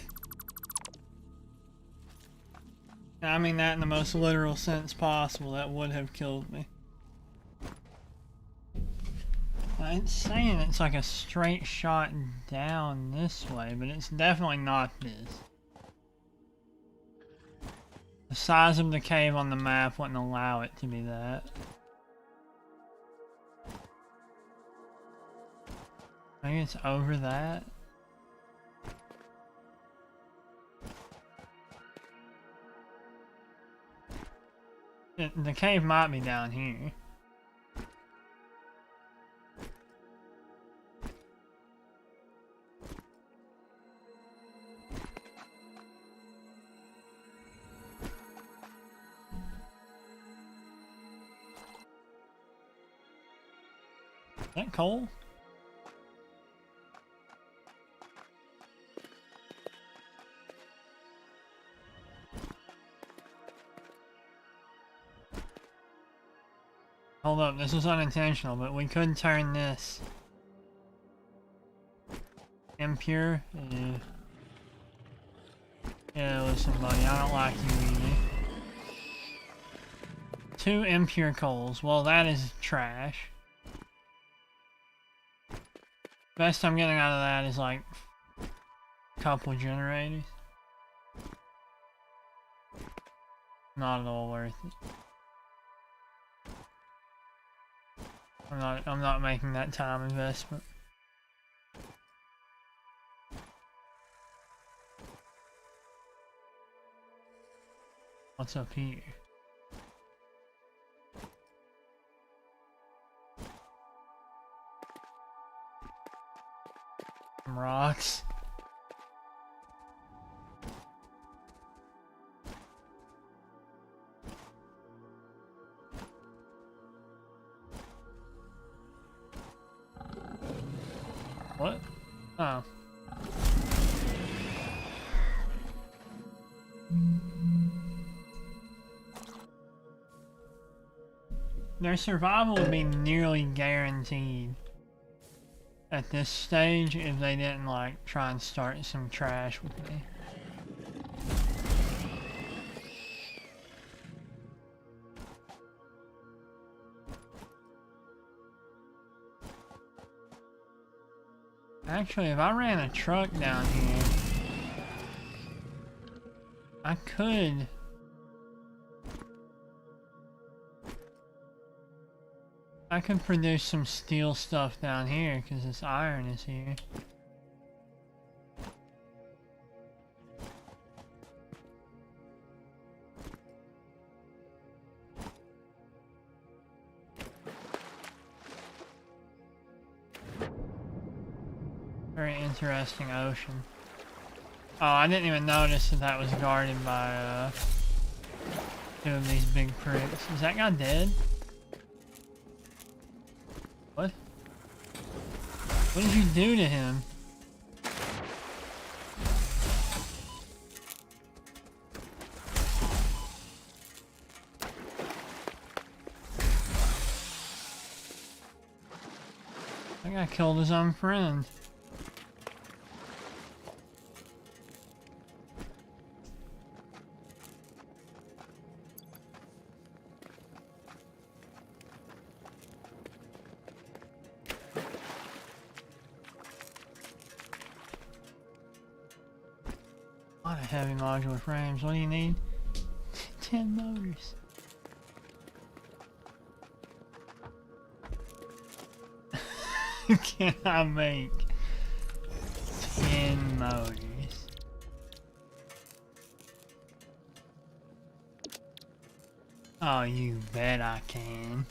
And I mean that in the most literal sense possible. That would have killed me. It's saying it's like a straight shot down this way, but it's definitely not this. The size of the cave on the map wouldn't allow it to be that. Maybe it's over that. The cave might be down here. Is that coal? Hold up, this was unintentional, but we could turn this impure. Yeah, listen, buddy, I don't like you either. 2 impure coals. Well, that is trash. Best I'm getting out of that is like a couple generators. Not at all worth it. I'm not making that time investment. What's up here? Some rocks. What? Oh. Their survival would be nearly guaranteed at this stage if they didn't like try and start some trash with me. Actually, if I ran a truck down here, I could. I could produce some steel stuff down here because this iron is here. Very interesting ocean. Oh, I didn't even notice that that was guarded by two of these big pricks. Is that guy dead? What? What did you do to him? That guy killed his own friend. A lot of heavy modular frames. What do you need? 10 motors. Can I make 10 motors? Oh, you bet I can.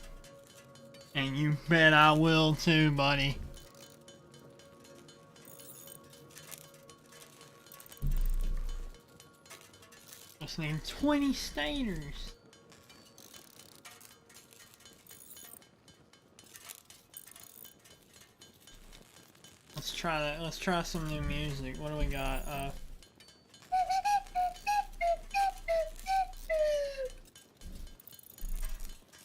And you bet I will too, buddy. Just need 20 stators. Let's try that. Let's try some new music. What do we got?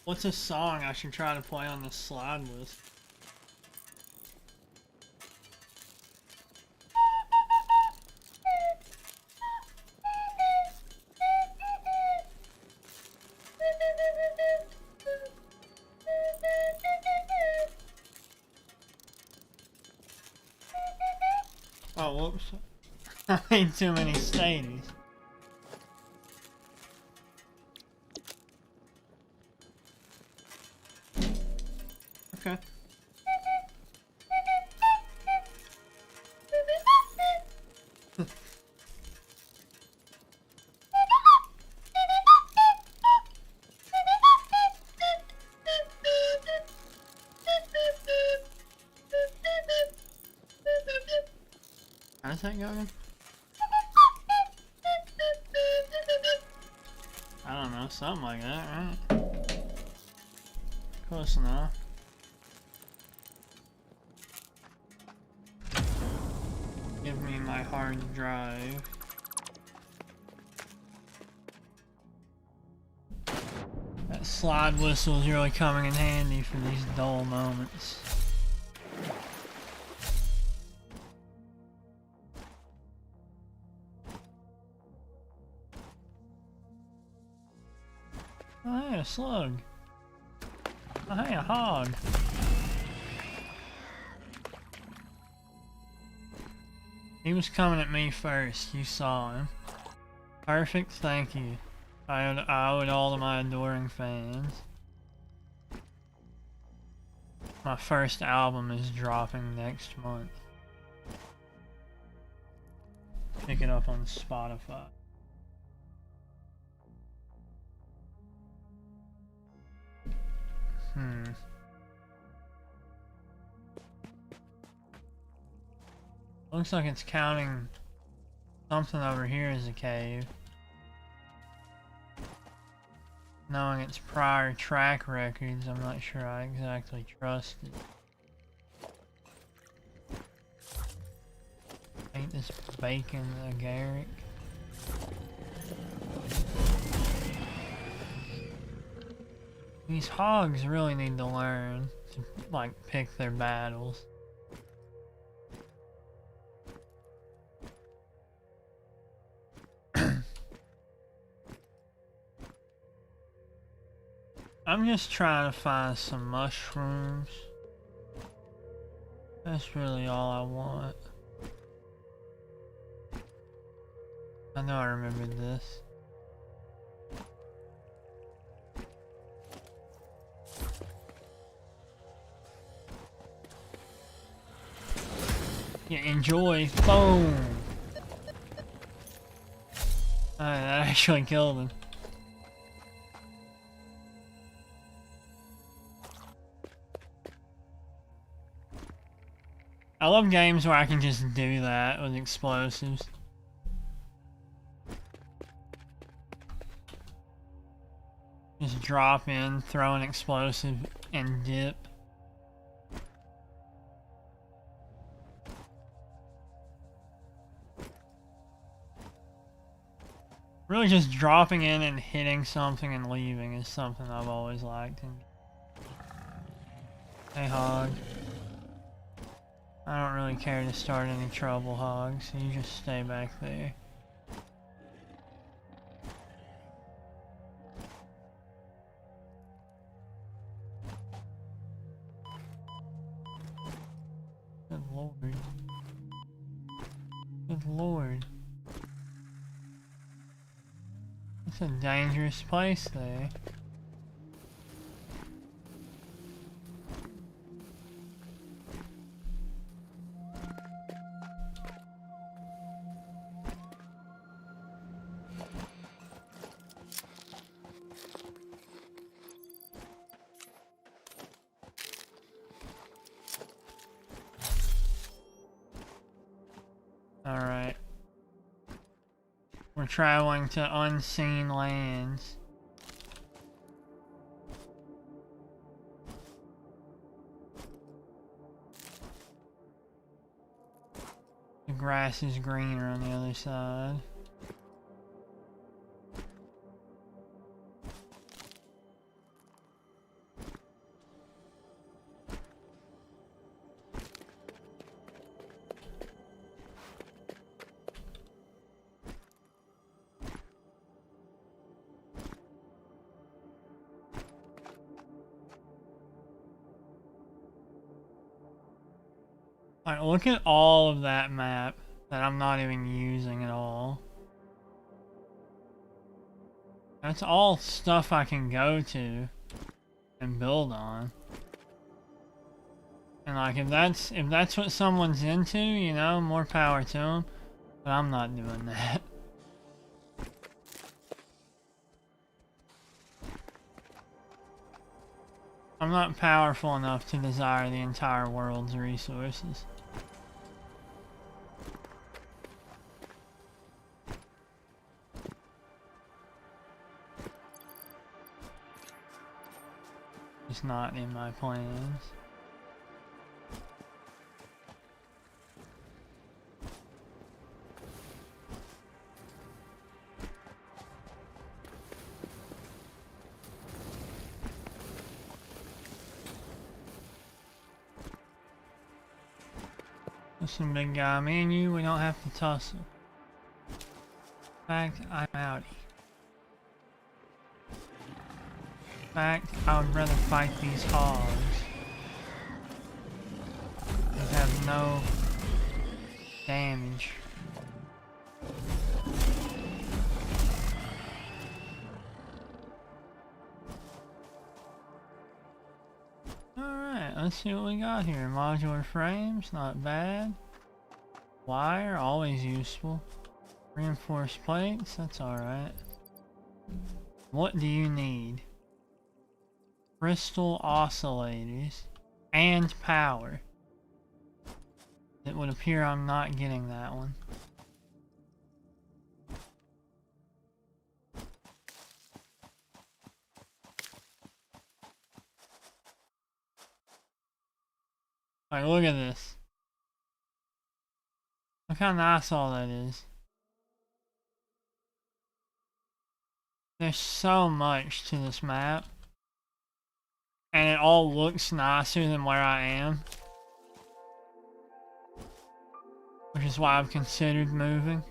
What's a song I should try to play on this slide list? Oh, whoops. I made too many stadies. Okay. How's that going? I don't know, something like that, right? Close enough. Give me my hard drive. That slide whistle is really coming in handy for these dull moments. Oh, hey, a slug. Oh, hey, a hog. He was coming at me first. You saw him. Perfect, thank you. I owe it all to my adoring fans. My first album is dropping next month. Pick it up on Spotify. Looks like it's counting something over here as a cave. Knowing its prior track records, I'm not sure I exactly trust it. Ain't this bacon agaric? These hogs really need to learn to, like, pick their battles. I'm just trying to find some mushrooms. That's really all I want. I know I remembered this. Yeah, enjoy. Boom! Alright, that actually killed him. I love games where I can just do that with explosives. Just drop in, throw an explosive, and dip. Really just dropping in and hitting something and leaving is something I've always liked. Hey, Hog. I don't really care to start any trouble, Hog, so you just stay back there. Good lord. Good lord. It's a dangerous place there. Alright. We're traveling to unseen lands. The grass is greener on the other side. Alright, look at all of that map that I'm not even using at all. That's all stuff I can go to and build on. And like, if that's what someone's into, you know, more power to them. But I'm not doing that. I'm not powerful enough to desire the entire world's resources. It's not in my plans. Listen, big guy, me and you, we don't have to tussle. In fact, I'm outie. In fact, I would rather fight these hogs. They have no damage. Alright, let's see what we got here. Modular frames, not bad. Wire, always useful. Reinforced plates, that's alright. What do you need? Crystal oscillators and power. It would appear I'm not getting that one. Like, look at this. Look how nice all that is. There's so much to this map. And it all looks nicer than where I am. Which is why I've considered moving.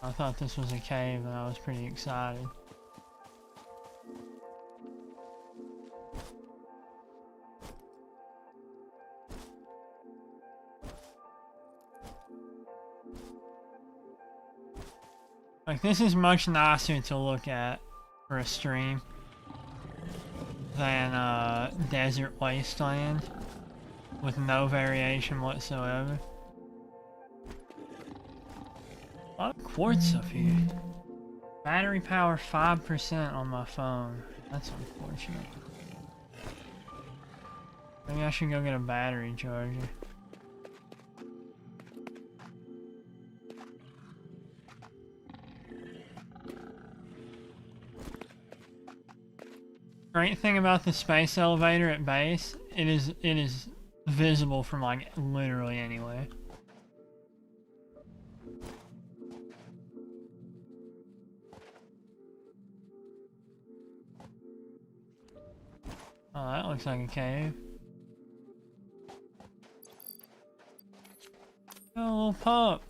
I thought this was a cave and I was pretty excited. Like, this is much nicer to look at for a stream than Desert Wasteland with no variation whatsoever. A lot of quartz up here. Battery power 5% on my phone. That's unfortunate. Maybe I should go get a battery charger. Great thing about the space elevator at base, it is visible from like literally anywhere. Oh, that looks like a cave. Oh, little pup.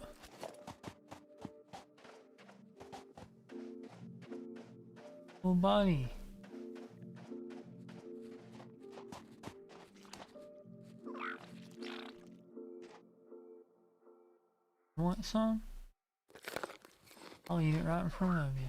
Little buddy. Want some? I'll eat it right in front of you.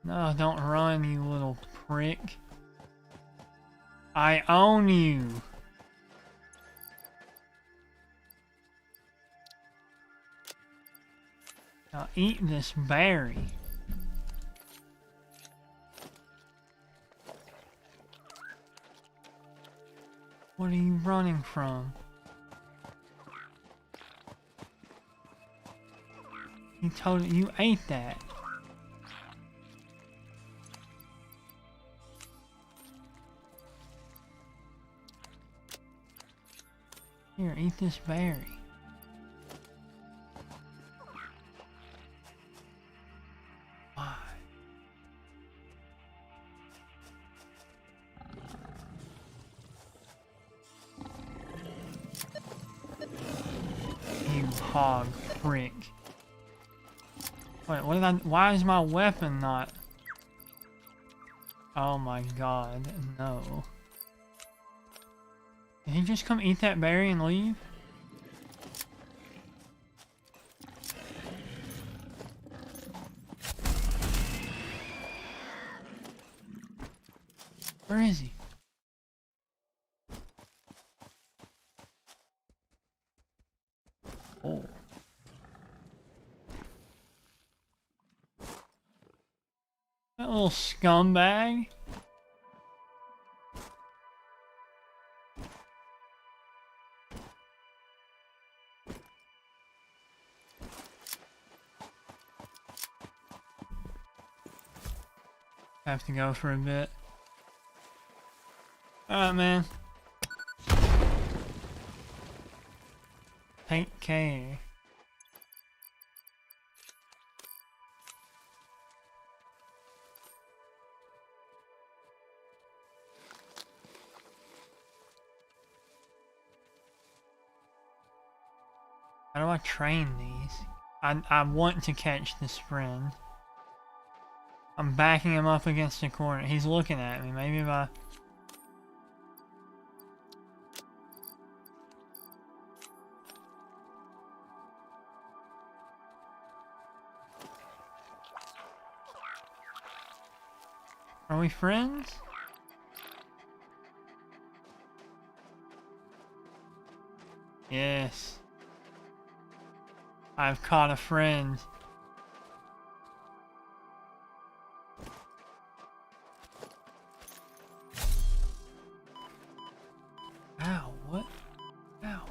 No, don't run, you little prick. I own you. Now eat this berry. What are you running from? You ate that. Here, eat this berry. Why? You hog prick. Wait, what did why is my weapon not? Oh my god, no. Did he just come eat that berry and leave? Where is he? Oh. That little scumbag. Have to go for a bit. Alright, man. Take care. How do I train these? I want to catch this friend. I'm backing him up against the corner. He's looking at me. Maybe if I... Are we friends? Yes. I've caught a friend. Ow, what? Ow.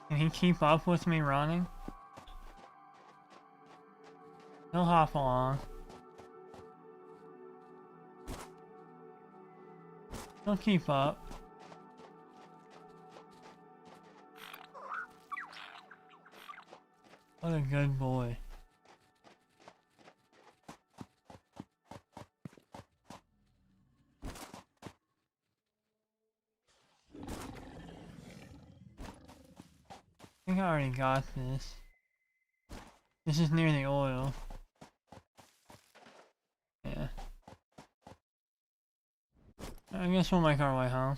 Can he keep up with me running? He'll hop along. He'll keep up. What a good boy. I think I already got this. This is near the oil. Yeah. I guess we'll make our way home.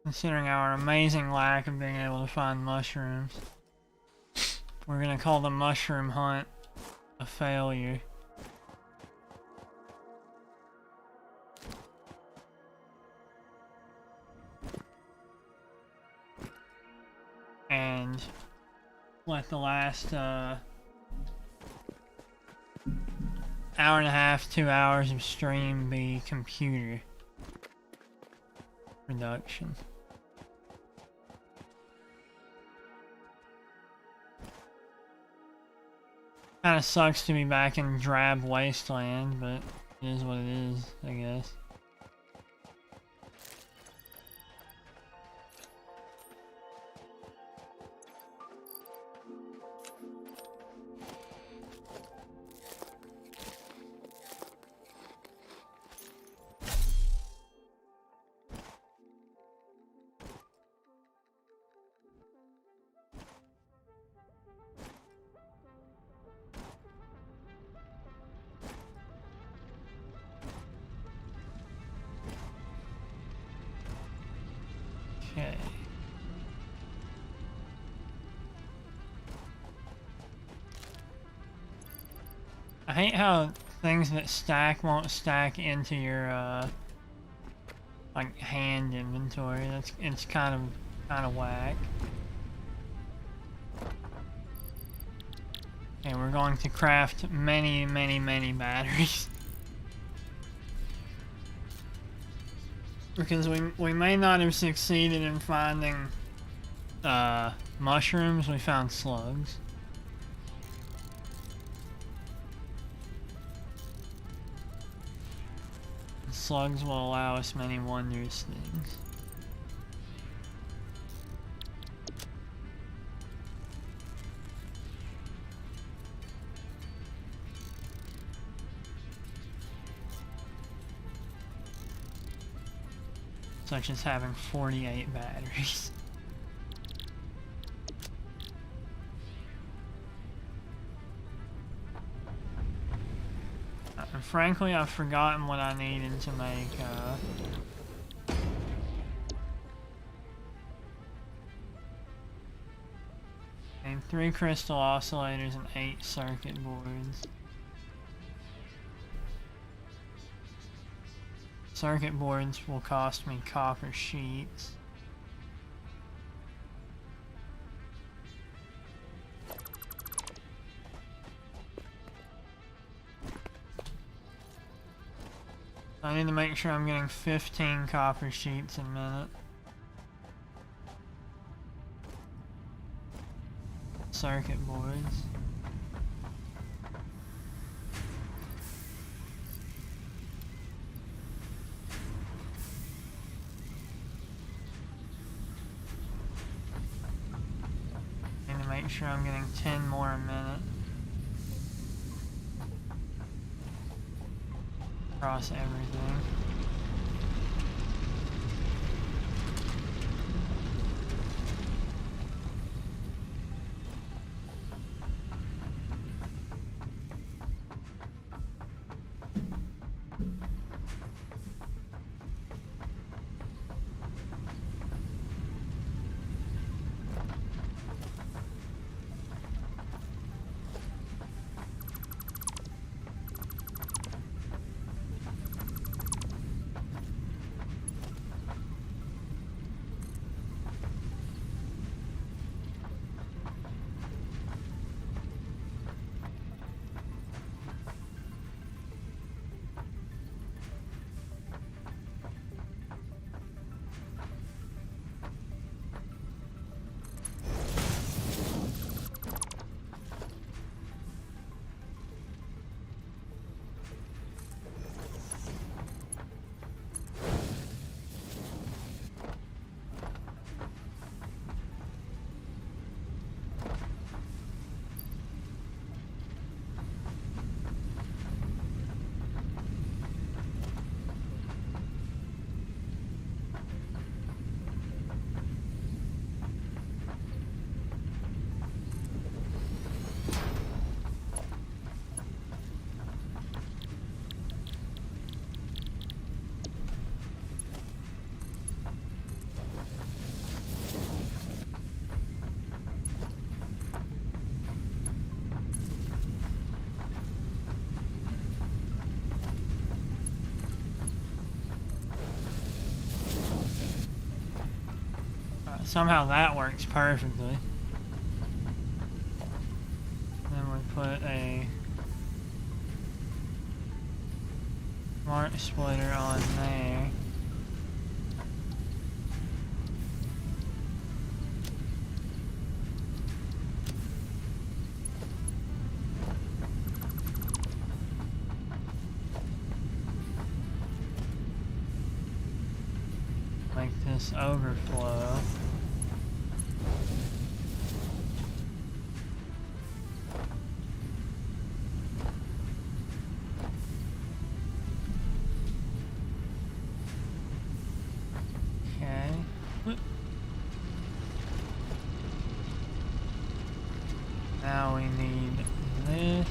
Considering our amazing lack of being able to find mushrooms, we're gonna call the mushroom hunt a failure. And let the last hour and a half, 2 hours of stream be computer production. Kinda sucks to be back in drab wasteland, but it is what it is, I guess. Okay. I hate how things that stack won't stack into your like hand inventory. It's kind of whack. Okay, we're going to craft many batteries. Because we may not have succeeded in finding mushrooms, we found slugs. Slugs will allow us many wondrous things. Such as having 48 batteries. And frankly, I've forgotten what I needed to make, and 3 crystal oscillators and 8 circuit boards. Circuit boards will cost me copper sheets. I need to make sure I'm getting 15 copper sheets a minute. Circuit boards. Need to make sure I'm getting 10 more a minute. Across everything. somehow that works perfectly. Then we put a smart splitter on there. Make this overflow. Okay. Whoop. Now we need this.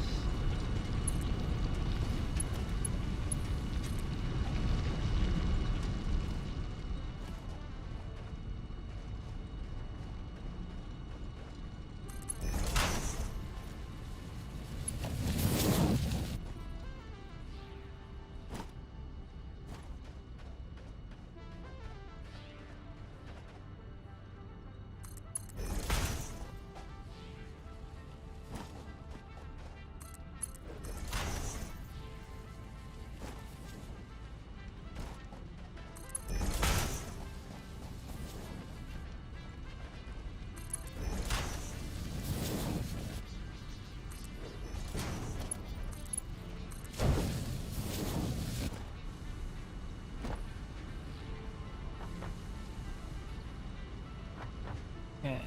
Okay.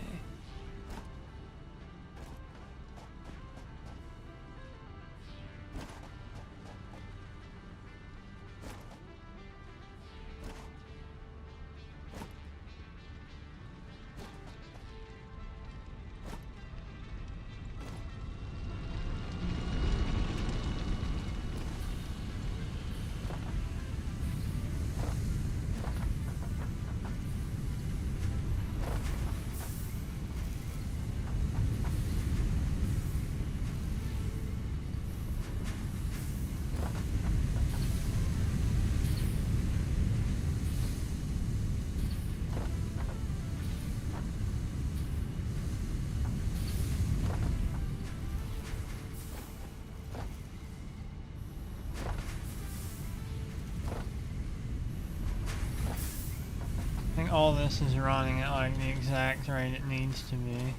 I think all this is running at like the exact rate it needs to be.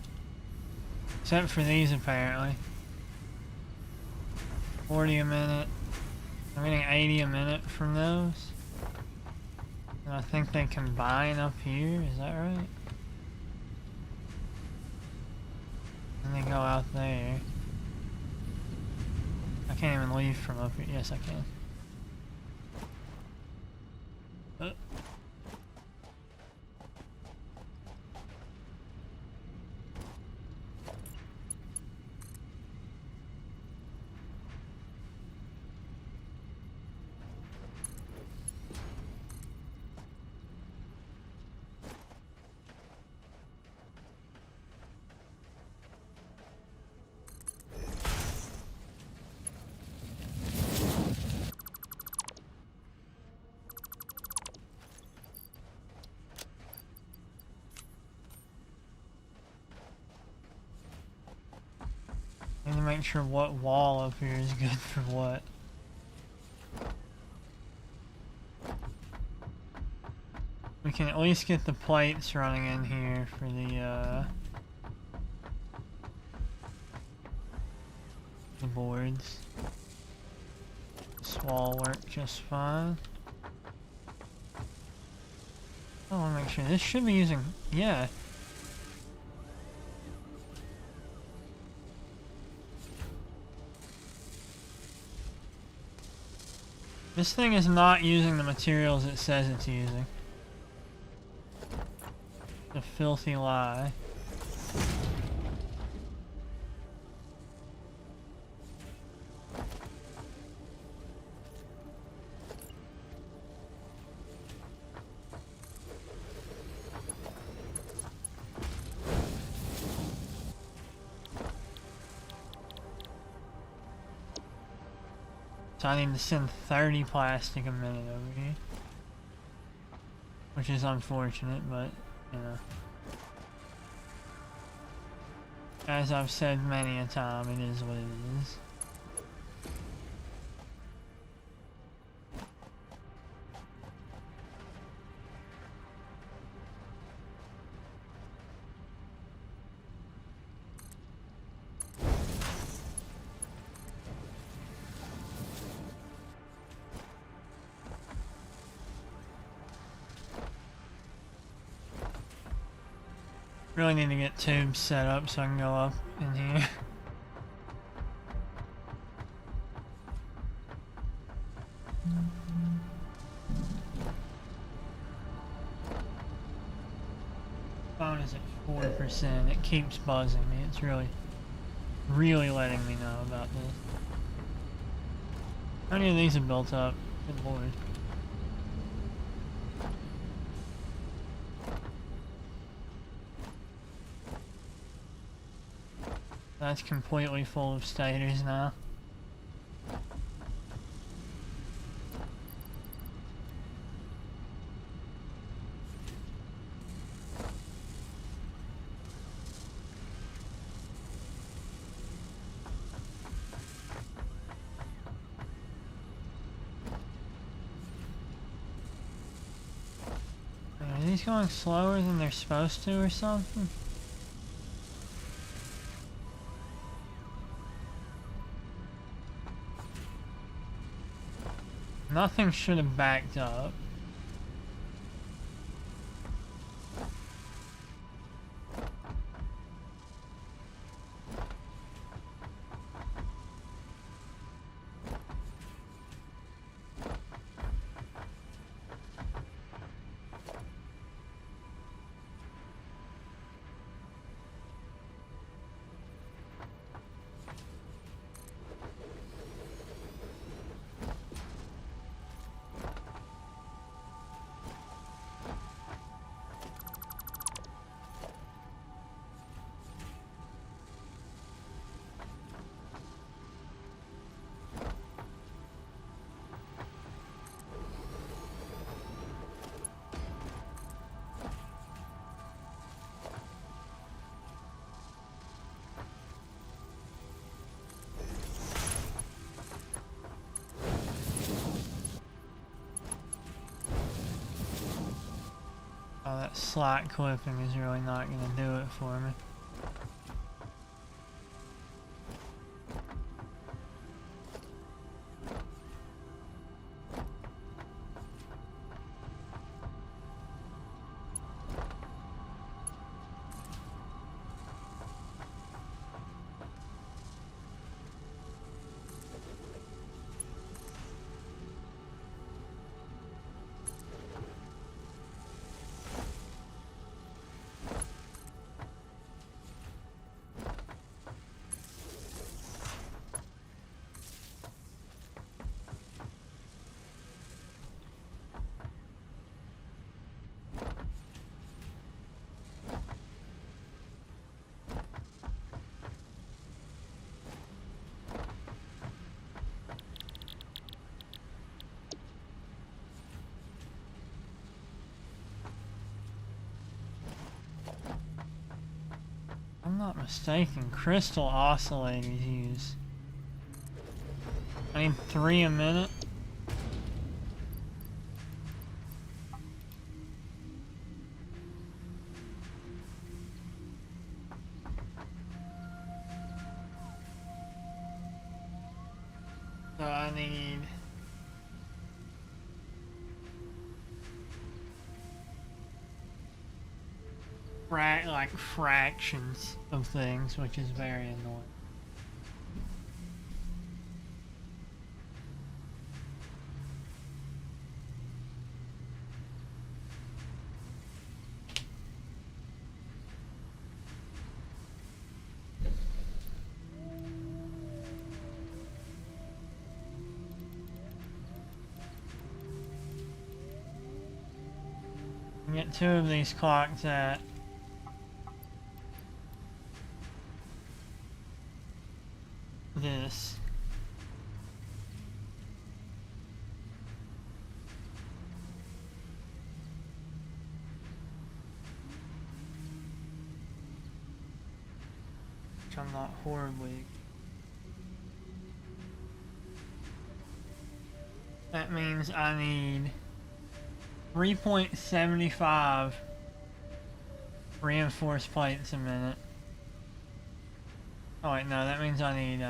Except for these apparently. 40 a minute. I'm getting 80 a minute from those. And I think they combine up here, is that right? And they go out there. I can't even leave from up here. Yes, I can. Need to make sure what wall up here is good for what. We can at least get the plates running in here for the boards. This wall worked just fine. I want to make sure this should be using, yeah. This thing is not using the materials it says it's using. A filthy lie. So I need to send 30 plastic a minute over here. Which is unfortunate, but, you know. As I've said many a time, it is what it is. Really need to get tubes set up so I can go up in here. Phone is at 4%. It keeps buzzing me. It's really letting me know about this. How many of these have built up? Good lord. That's completely full of stators now. Are these going slower than they're supposed to or something? Nothing should have backed up. Oh, that slack clipping is really not going to do it for me. I'm not mistaken, crystal oscillators use... I need 3 a minute. So I need... like fractions of things, which is very annoying. Get 2 of these clocks at this. I'm not horribly. That means I need 3.75 reinforced plates a minute. Oh wait, no, that means I need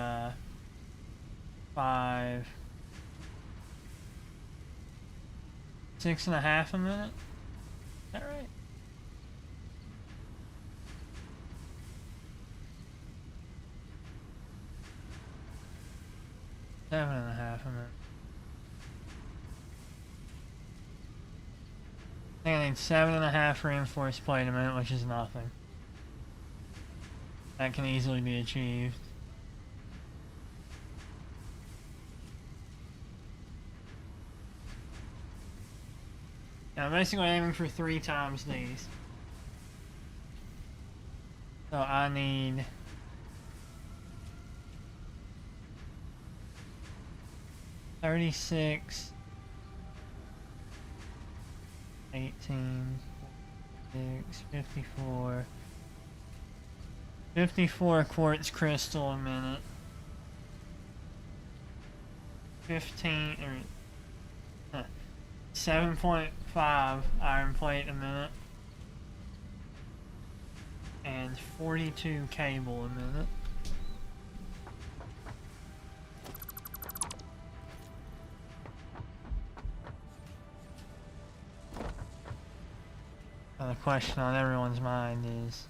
6.5 a minute. Is that right? Seven and a half a minute. I think I need 7.5 reinforced plate a minute, which is nothing. That can easily be achieved. Now I'm basically aiming for 3 times these. So I need 36, 18, 46, 54. 54 quartz crystal a minute. 15 or 7.5 iron plate a minute. And 42 cable a minute. Now the question on everyone's mind is,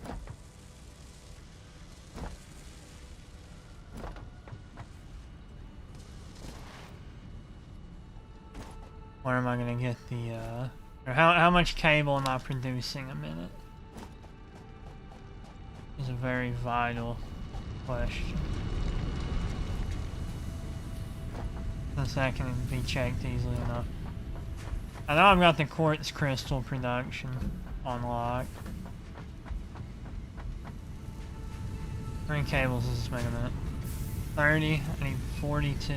where am I gonna get the, or how much cable am I producing a minute? Is a very vital question. Since that can be checked easily enough. I know I've got the quartz crystal production on lock. How many cables does this make a minute? 30, I need 42.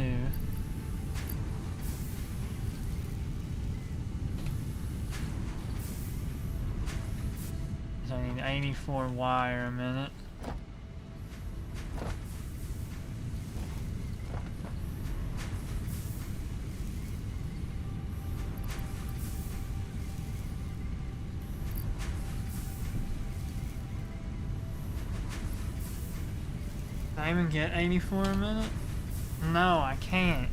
So I need 84 wire a minute. Can I even get 84 a minute? No, I can't.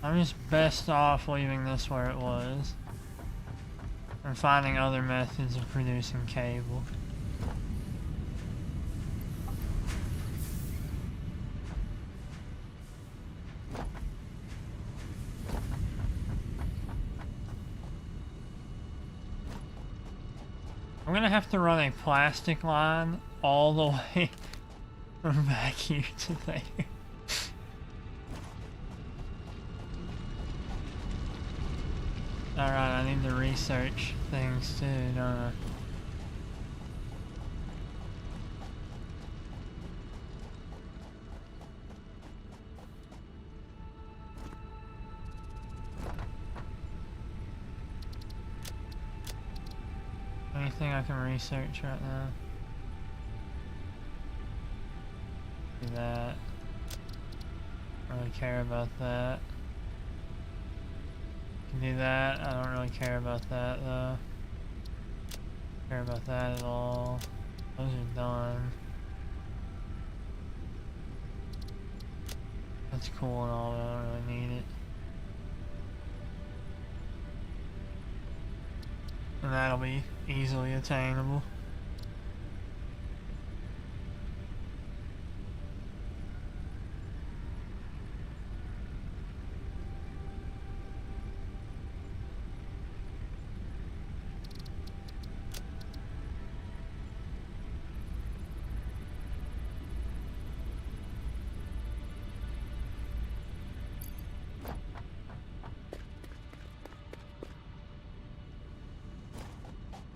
I'm just best off leaving this where it was and finding other methods of producing cable. I'm gonna have to run a plastic line all the way from back here to there. Alright, I need to research things too, don't I? Anything I can research right now? Do that. Don't really care about that. Can do that. I don't really care about that though. Care about that at all. Those are done. That's cool and all, but I don't really need it. And that'll be easily attainable.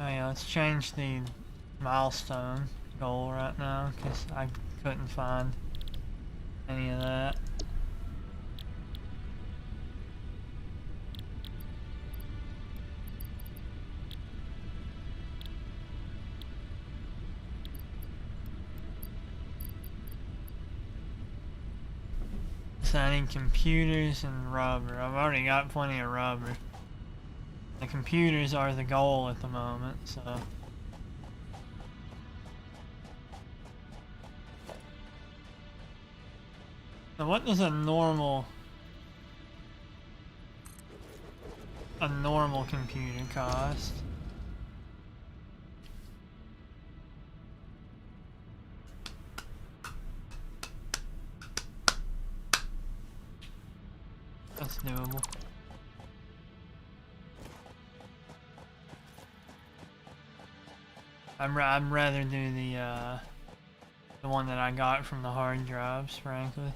Oh yeah, let's change the milestone goal right now, because I couldn't find any of that. So I need computers and rubber. I've already got plenty of rubber. The computers are the goal at the moment, so. So what does a normal computer cost? That's doable. I'd rather do the one that I got from the hard drives, frankly.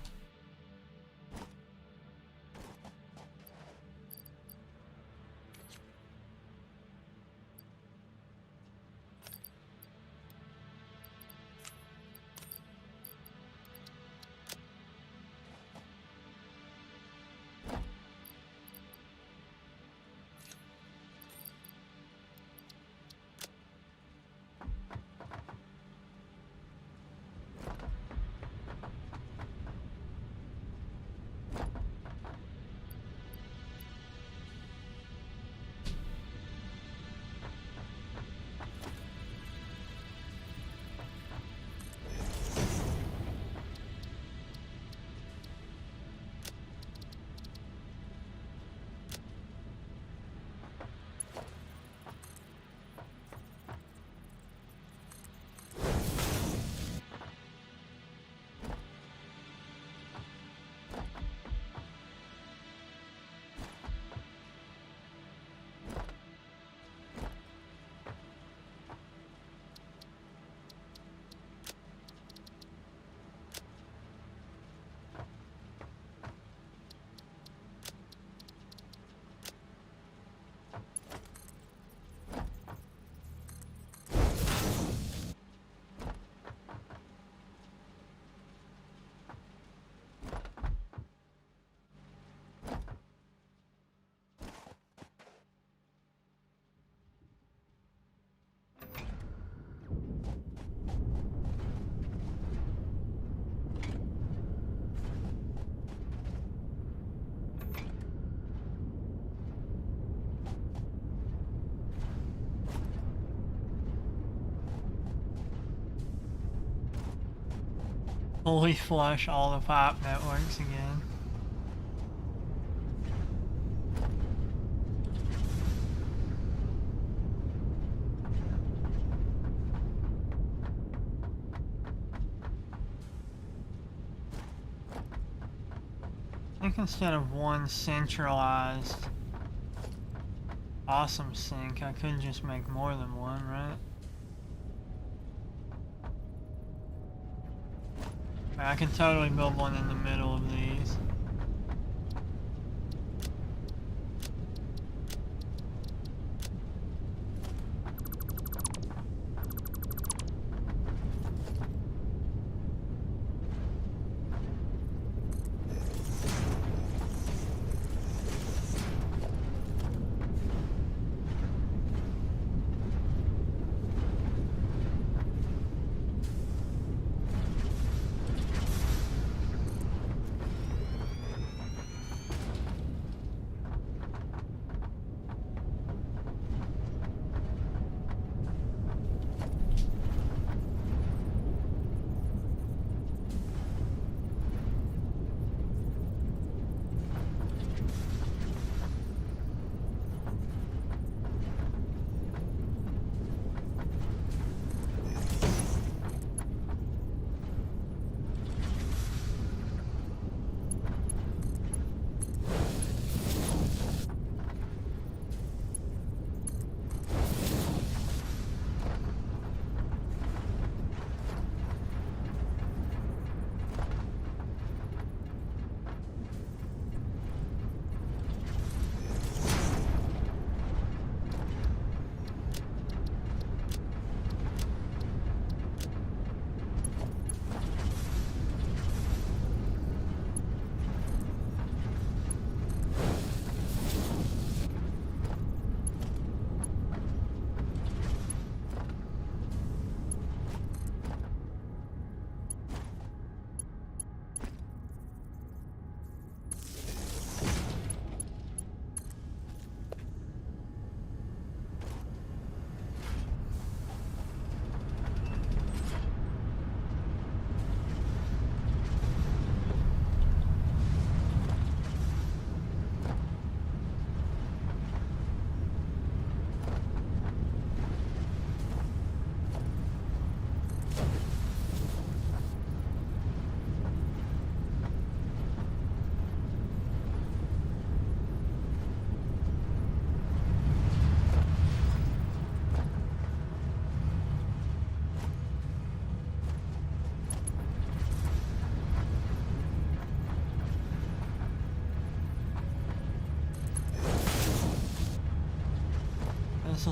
Fully flush all the pipe networks again. I think instead of one centralized awesome sink, I could just make more than one, right? I can totally build one in the middle of these.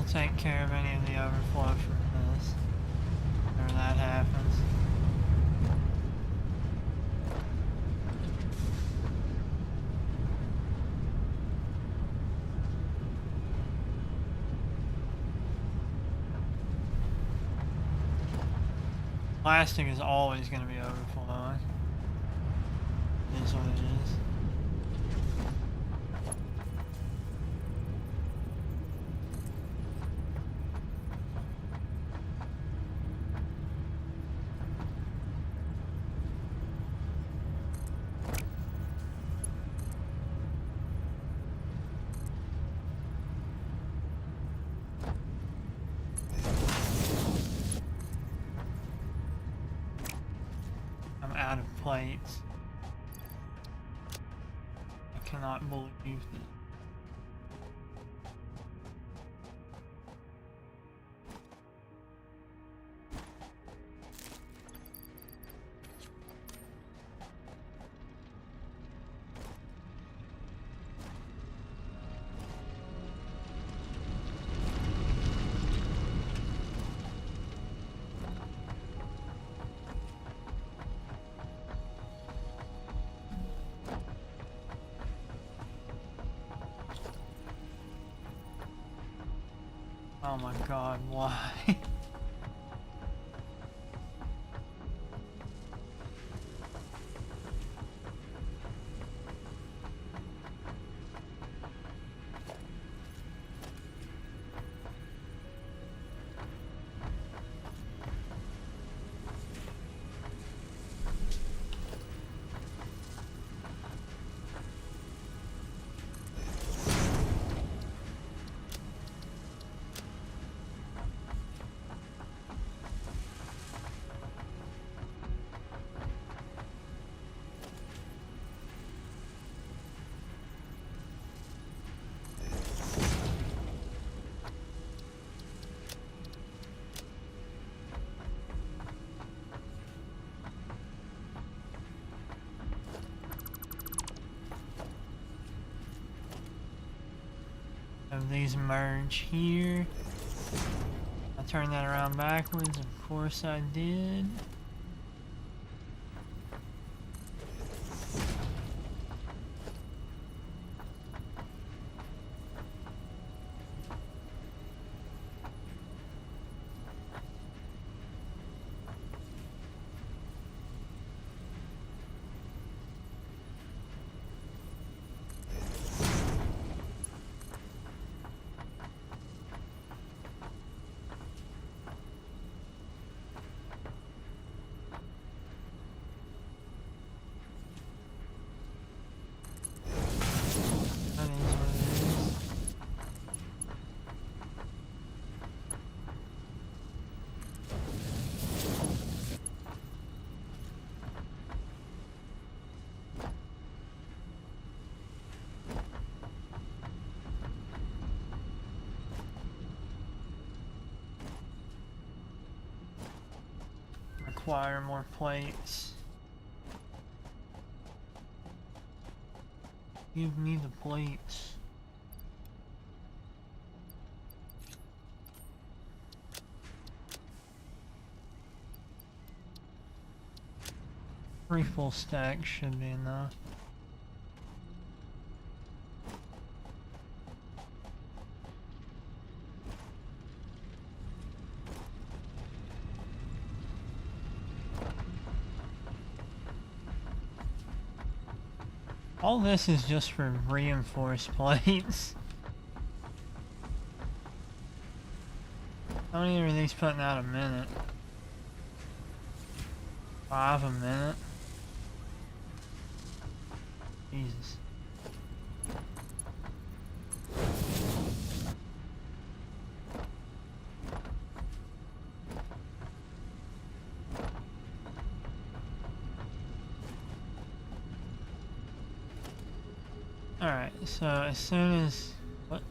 take care of any of the overflow from this. Whenever that happens. Plastic is always going to be overflowing. It is what it is. I'm out of plates. I cannot believe this. Oh my god, why? Have these merge here. I turned that around backwards, of course I did. That is what it is. Require more plates. Give me the plates. Three full stacks should be enough. All this is just for reinforced plates. How many are these putting out a minute? 5 a minute? Jesus. Alright, so as soon as... What?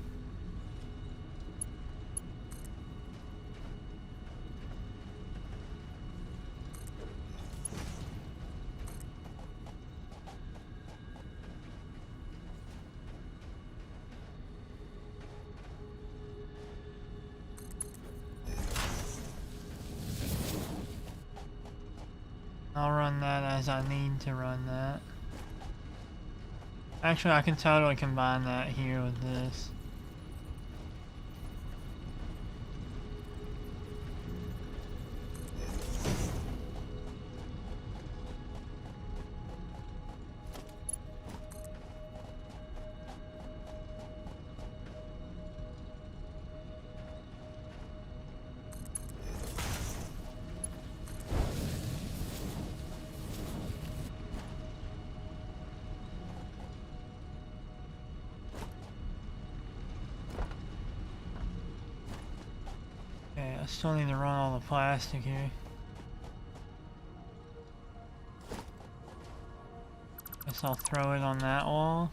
I'll run that as I need to run that. Actually, I can totally combine that here with this. Okay, I still need to run all the plastic here. Guess I'll throw it on that wall.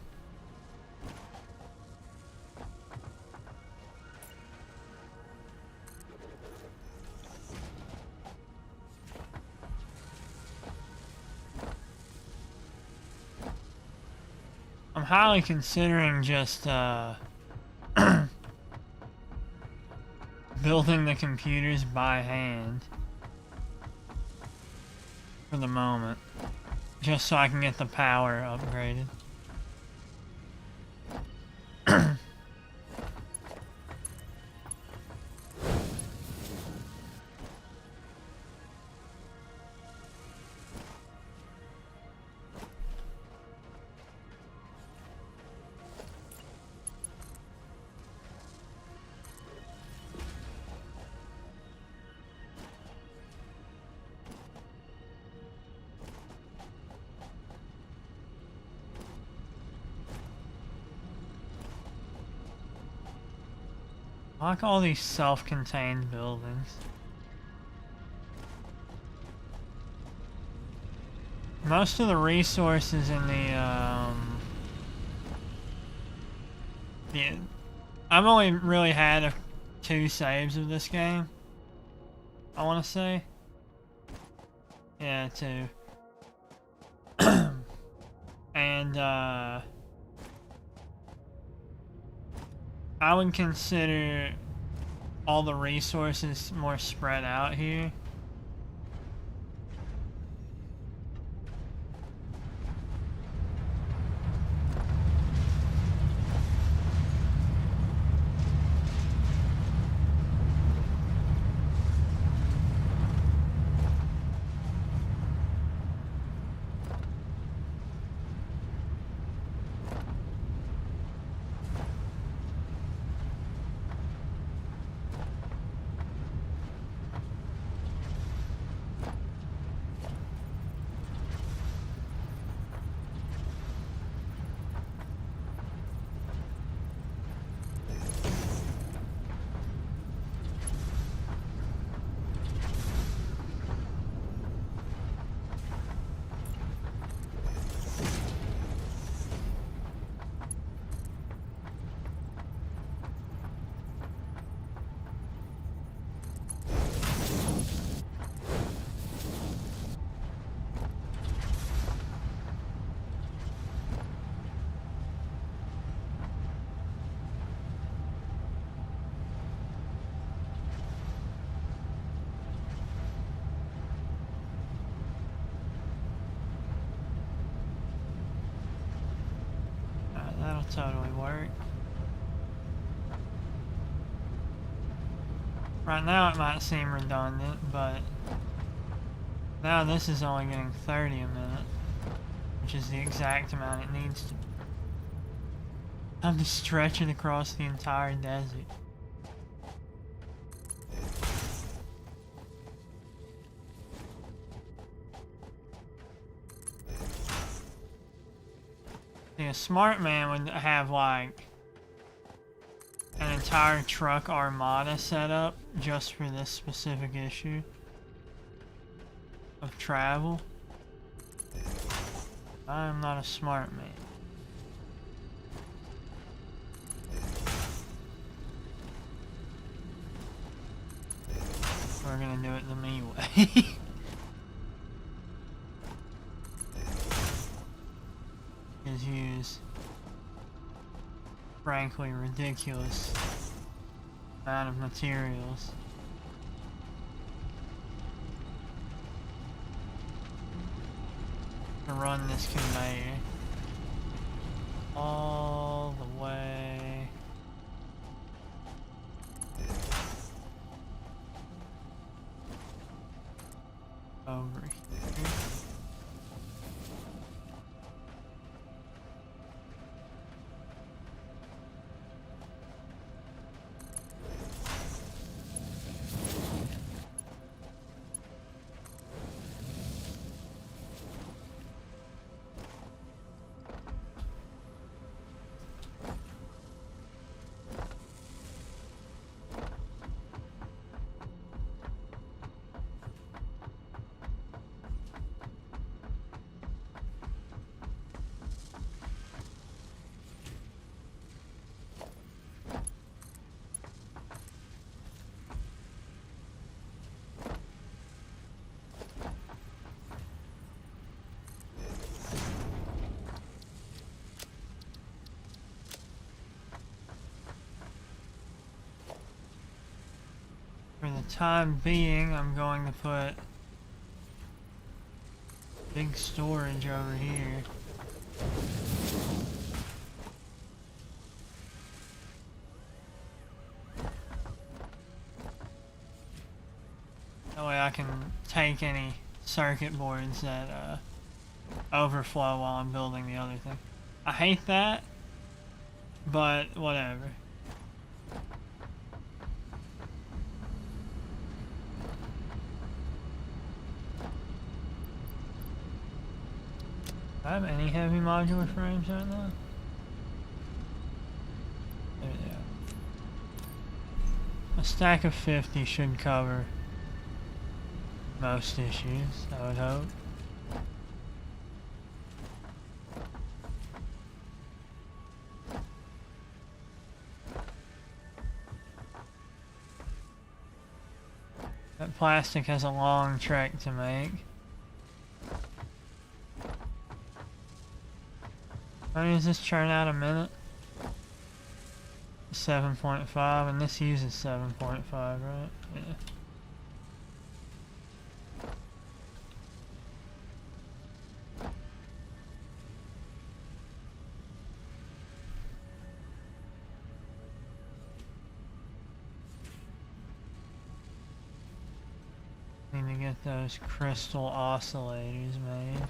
I'm highly considering just building the computers by hand for the moment, just so I can get the power upgraded. I like all these self-contained buildings. Most of the resources in I've only really had 2 saves of this game, I want to say. Yeah, 2. And I would consider all the resources more spread out here. That'll totally work. Right now it might seem redundant, but now this is only getting 30 a minute, which is the exact amount it needs to be. I'm just stretching across the entire desert. See, a smart man would have like an entire truck armada set up just for this specific issue of travel. I am not a smart man. We're gonna do it the me way. Is use frankly ridiculous amount of materials. run this conveyor all the way over here. For the time being, I'm going to put big storage over here. That way I can take any circuit boards that overflow while I'm building the other thing. I hate that, but whatever. Do I have any heavy modular frames right now? There they are. A stack of 50 should cover most issues, I would hope. That plastic has a long trek to make. How many does this churn out a minute? 7.5, and this uses 7.5, right? Yeah. Need to get those crystal oscillators made.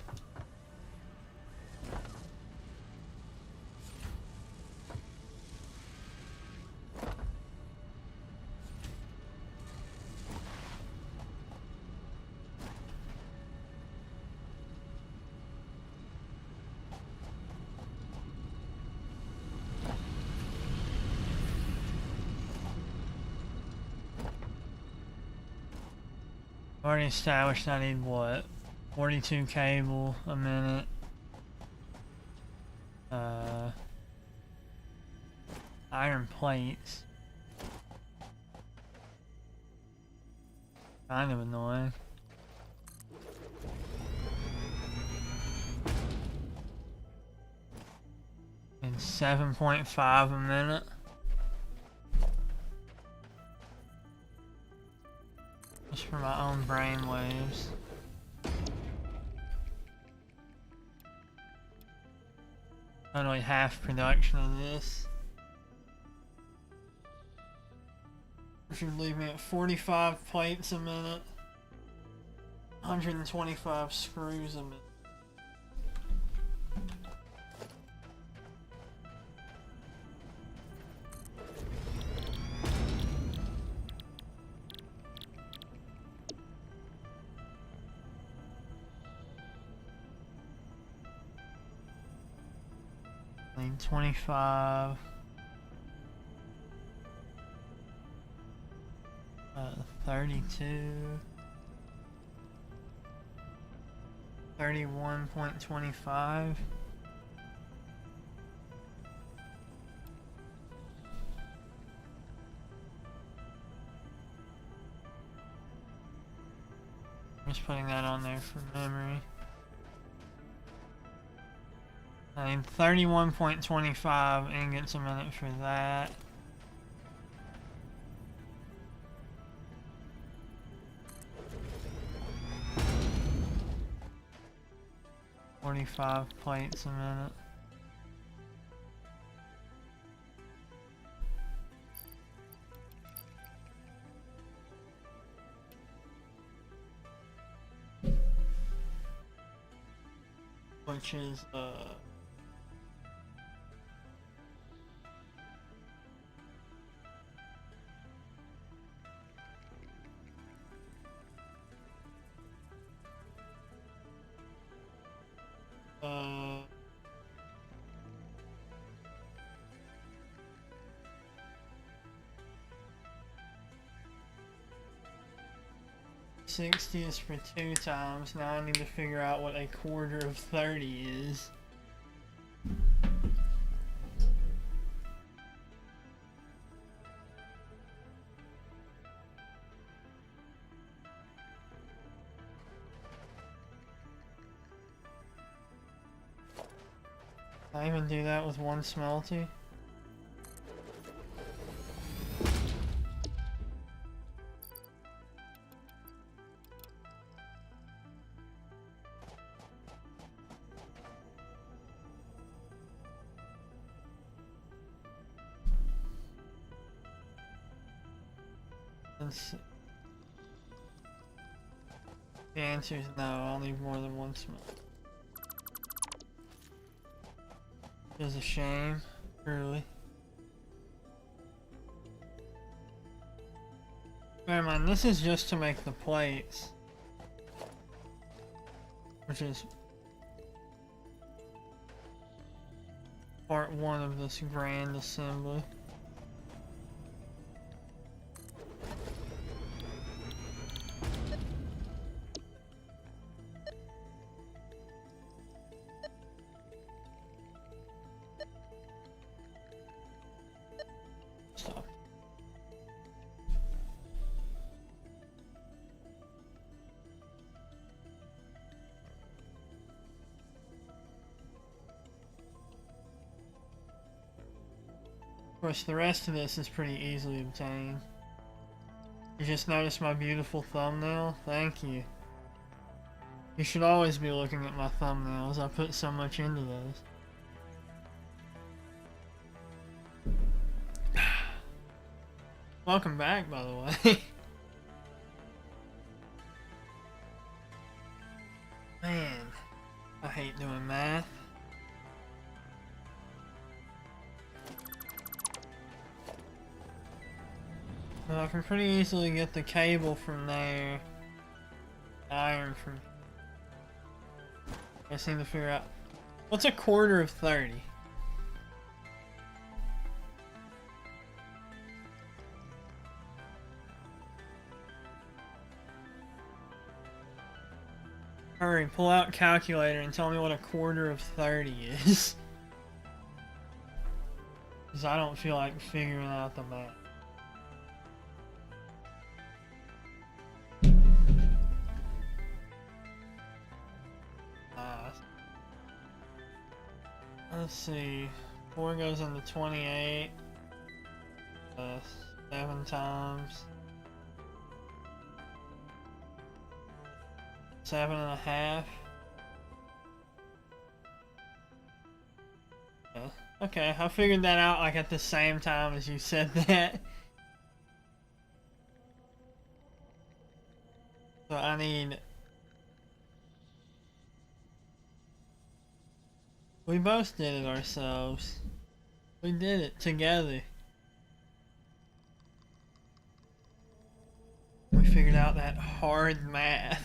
Already established I need what? 42 cable a minute. Iron plates. Kind of annoying. And 7.5 a minute. Just for my own brain waves. Totally half production of this. Which would leave me at 45 plates a minute. 125 screws a minute. Need 25. 32. 31.25. Just putting that on there for memory. I need 31.25 ingots a minute for that. 45 plates a minute. Which is 60 is for 2 times. Now I need to figure out what a quarter of 30 is. Can I even do that with one smelty? Let's see. The answer is no, I'll need more than one smelty. It's a shame, truly. Bear in mind, this is just to make the plates. Which is part 1 of this grand assembly. Stop. Of course, the rest of this is pretty easily obtained. You just noticed my beautiful thumbnail? Thank you. You should always be looking at my thumbnails. I put so much into those. Welcome back, by the way. Man, I hate doing math. Well, I can pretty easily get the cable from there. Iron from... I just need to figure out... What's a quarter of 30? Hurry, pull out calculator and tell me what a quarter of 30 is. Because I don't feel like figuring out the math. Let's see. 4 goes into 28. 7 times. 7.5. Yeah. Okay, I figured that out like at the same time as you said that. So I need... We both did it ourselves. We did it together. We figured out that hard math.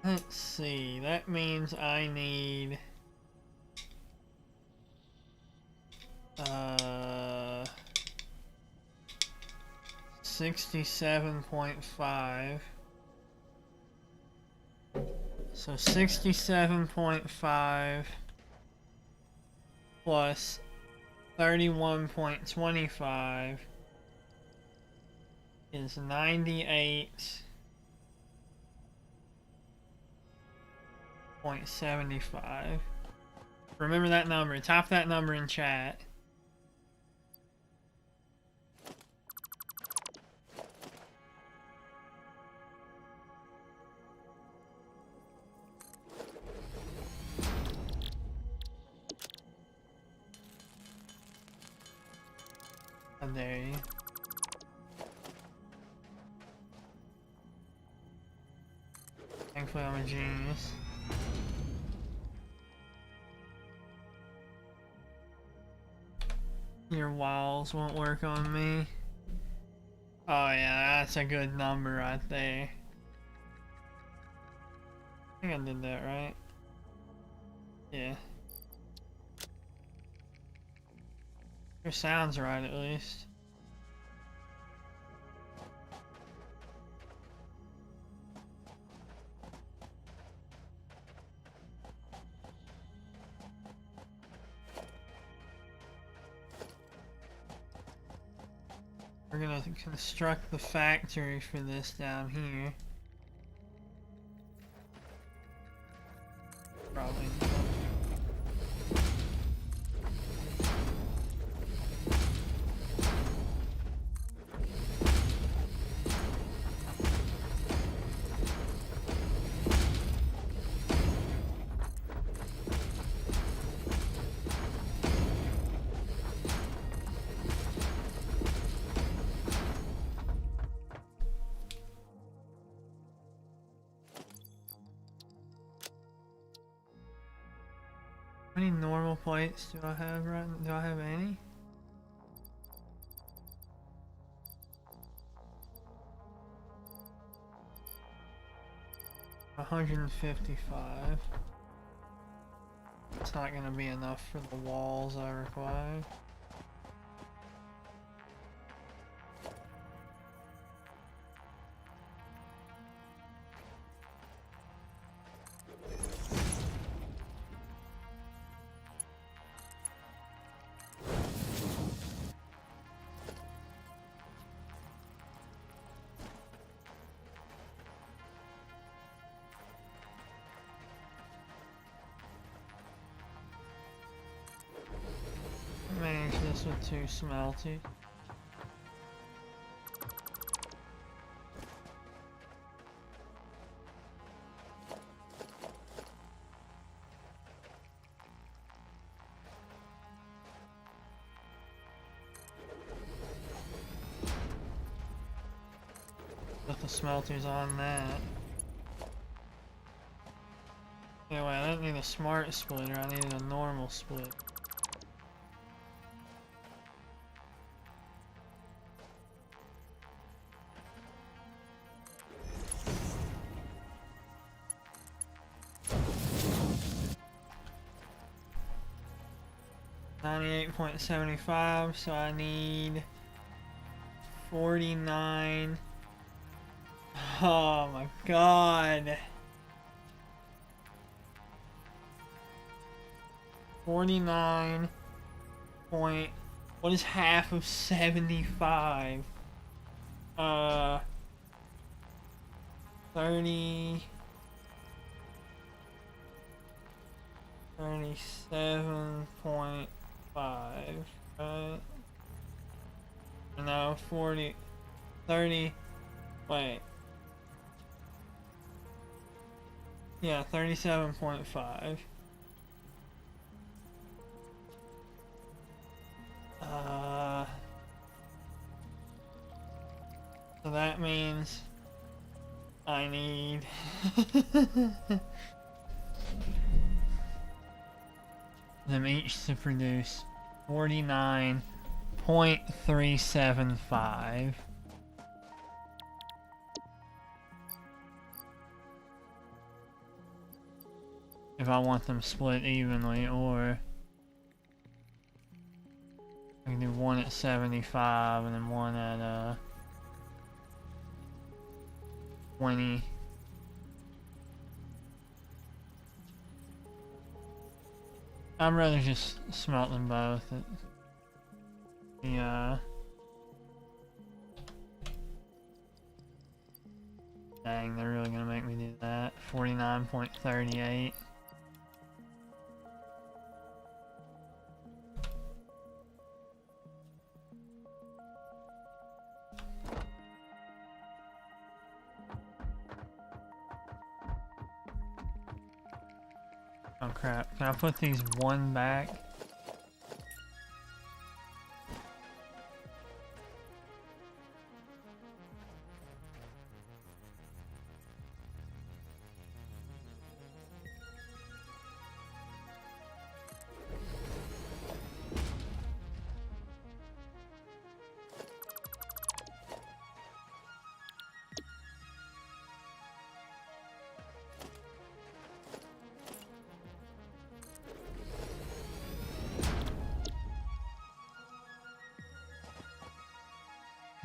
Let's see, that means I need 67.5. So 67.5 plus 31.25 is 98.75. Remember that number. Type that number in chat. dare you. Thankfully, I'm a genius. Your walls won't work on me. Oh yeah, that's a good number right there. I think I did that right. Yeah. Your sounds right at least. We're gonna construct the factory for this down here. Probably not. How many normal plates do I have right now? Do I have any? $155. It's not gonna be enough for the walls I require. Manage this with 2 smelty. Put the smelters on that. Anyway, I didn't need a smart splitter, I needed a normal split. $98.75, so I need 49. Oh my god. 49 point, what is half of 75? 30, 37.5, right? No, 40, 30, wait. Yeah, 37.5. So that means I need them each to produce 49.375. If I want them split evenly, or I can do one at 75 and then one at 20. I'd rather just smelt them both at the dang, they're really gonna make me do that. 49.38. Oh crap, can I put these one back?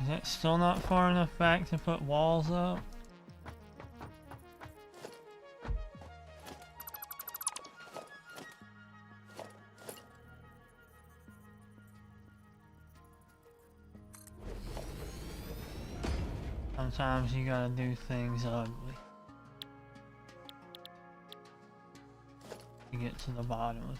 Is that still not far enough back to put walls up? Sometimes you gotta do things ugly to get to the bottom of it.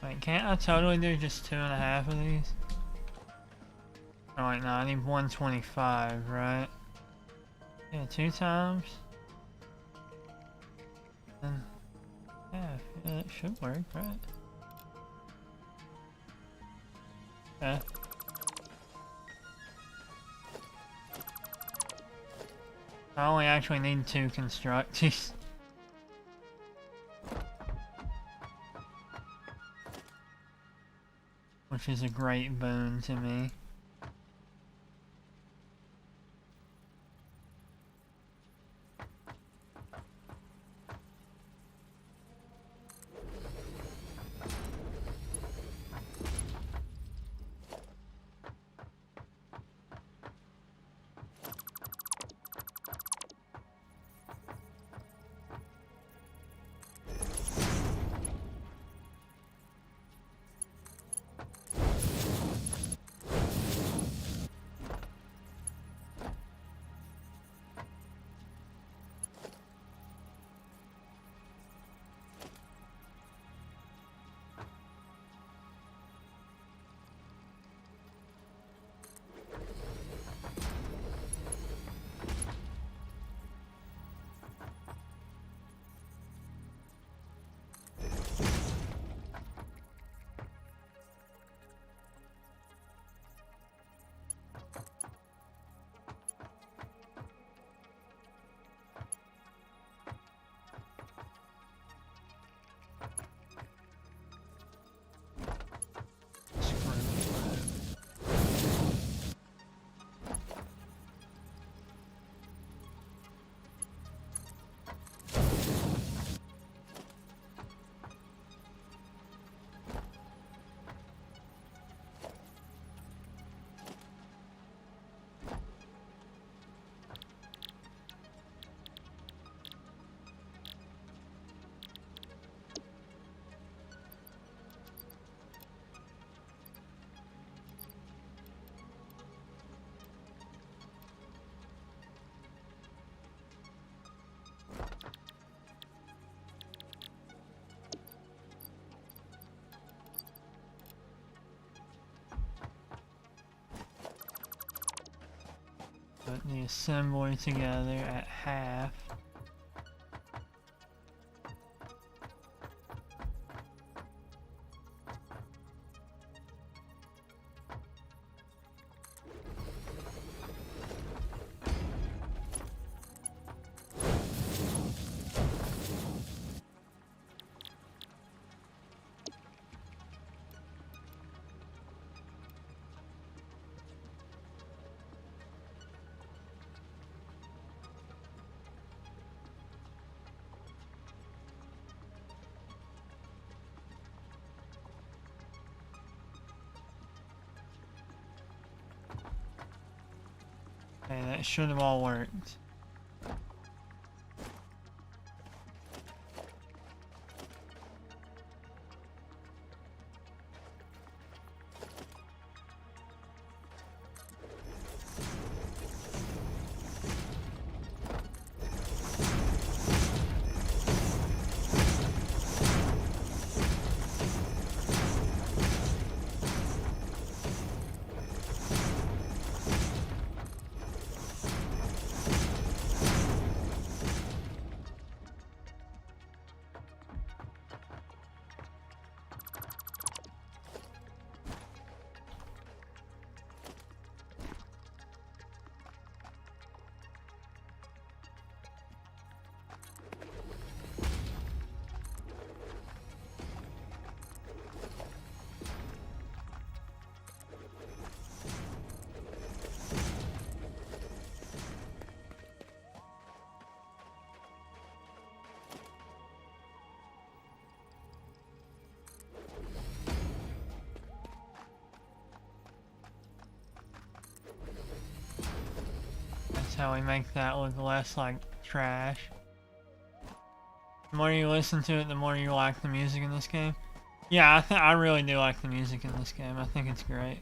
Wait, can't I totally do just 2.5 of these? Oh wait, no, I need 125, right? Yeah, 2 times. Then half. Yeah, that should work, right? Okay. I only actually need 2 constructies. Which is a great boon to me. Put the assembly together at half. Okay, that should have all worked. That's how we make that look less like trash. The more you listen to it, the more you like the music in this game. Yeah, I really do like the music in this game. I think it's great.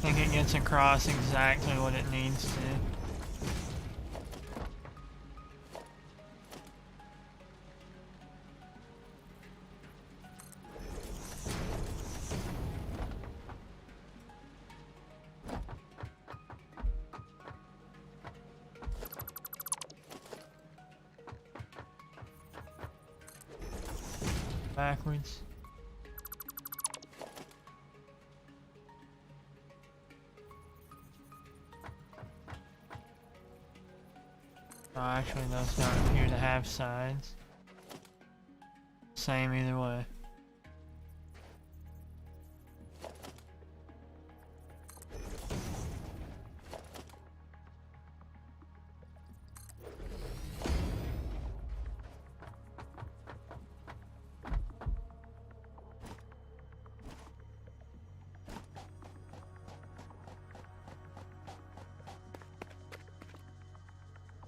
I think it gets across exactly what it needs to. Backwards. Oh, actually, those don't appear to have sides. Same either way.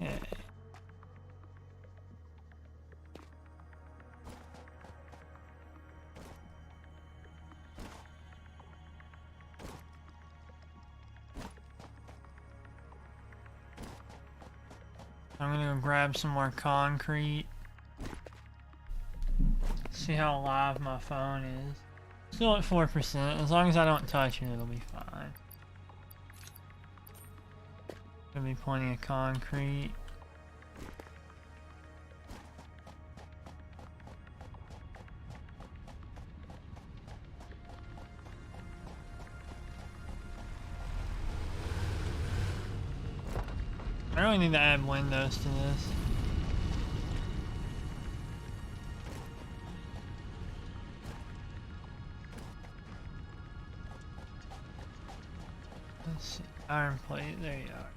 Yeah. I'm gonna go grab some more concrete. See how alive my phone is. Still at 4%. As long as I don't touch it, it'll be fine. There'll be plenty of concrete. I really need to add windows to this. Let's see. Iron plate, there you are.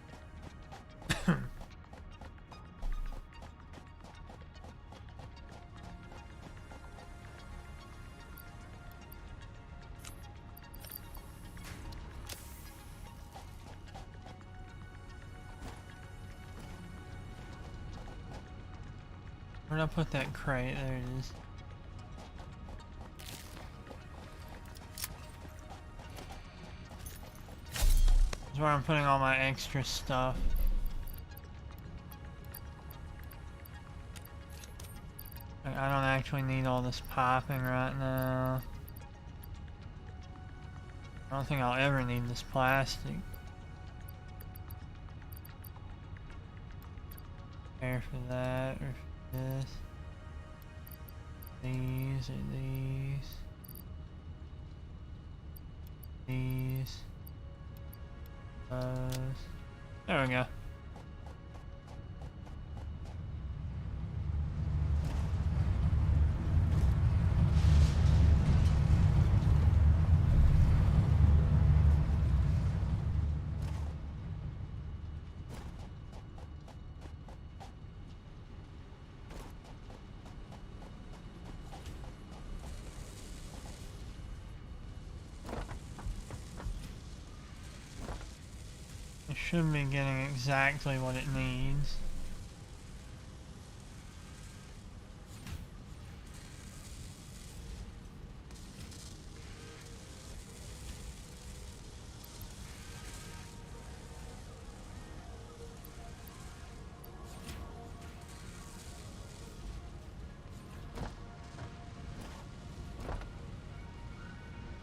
Where'd I put that crate? There it is. That's where I'm putting all my extra stuff. I don't actually need all this piping right now. I don't think I'll ever need this plastic. Care for that or for this. These or these. These. Those. There we go. Should be getting exactly what it needs.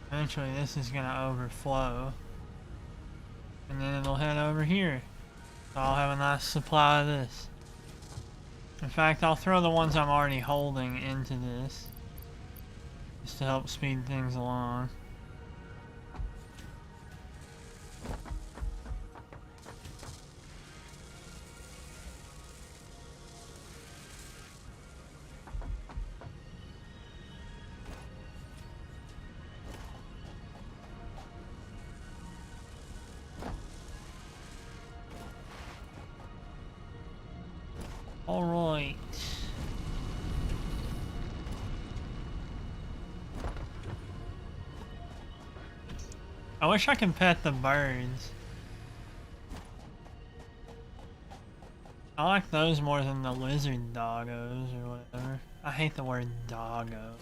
Eventually this is gonna overflow. And then it'll head over here. So I'll have a nice supply of this. In fact, I'll throw the ones I'm already holding into this. Just to help speed things along. Alright. I wish I could pet the birds. I like those more than the lizard doggos or whatever. I hate the word doggo.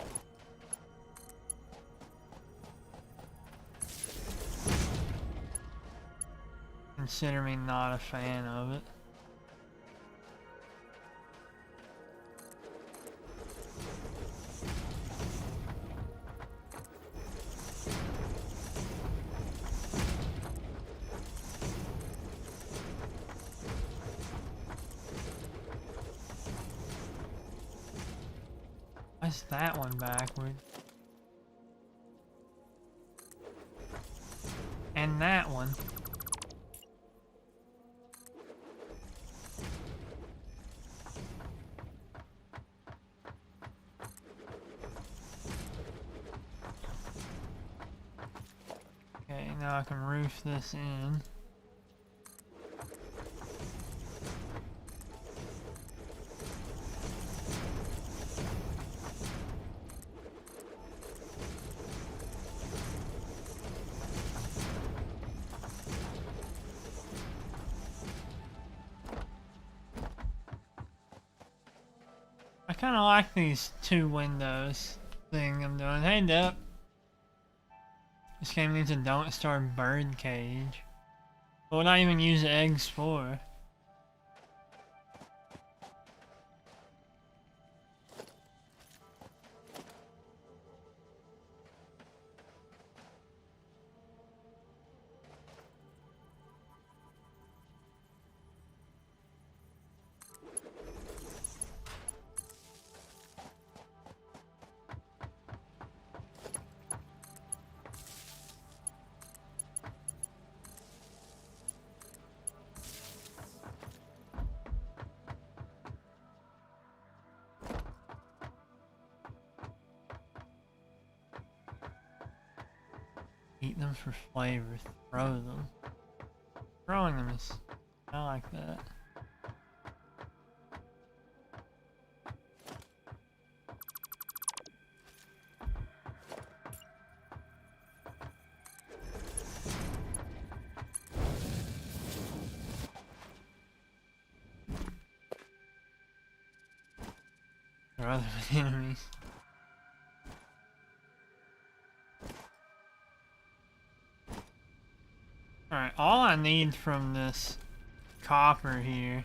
Consider me not a fan of it. Why's that one backward? And that one. Okay, now I can roof this in. I kind of like these two windows thing I'm doing. Hey, Dep. This game needs a don't starve bird cage. What would I even use eggs for? Eat them for flavor, throw them. Throwing them is... I like that. There are other enemies. Alright, all I need from this copper here...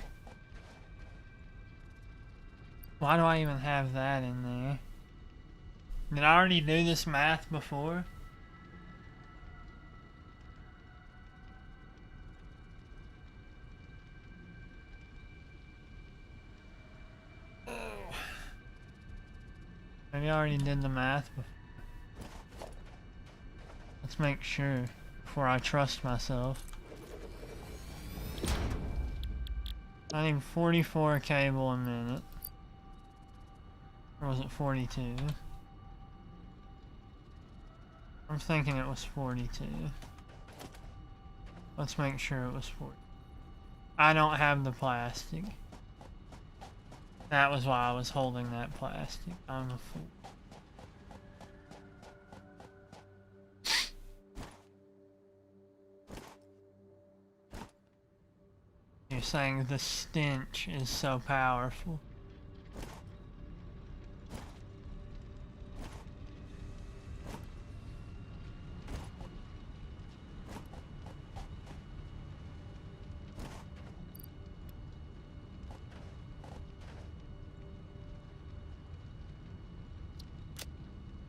Why do I even have that in there? Did I already do this math before? Maybe I already did the math before. Let's make sure before I trust myself. I need 44 cable a minute. Or was it 42? I'm thinking it was 42. Let's make sure it was 40. I don't have the plastic. That was why I was holding that plastic. I'm a fool. You're saying the stench is so powerful.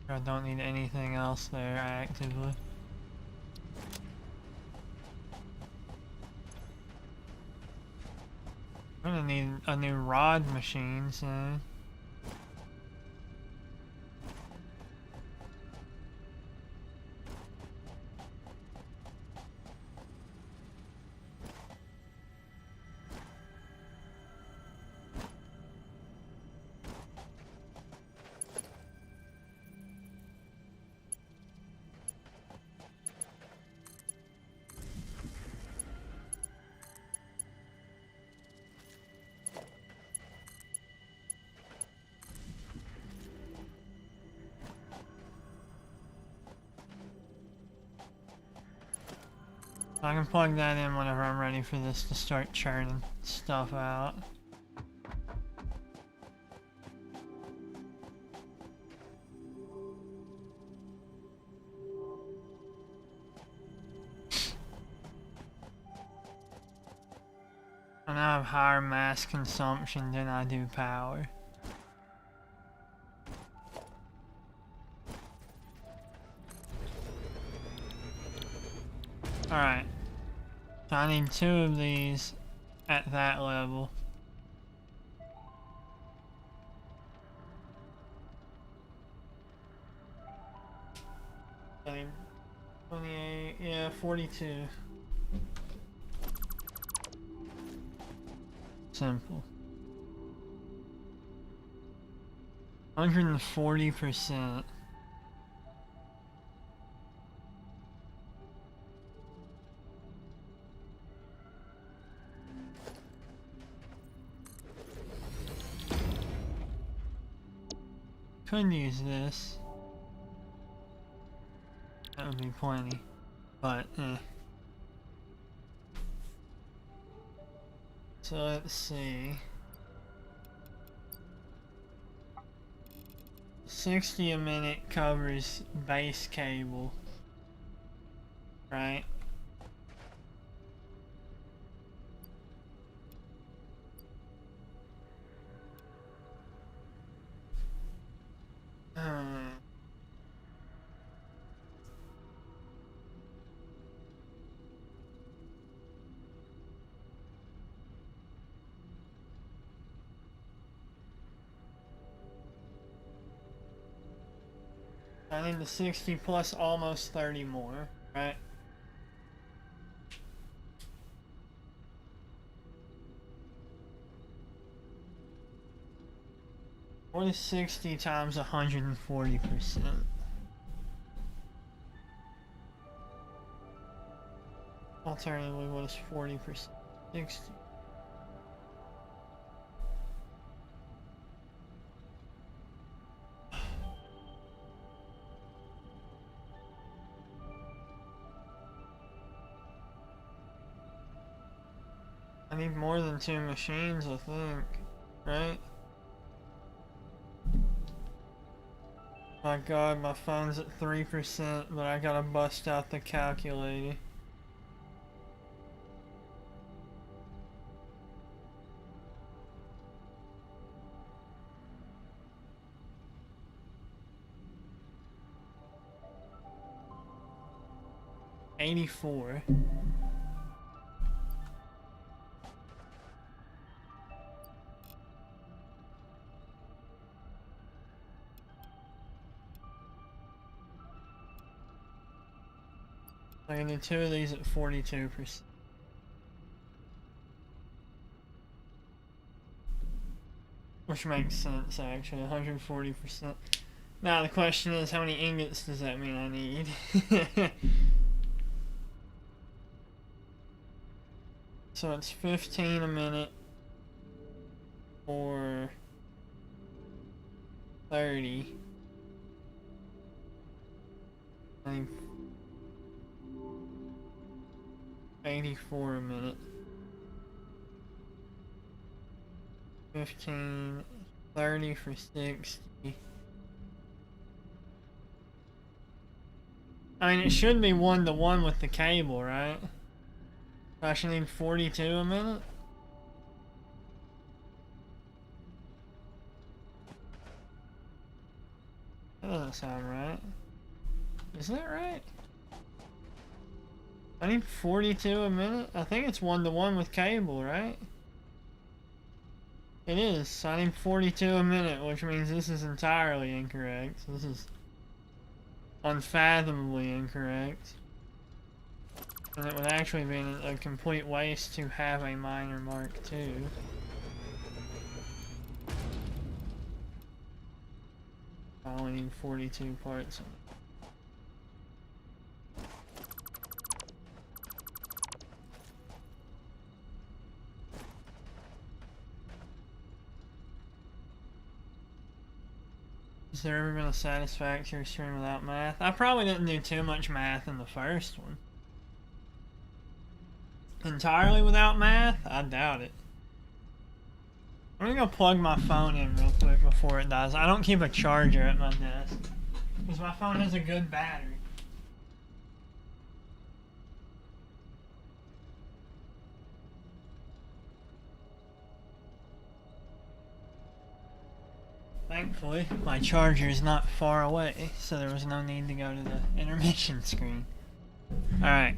I don't need anything else there actively. I'm gonna need a new rod machine soon. I can plug that in whenever I'm ready for this to start churning stuff out. I now have higher mass consumption than I do power. Alright. So I need 2 of these at that level. I need 28, yeah, 42. Simple. 140%. Could use this. That would be plenty. But, So let's see. 60 a minute covers base cable. Right? I need the 60 plus almost 30 more, right? What is 60 times 140%? Alternatively, what is 40%? 60. I need more than 2 machines, I think, right? My god, my phone's at 3%, but I gotta bust out the calculator. $84. I can do 2 of these at 42%. Which makes sense, actually, 140%. Now the question is, how many ingots does that mean I need? So it's 15 a minute or 30. I think 84 a minute. 15, 30 for 60. I mean, it should be 1-to-1 with the cable, right? I should need 42 a minute? That doesn't sound right. Is that right? I need 42 a minute? I think it's 1-to-1 with cable, right? It is. So I need 42 a minute, which means this is entirely incorrect. So this is unfathomably incorrect. And it would actually be a complete waste to have a minor Mark II. I only need 42 parts. Has there ever been a Satisfactory stream without math? I probably didn't do too much math in the first one. Entirely without math? I doubt it. I'm gonna go plug my phone in real quick before it dies. I don't keep a charger at my desk because my phone has a good battery. Thankfully, my charger is not far away, so there was no need to go to the intermission screen. Alright.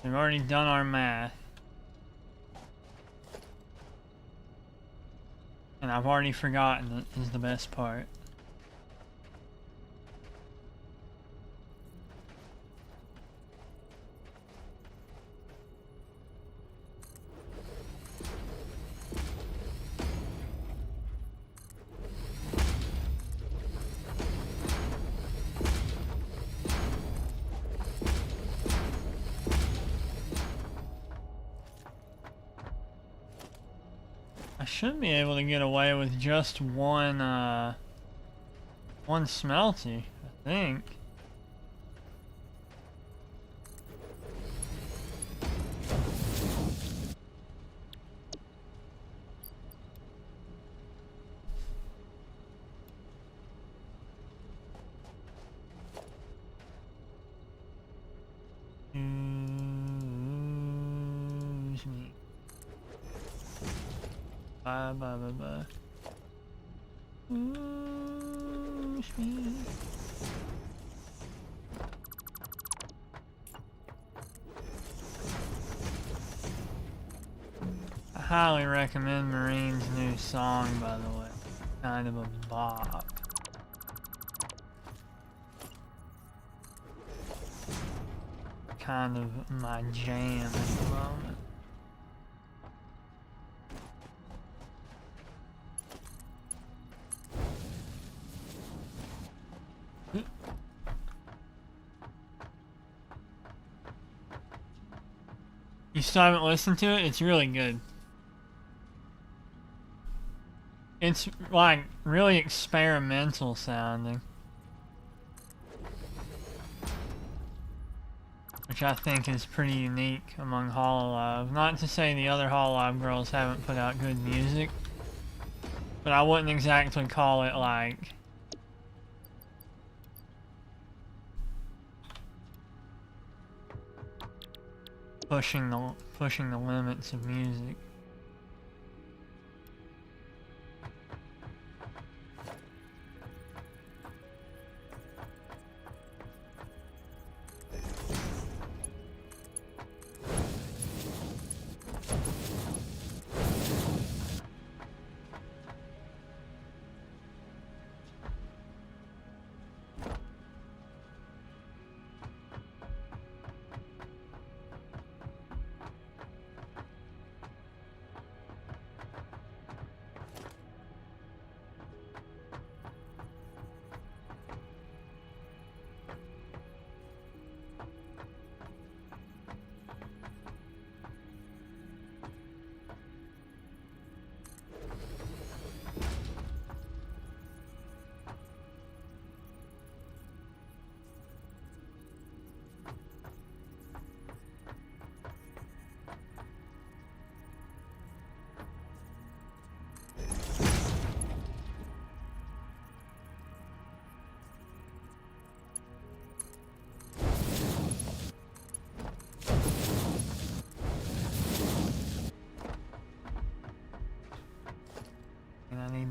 We've already done our math. And I've already forgotten it, is the best part. I should be able to get away with just one smelty, I think. Excuse me. Bye bye bye bye. Excuse me. I highly recommend Marine's new song, by the way. Kind of a bop. Kind of my jam at the moment. You still haven't listened to it? It's really good. It's like really experimental sounding. Which I think is pretty unique among Hololive. Not to say the other Hololive girls haven't put out good music, but I wouldn't exactly call it like pushing the limits of music.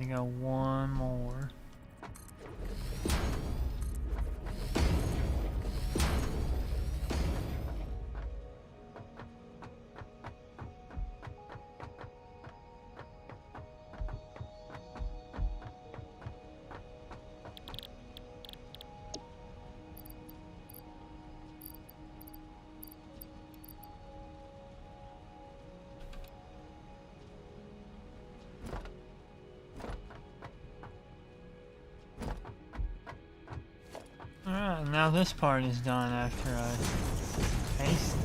need to go one more. Alright, now this part is done after I paste it.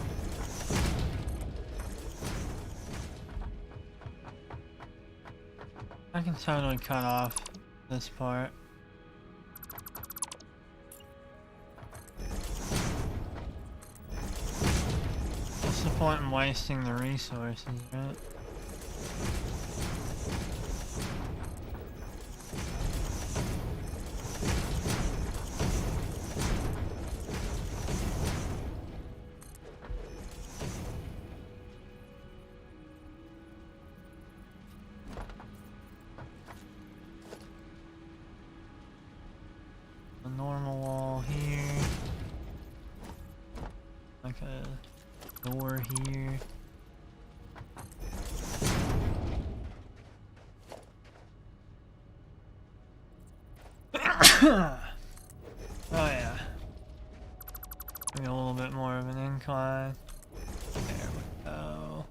I can totally cut off this part. What's the point in wasting the resources, right? A normal wall here. Like a door here. Oh yeah. Maybe a little bit more of an incline. There we go.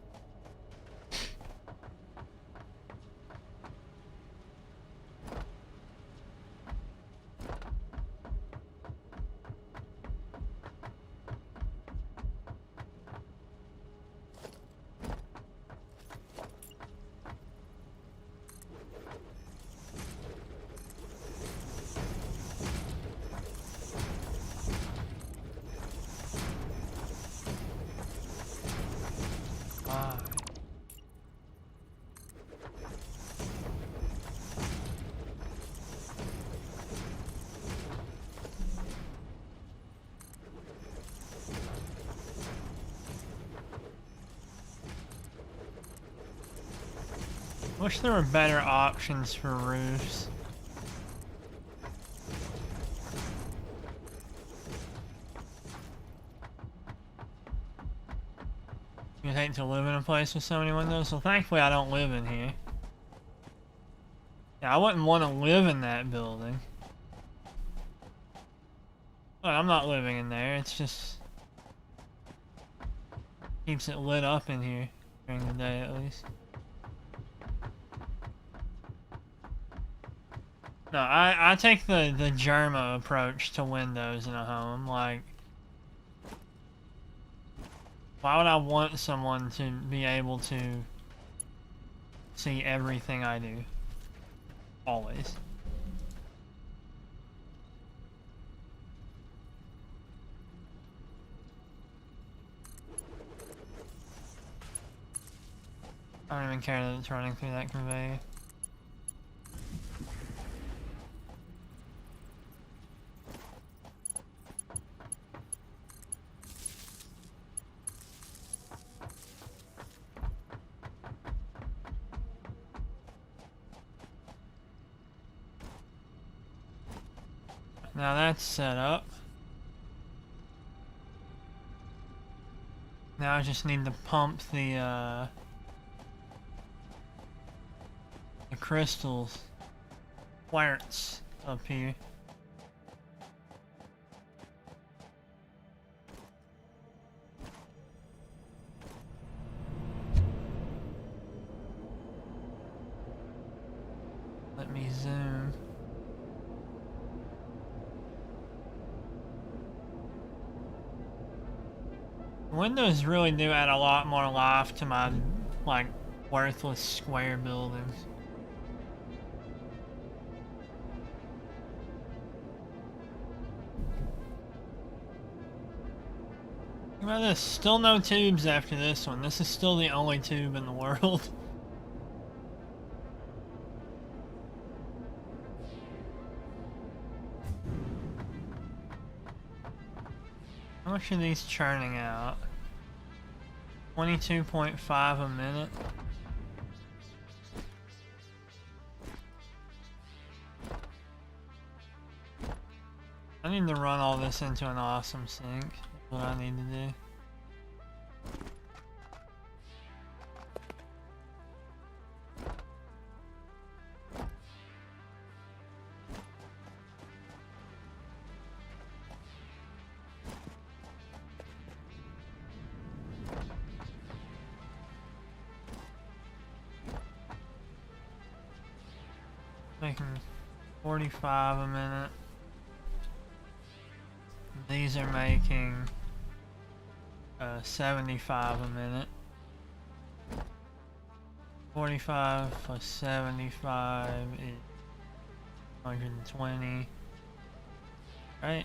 Wish there were better options for roofs. You'd hate to live in a place with so many windows. Well, thankfully I don't live in here. Yeah, I wouldn't want to live in that building. But I'm not living in there. It's just keeps it lit up in here during the day at least. No, I take the Germa approach to windows in a home. Like, why would I want someone to be able to see everything I do? Always. I don't even care that it's running through that conveyor. Now that's set up. Now I just need to pump the crystals, quartz up here. Let me zoom. Windows really do add a lot more life to my, like, worthless square buildings. Think about this, still no tubes after this one. This is still the only tube in the world. How much are these churning out? 22.5 a minute. I need to run all this into an awesome sink. That's what I need to do. Making 45 a minute. These are making 75 a minute. 45 plus 75 is 120. Right?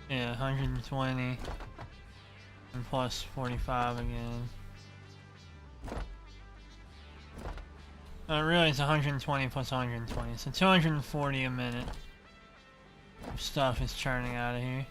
Yeah, 120. And plus 45 again. Really, it's 120 plus 120, so 240 a minute of stuff is churning out of here.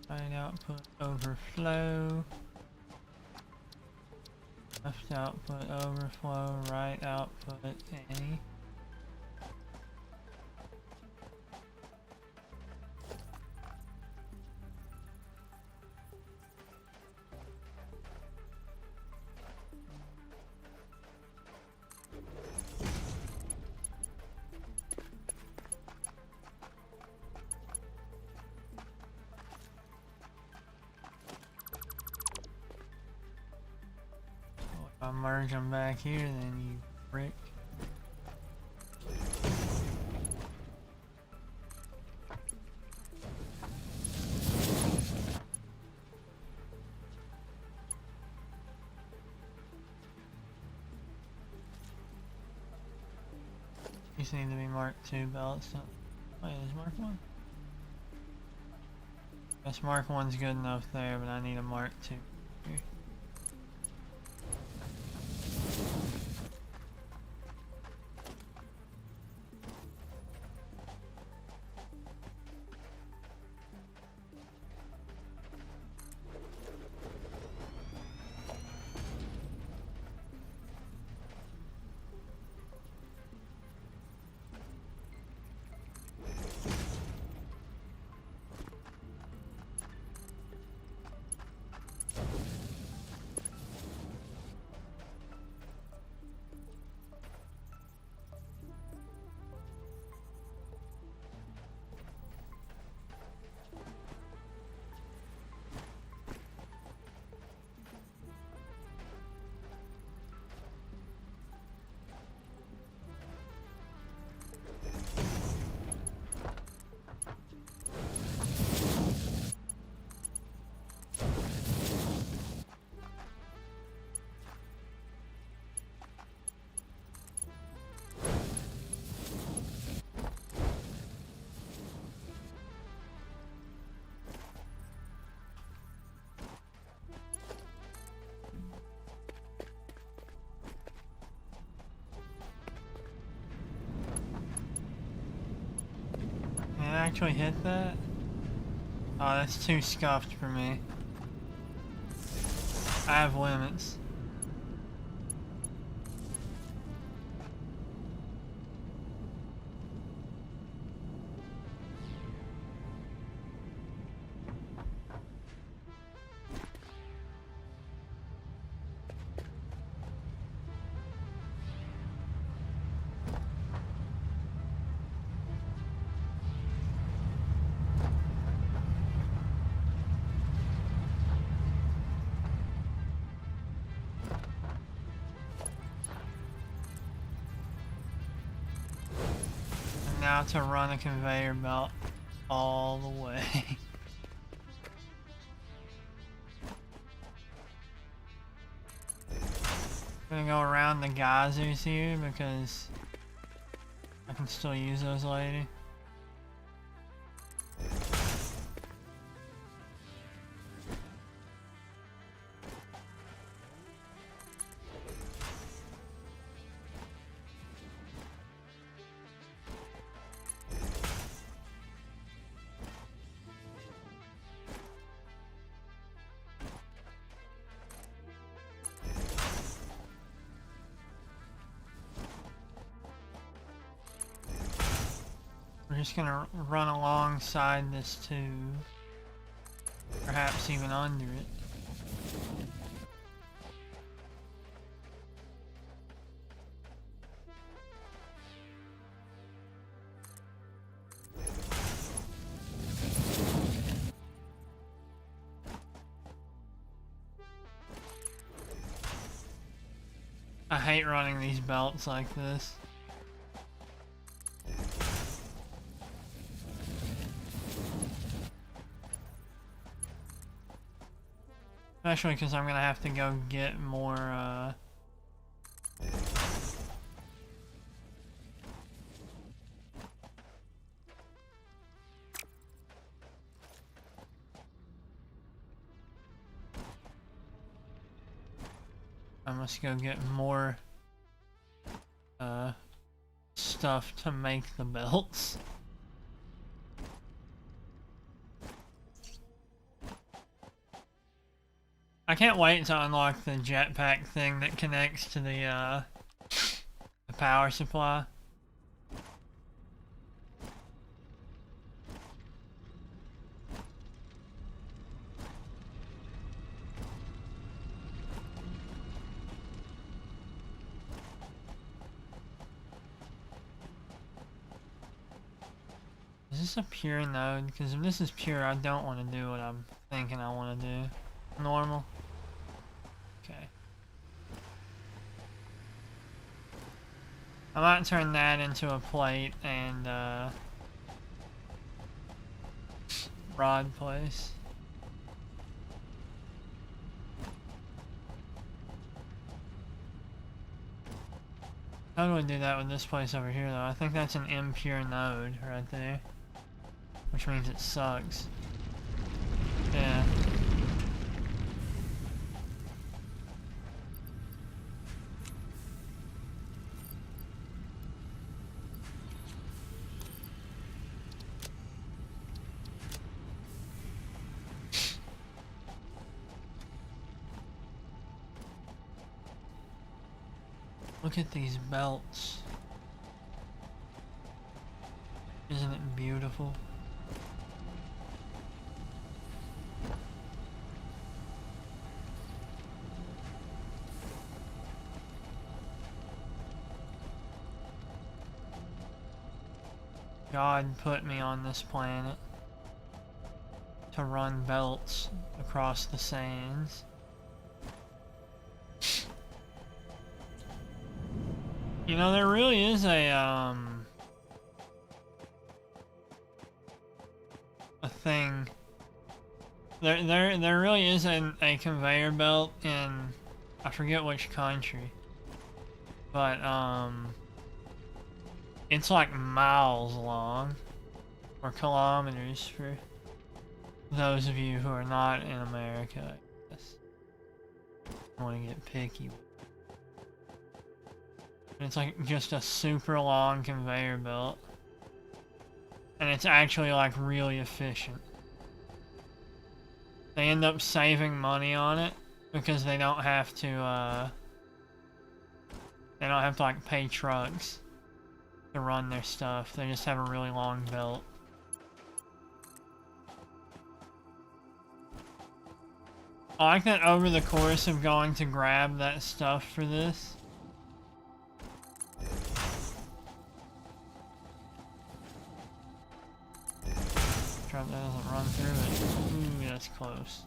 Right output overflow. Left output overflow. Right output any. If I merge them back here, then you brick. These need to be Mark II belts. Wait, is Mark 1? Guess Mark 1's good enough there, but I need a Mark II here. Did it actually hit that? Oh, that's too scuffed for me. I have limits. how to run a conveyor belt all the way. I'm gonna go around the geysers here because I can still use those later. We're just gonna run alongside this tube, perhaps even under it. I hate running these belts like this. Especially because I'm gonna have to go get more, I must go get more, stuff to make the belts. I can't wait to unlock the jetpack thing that connects to the power supply. Is this a pure node? Because if this is pure, I don't want to do what I'm thinking I want to do. Normal. Okay. I might turn that into a plate and rod place. How do I do that with this place over here though? I think that's an impure node right there. Which means it sucks. Yeah. Look at these belts. Isn't it beautiful? God put me on this planet to run belts across the sands. You know, there really is a thing. There really is a conveyor belt in, I forget which country, but it's like miles long, or kilometers for those of you who are not in America, I guess. I want to get picky. It's like just a super long conveyor belt. And it's actually like really efficient. They end up saving money on it because they don't have to like pay trucks to run their stuff. They just have a really long belt. I like that over the course of going to grab that stuff for this, hope that doesn't run through it. Ooh, that's close.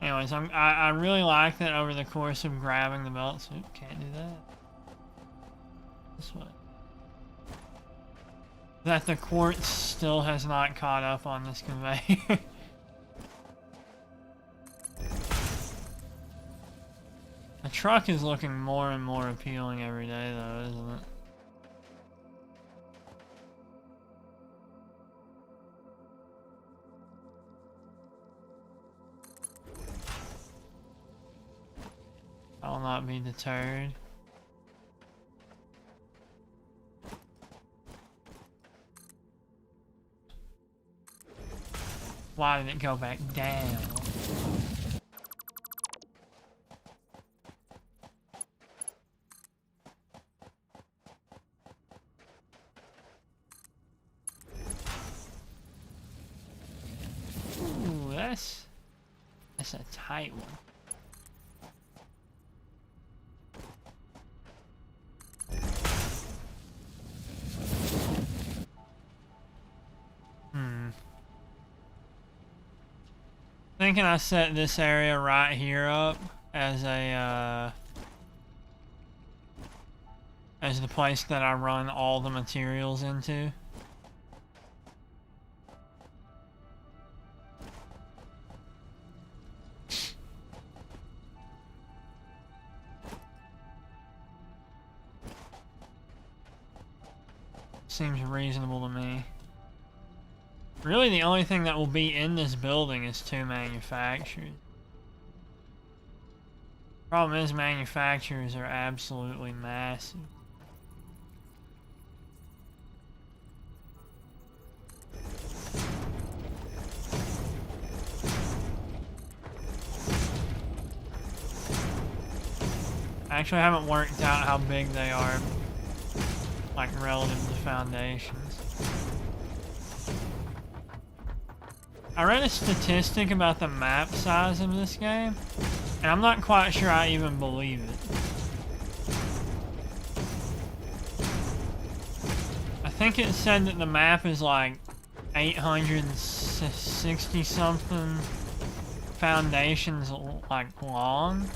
Anyways, I really like that over the course of grabbing the belts. Oop, can't do that. This way. that the quartz still has not caught up on this conveyor. The truck is looking more and more appealing every day though, isn't it? I will not be deterred. Why did it go back down? Ooh, that's a tight one. Thinking I set this area right here up as a as the place that I run all the materials into. Seems reasonable to me. Really, the only thing that will be in this building is 2 manufacturers. Problem is, manufacturers are absolutely massive. Actually, I haven't worked out how big they are, like relative to foundations. I read a statistic about the map size of this game, and I'm not quite sure I even believe it. I think it said that the map is like 860 something foundations like long,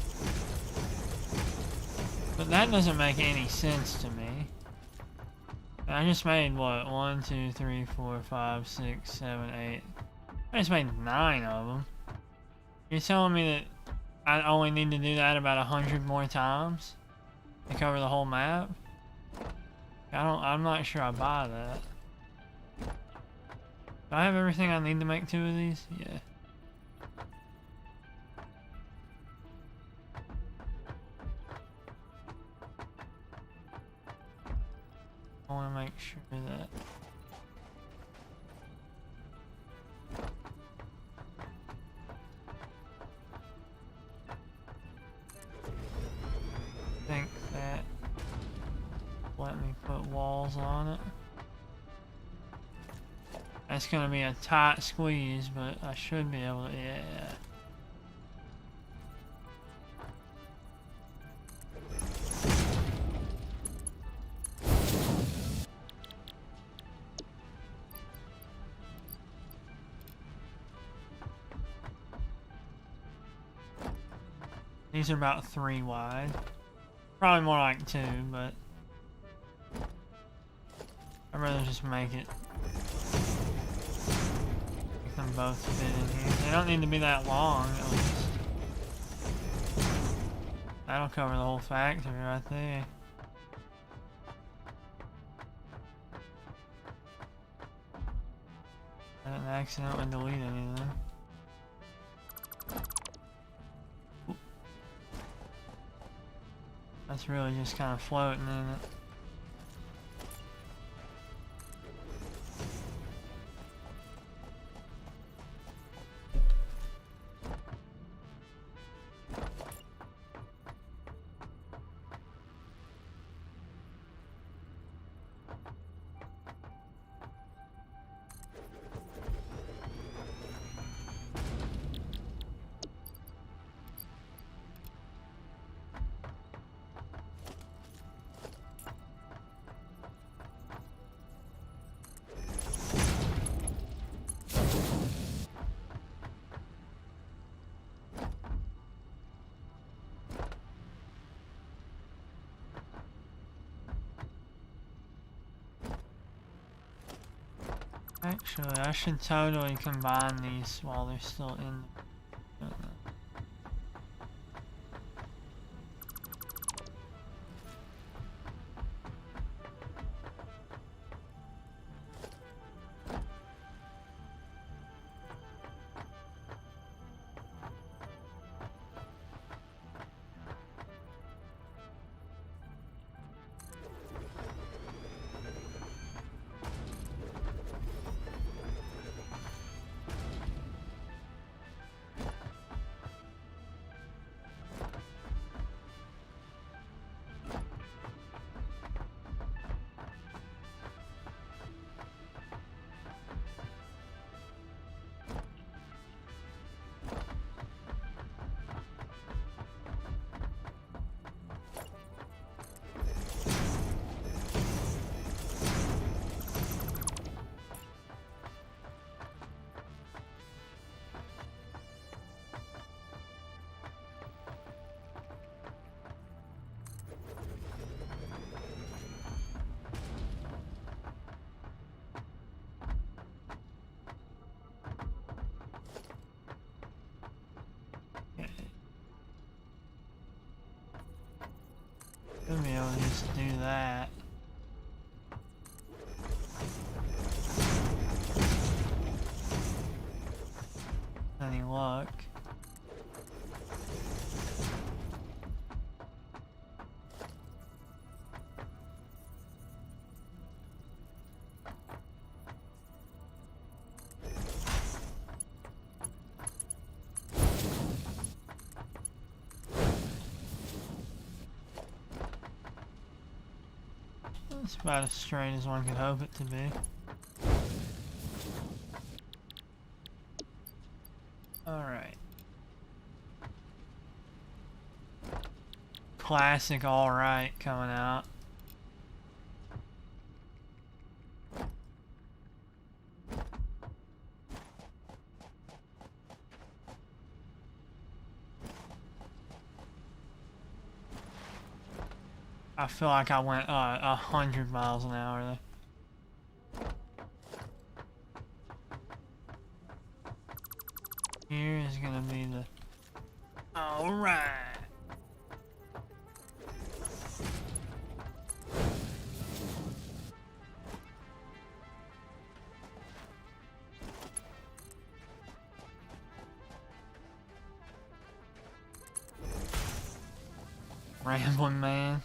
but that doesn't make any sense to me. I just made what, 1, 2, 3, 4, 5, 6, 7, 8. I just made 9 of them. You're telling me that I only need to do that about 100 more times to cover the whole map? I'm not sure I buy that. Do I have everything I need to make 2 of these? Yeah. I want to make sure that let me put walls on it. That's gonna be a tight squeeze, but I should be able to, yeah. These are about 3 wide. Probably more like 2, but I'd rather just make them both fit in here. They don't need to be that long, at least. That'll cover the whole factory right there. I didn't accidentally delete anything. That's really just kind of floating, isn't it? Actually, I should totally combine these while they're still in. Should be able to just do that. Any luck? It's about as straight as one could hope it to be. Alright. Classic alright coming out. I feel like I went 100 miles an hour there. Here is gonna be the... Alright! Rambling man.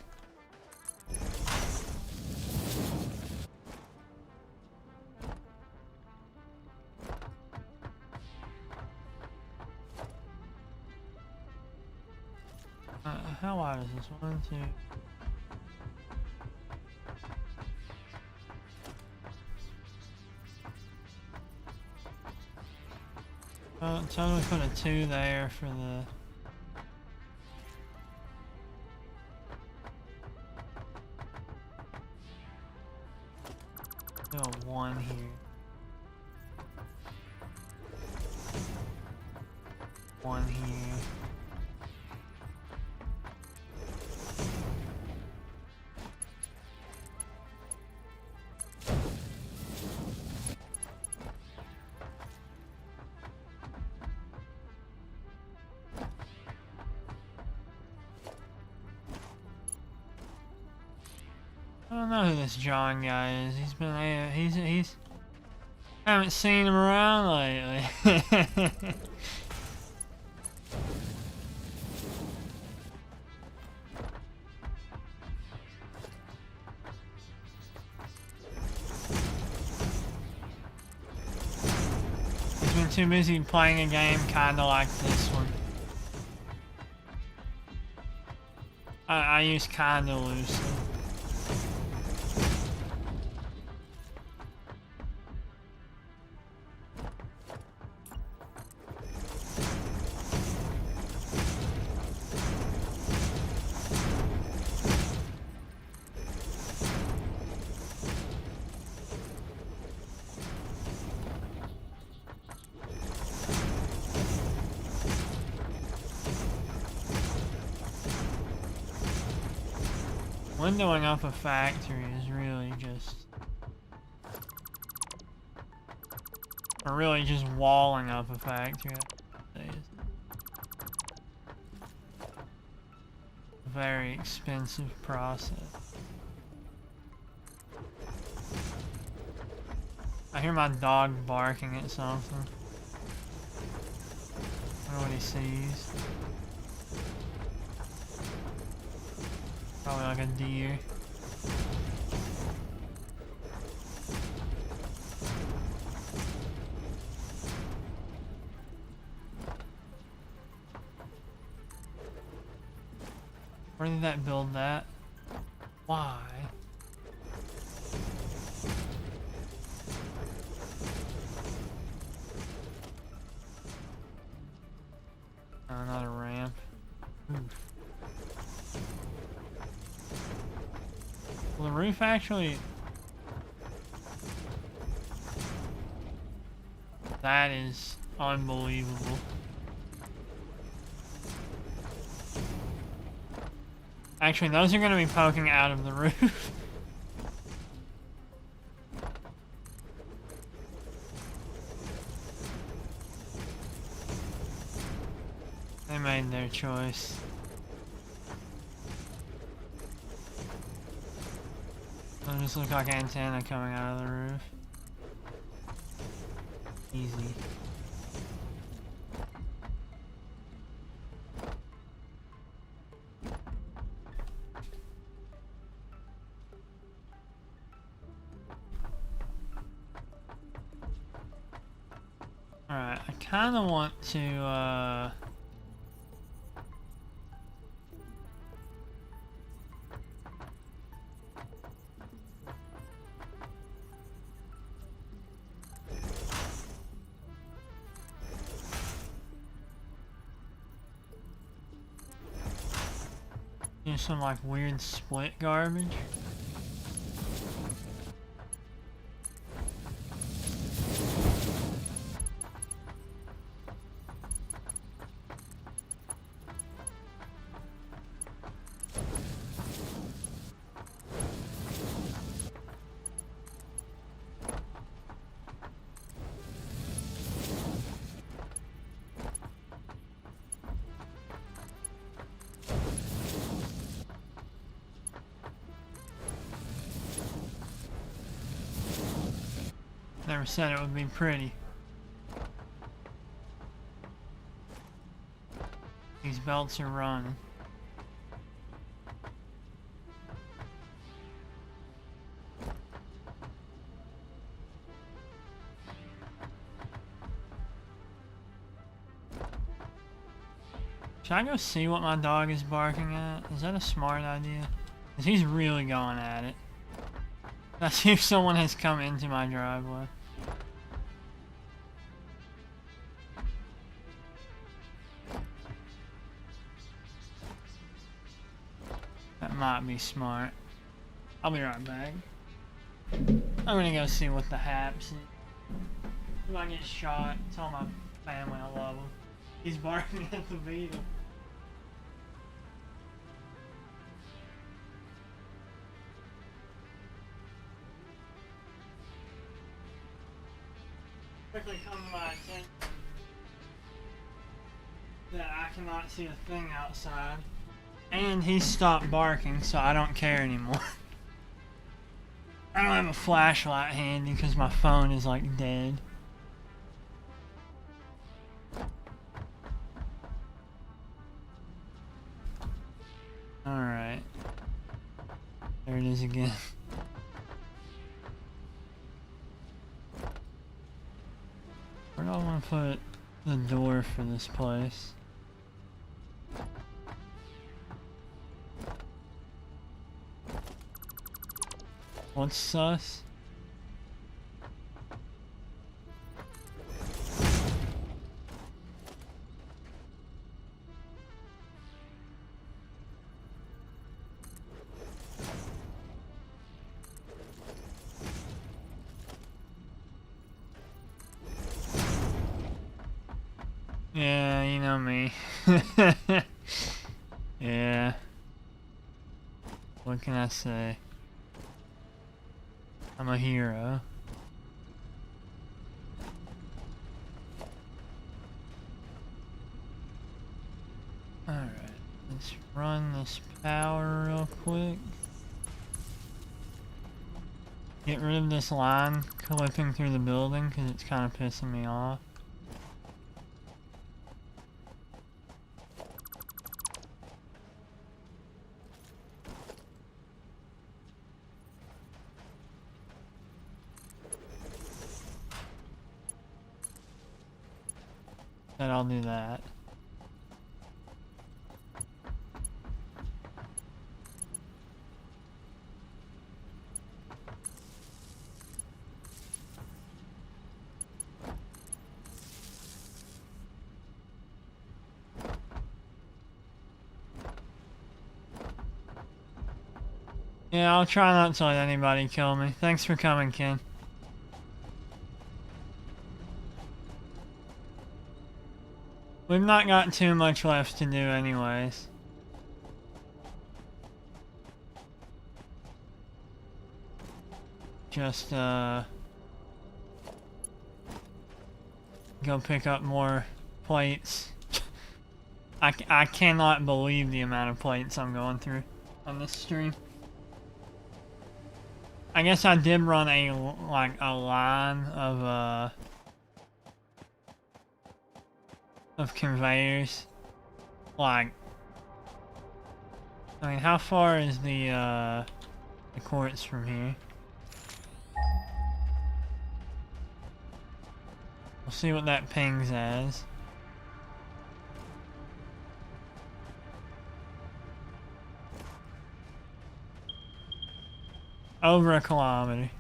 How wide is this? 1, 2. Totally put a 2 there for the... Do a 1 here. One here. I don't know who this John guy is. He's been he's I haven't seen him around lately. He's been too busy playing a game kinda like this one. I use kinda loosely. Windowing up a factory is really just Or really just walling up a factory. It's a very expensive process. I hear my dog barking at something. I wonder what he sees. Probably like a deer. Where did that build that? Why? Oh, not a ramp. Oof. Will the roof actually... That is unbelievable. Actually, those are going to be poking out of the roof. They made their choice. They'll just look like antenna coming out of the roof. Easy. Alright, I kind of want to, do some like weird split garbage. Never said it would be pretty. These belts are running. Should I go see what my dog is barking at? Is that a smart idea? 'Cause he's really going at it. Let's see if someone has come into my driveway. That might be smart. I'll be right back. I'm gonna go see what the haps is. If I get shot, tell my family I love him. He's barking at the beetle. Quickly come to my attention that I cannot see a thing outside. And he stopped barking, so I don't care anymore. I don't have a flashlight handy because my phone is like dead. Alright. There it is again. Where do I want to put the door for this place? What's sus? Yeah, you know me. Yeah. What can I say? I'm a hero. Let's run this power real quick. Get rid of this line clipping through the building because it's kind of pissing me off. Then I'll do that. Yeah, I'll try not to let anybody kill me. Thanks for coming, Ken. We've not got too much left to do anyways. Just, go pick up more plates. I cannot believe the amount of plates I'm going through on this stream. I guess I did run a line of conveyors. Like, I mean, how far is the courts from here? We'll see what that pings as. Over a kilometer.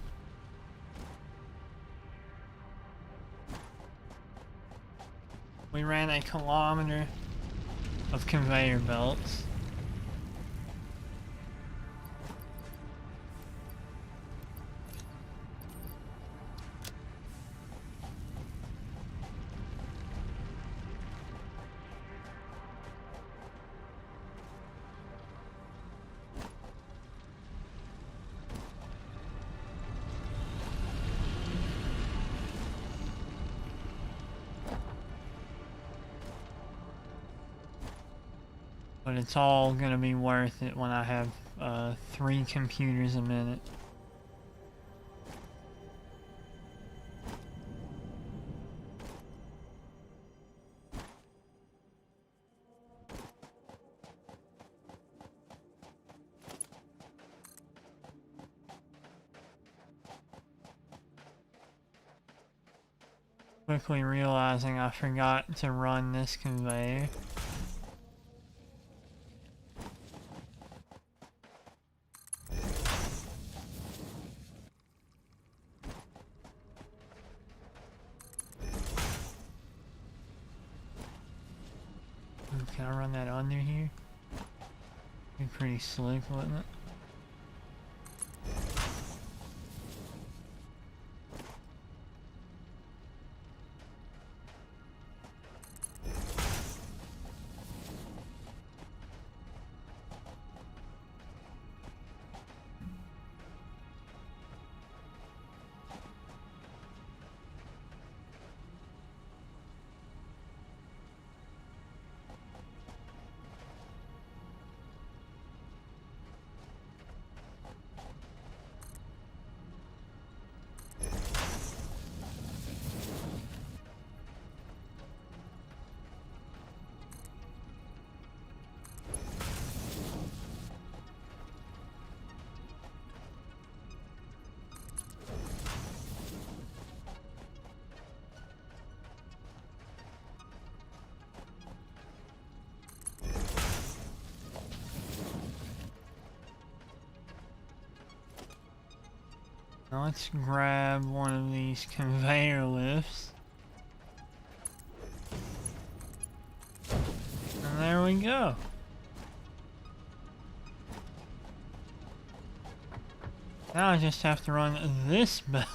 We ran a kilometer of conveyor belts. But it's all gonna be worth it when I have 3 computers a minute. Quickly realizing I forgot to run this conveyor. Can I run that under here? Be pretty slick, wouldn't it? Now let's grab one of these conveyor lifts. And there we go. Now I just have to run this belt.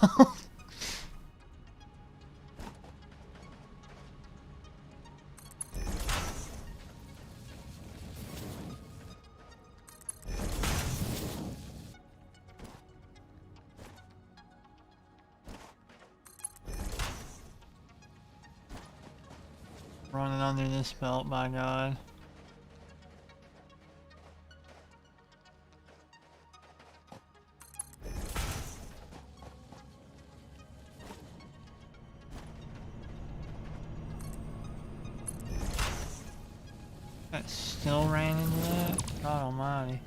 Running under this belt, by God. That still ran into that? God almighty.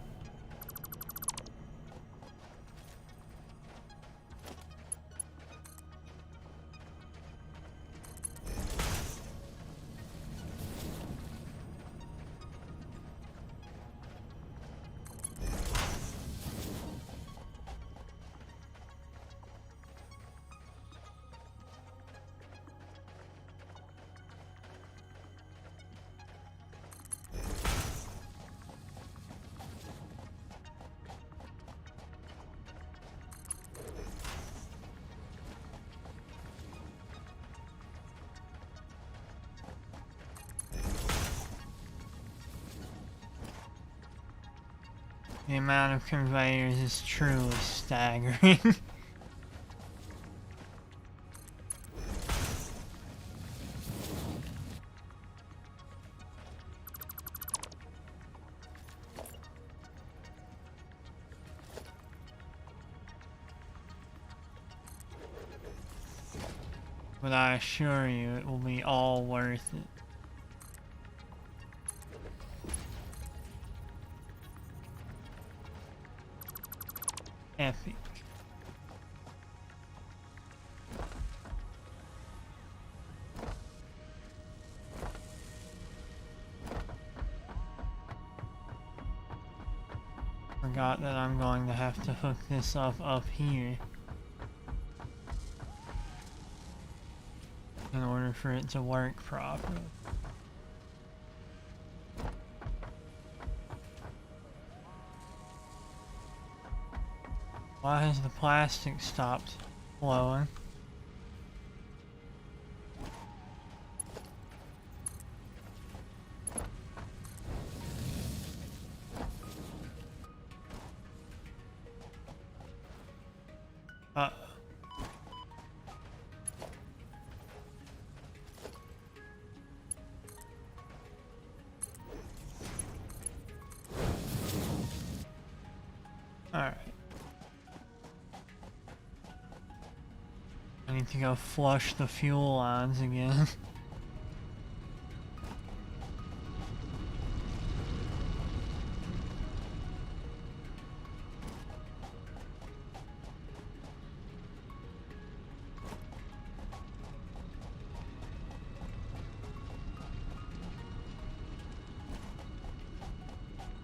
The amount of conveyors is truly staggering. But I assure you, it will be all worth it. Epic. Forgot that I'm going to have to hook this up here in order for it to work properly. Why has the plastic stopped flowing? Alright. I need to go flush the fuel lines again.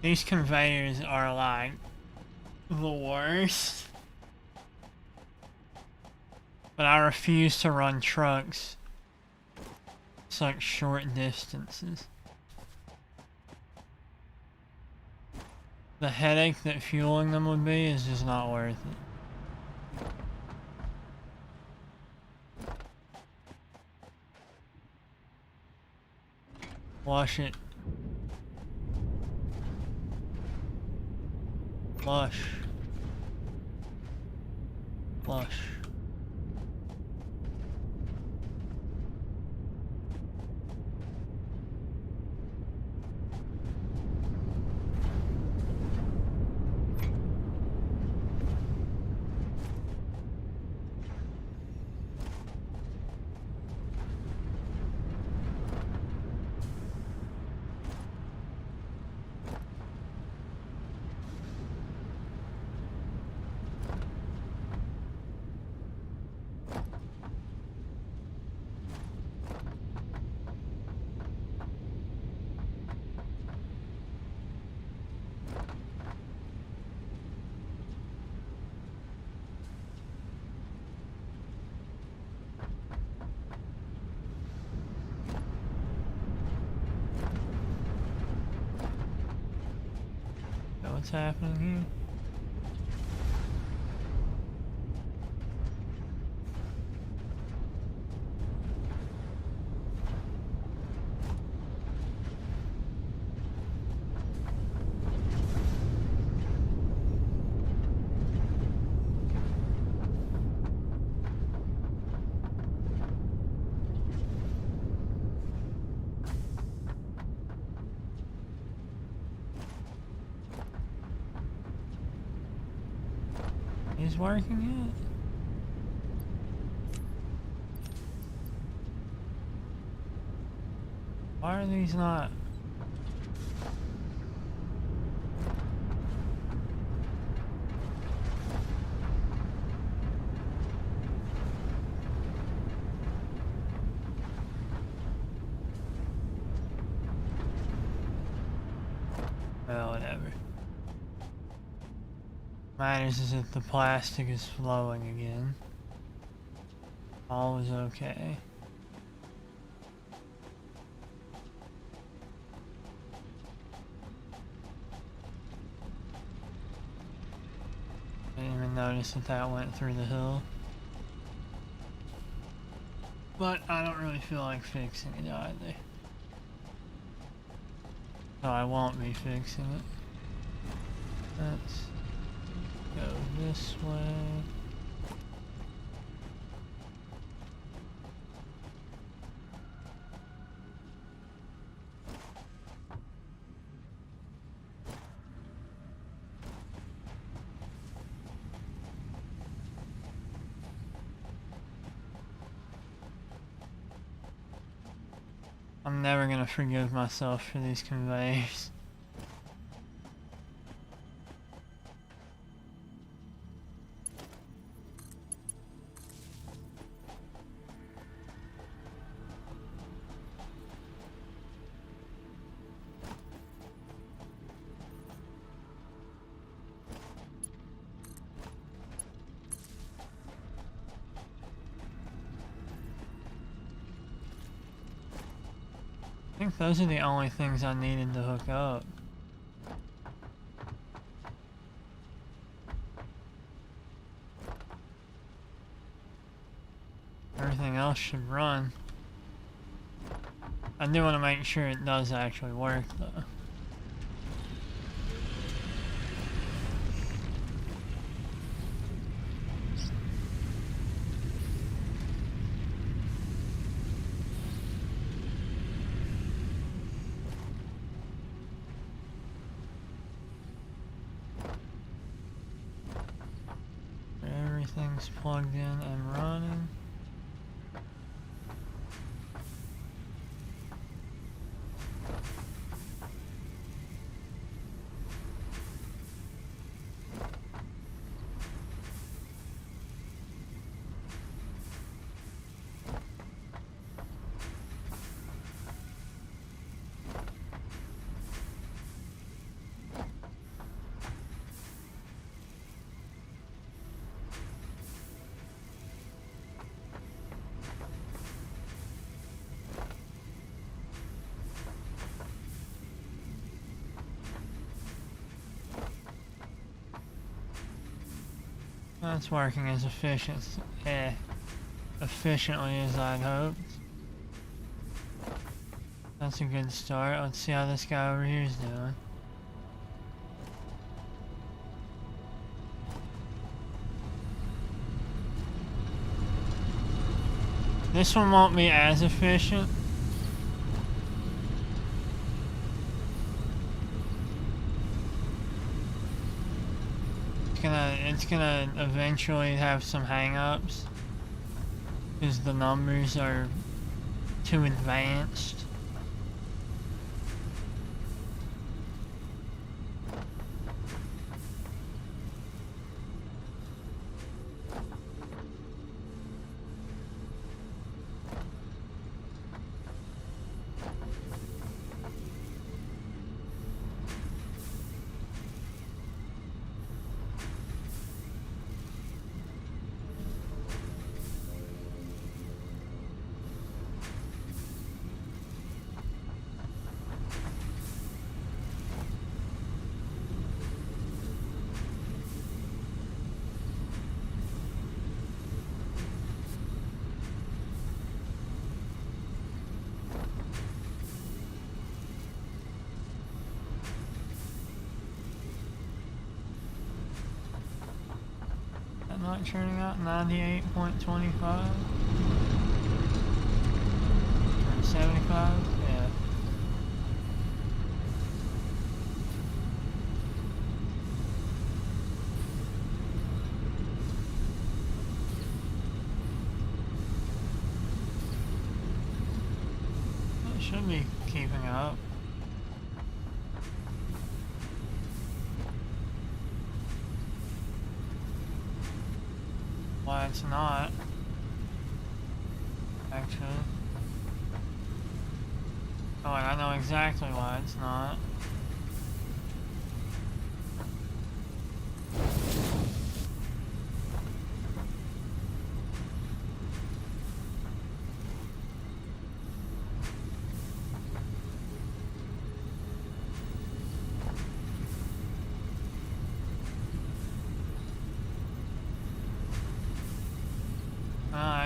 These conveyors are like the worst. But I refuse to run trucks such short distances. The headache that fueling them would be is just not worth it. Flush it. Flush. Flush. What's happening here? Is working yet? Why are these not? Matters is that the plastic is flowing again. All is okay. Didn't even notice that that went through the hill. But I don't really feel like fixing it either. So I won't be fixing it. Let's go this way. I'm never gonna forgive myself for these conveyors. I think those are the only things I needed to hook up. Everything else should run. I do want to make sure it does actually work though. Everything's plugged in and running. That's working as efficiently as I'd hoped. That's a good start. Let's see how this guy over here is doing. This one won't be as efficient. It's gonna eventually have some hang-ups because the numbers are too advanced. Not churning out 98.25 or 75, yeah. It should be keeping up. Why it's not, actually. Oh, and I know exactly why it's not.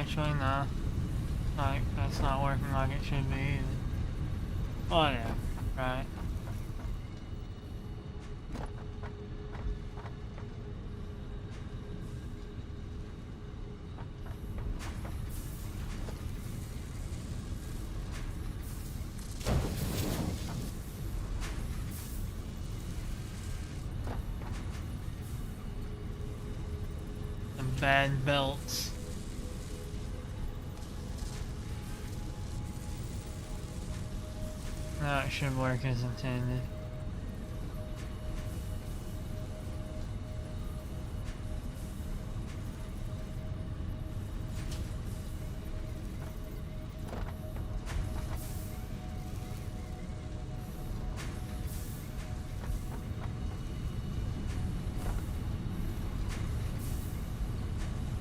Actually, no. Like, that's not working like it should be either. Whatever, right? The bad belts. Now it should work as intended.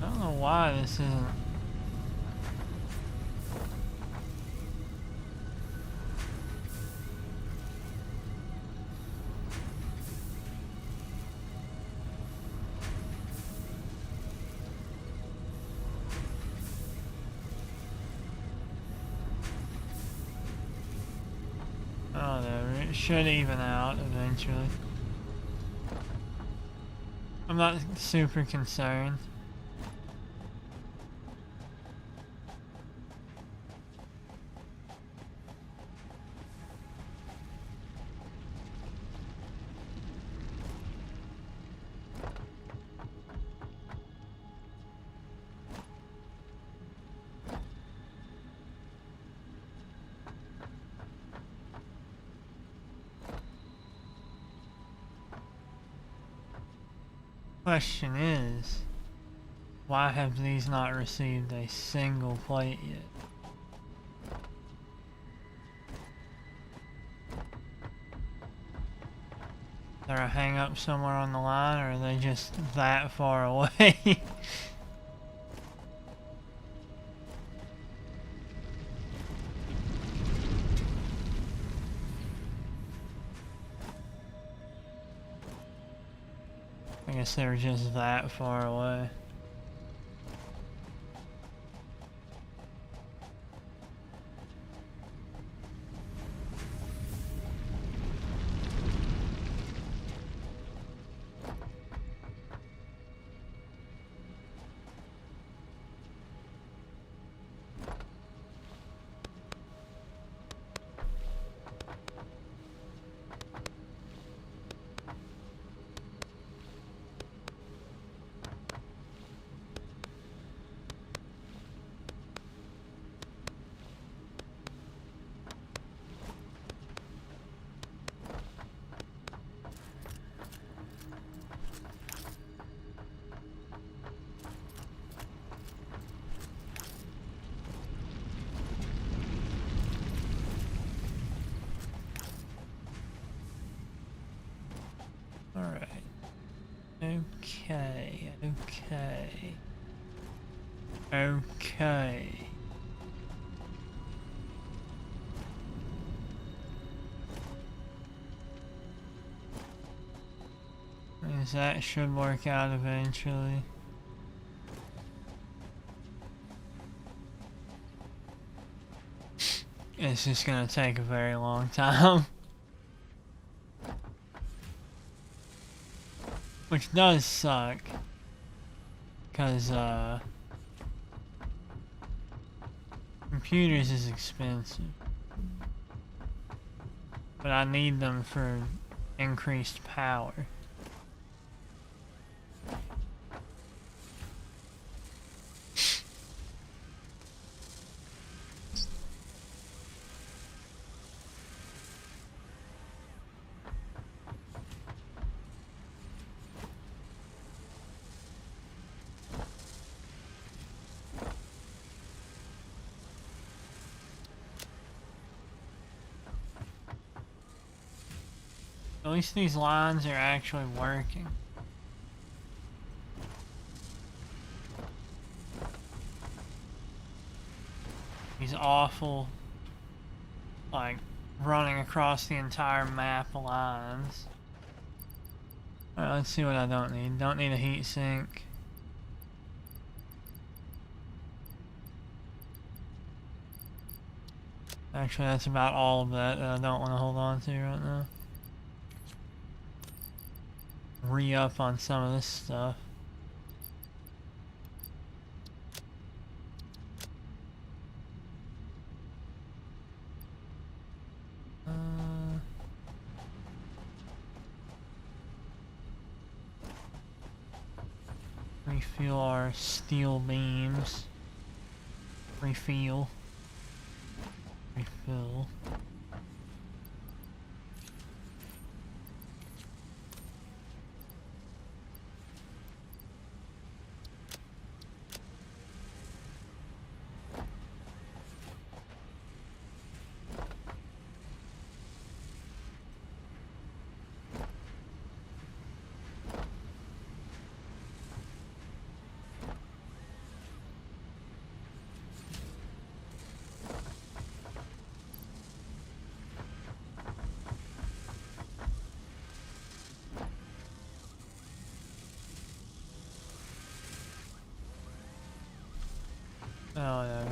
I don't know why this isn't. Whatever, it should even out eventually. I'm not super concerned. Question is, why have these not received a single plate yet? Is there a hang up somewhere on the line, or are they just that far away? I guess they were just that far away. Alright. Okay. Means that should work out eventually. It's just gonna take a very long time. Which does suck. Cause computers is expensive. But I need them for increased power. At least these lines are actually working. These awful, like, running across the entire map lines. Alright, let's see what I don't need. Don't need a heat sink. Actually, that's about all of that I don't want to hold on to right now. Re-up on some of this stuff. Refuel our steel beams. Refuel. Refill. Oh, yeah.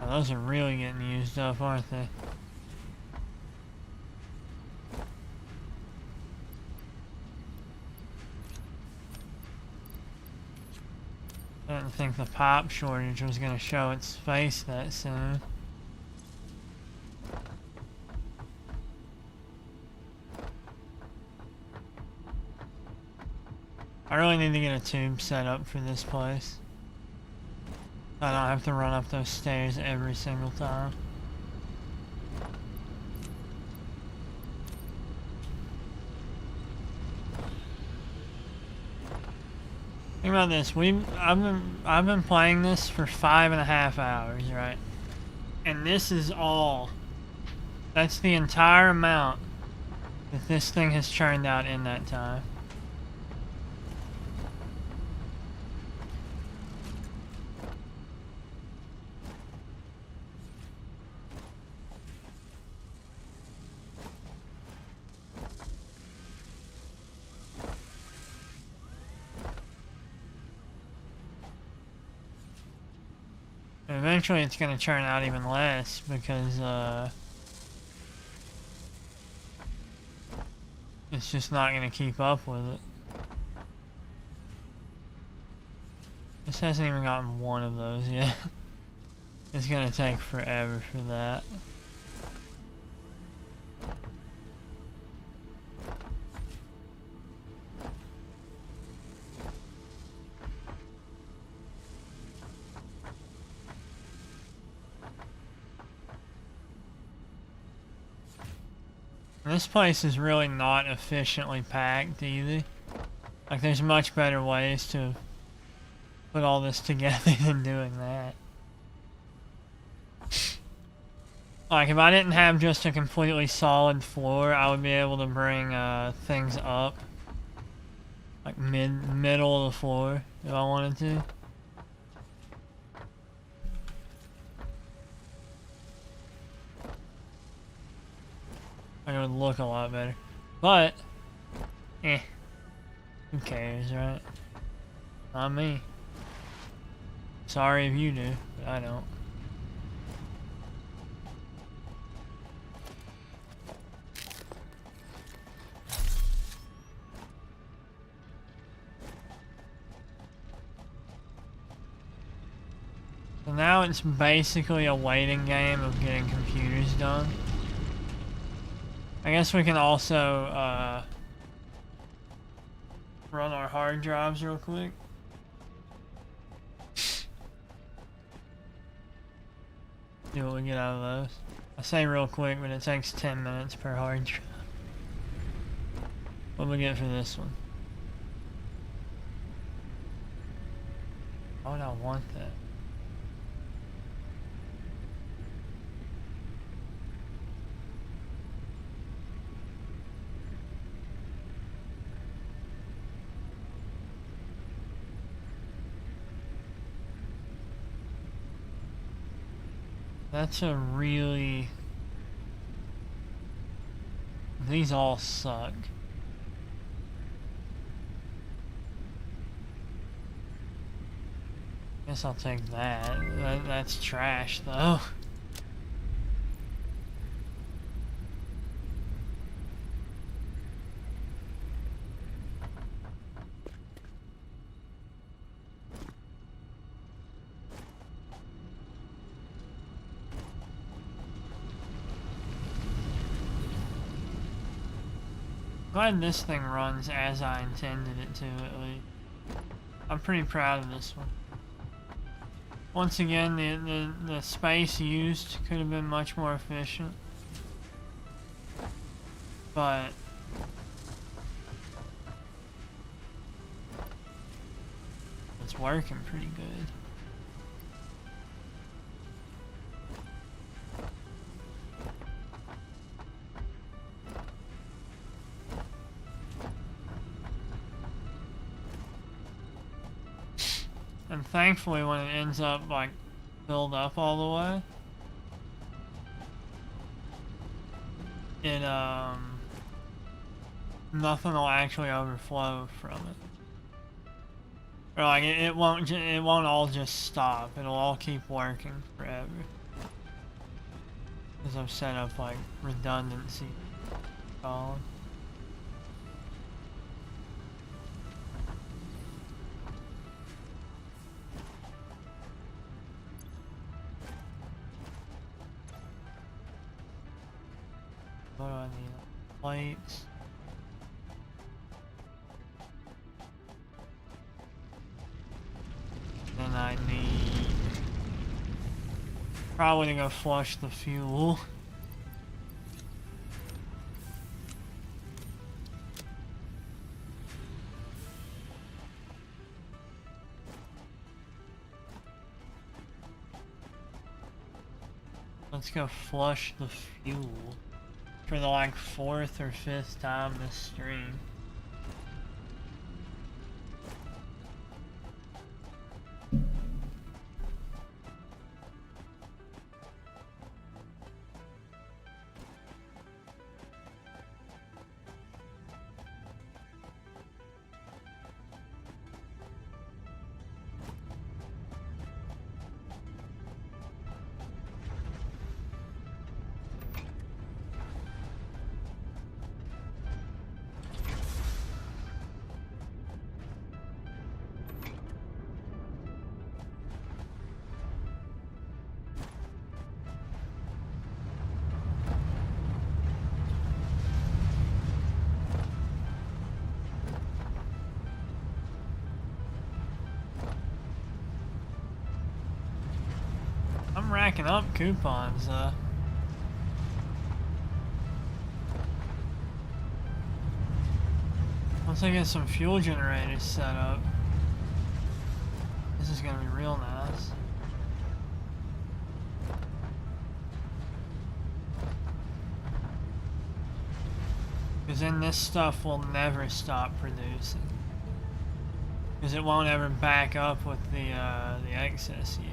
Oh, those are really getting used up, aren't they? I didn't think the pop shortage was going to show its face that soon. I really need to get a tube set up for this place. I don't have to run up those stairs every single time. Think about this. I've been playing this for 5.5 hours, right? And this is all. That's the entire amount that this thing has churned out in that time. And eventually it's going to churn out even less because it's just not going to keep up with it. This hasn't even gotten one of those yet. It's going to take forever for that. This place is really not efficiently packed either. Like, there's much better ways to put all this together than doing that. Like, if I didn't have just a completely solid floor, I would be able to bring things up. Like, middle of the floor, if I wanted to. It would look a lot better. But, who cares, right? Not me. Sorry if you do, but I don't. So now it's basically a waiting game of getting computers done. I guess we can also run our hard drives real quick. See what we get out of those. I say real quick, but it takes 10 minutes per hard drive. What do we get for this one? Why would I want that? That's a really... These all suck. Guess I'll take that. That's trash, though. Glad this thing runs as I intended it to, at least. I'm pretty proud of this one. Once again, the space used could have been much more efficient. But it's working pretty good. And thankfully, when it ends up like filled up all the way, it nothing will actually overflow from it. Or like it won't all just stop. It'll all keep working forever. Because I've set up like redundancy column. What do I need? Plates. Then I need probably to go flush the fuel. Let's go flush the fuel for the like 4th or 5th time this stream. I'm racking up coupons, once I get some fuel generators set up, this is gonna be real nice. Because then this stuff will never stop producing. Because it won't ever back up with the excess heat.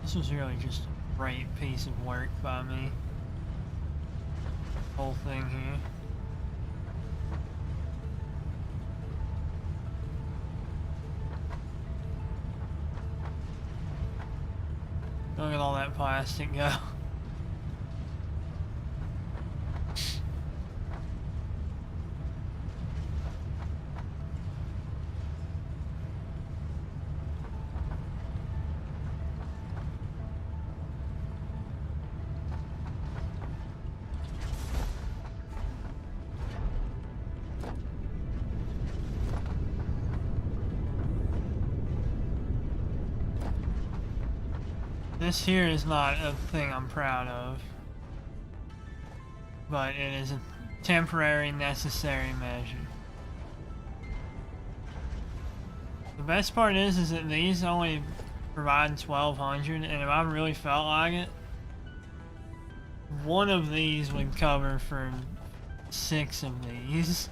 This was really just a great piece of work by me. Whole thing here. Look at all that plastic go. This here is not a thing I'm proud of, but it is a temporary, necessary measure. The best part is that these only provide 1,200, and if I really felt like it, one of these would cover for 6 of these.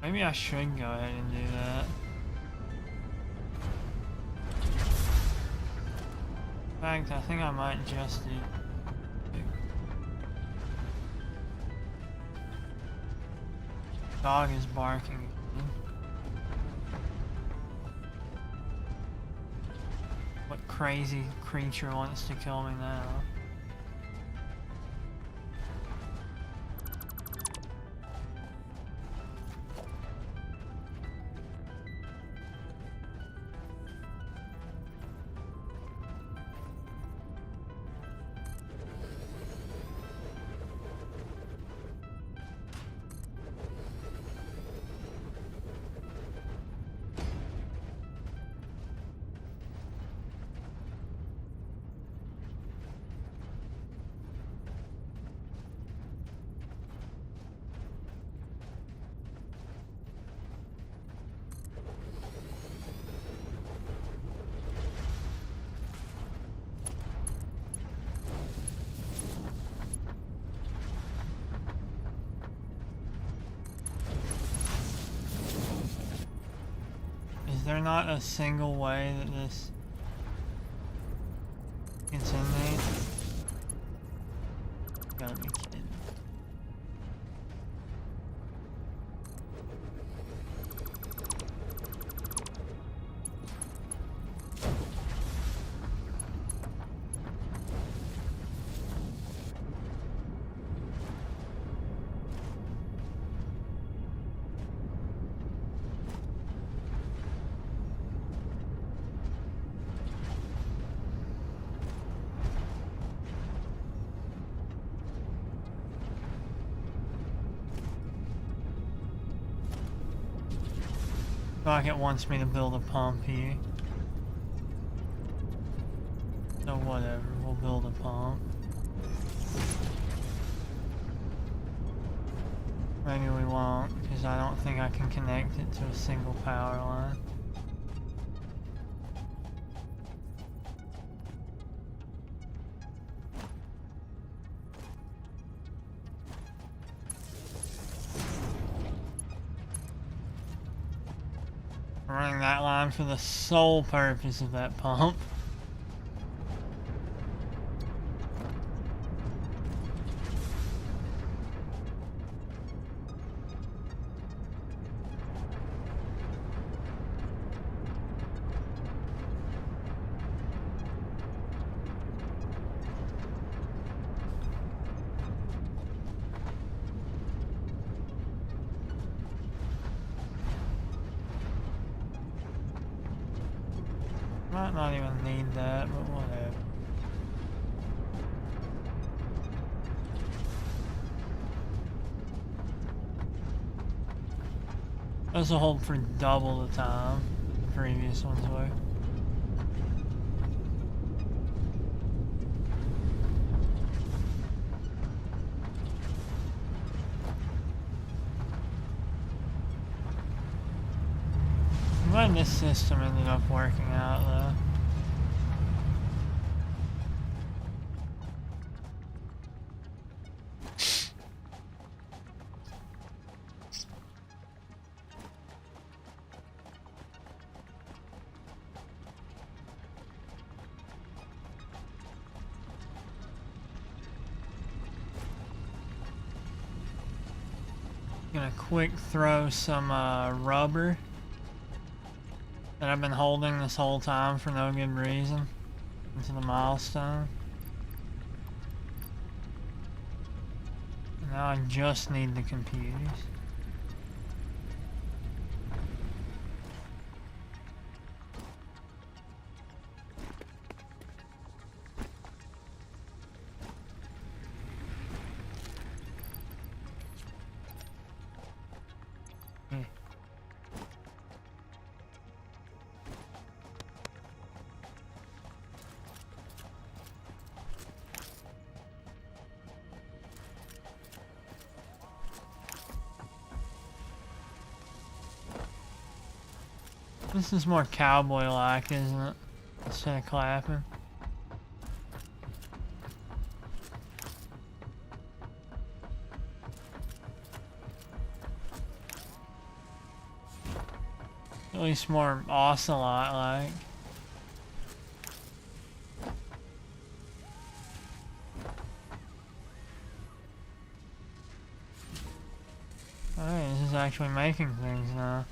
Maybe I should go ahead and do that. In fact, I think I might just do. Dog is barking. What crazy creature wants to kill me now? Is there not a single way that this gets in there? You gotta be kidding. Like it wants me to build a pump here. So whatever, we'll build a pump. Maybe we won't, because I don't think I can connect it to a single power line. Running that line for the sole purpose of that pump. Might not even need that, but whatever. Those will hold for double the time the previous ones were. I'm glad this system ended up working out though. Gonna quick throw some rubber that I've been holding this whole time for no good reason into the milestone. Now I just need the computers. This is more cowboy-like, isn't it? Instead of clapping. At least more ocelot-like. Alright, this is is actually making things now.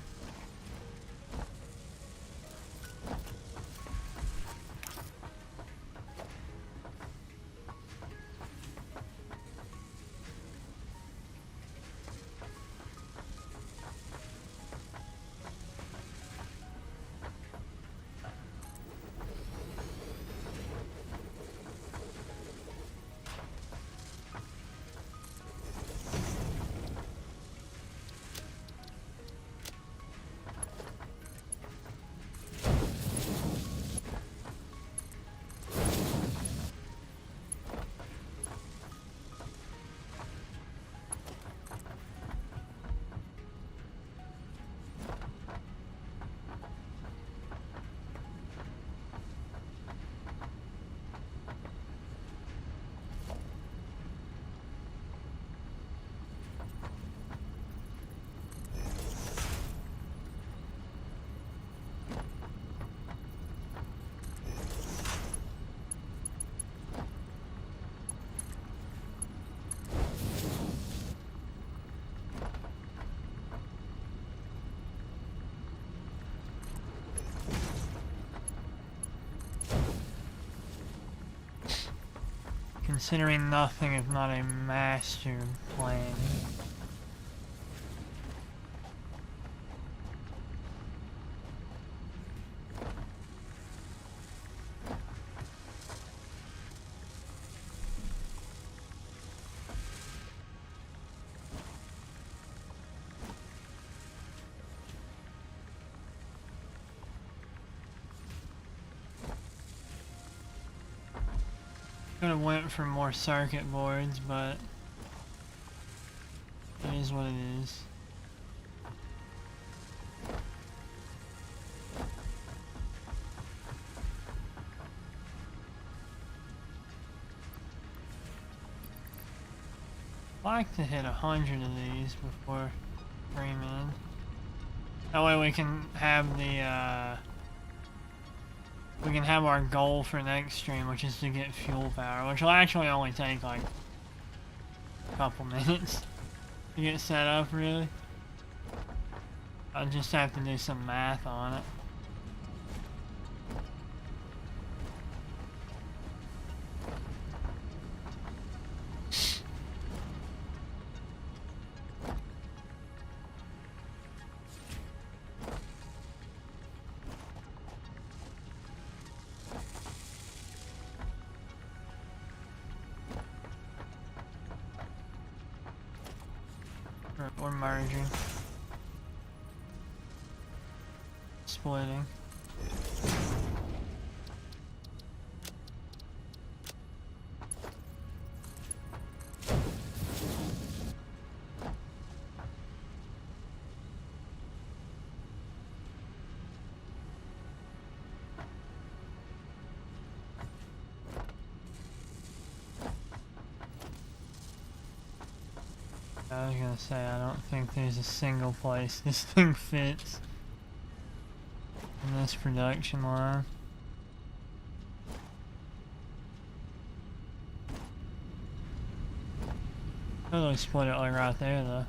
Considering nothing if not a master plan. Could have went for more circuit boards, but it is what it is. I'd like to hit 100 of these before streaming. That way we can have the we can have our goal for next stream, which is to get fuel power, which will actually only take like a couple minutes to get set up, really. I'll just have to do some math on it. We're merging. Splitting. I was gonna say, I don't think there's a single place this thing fits in this production line. Totally split it like right there though.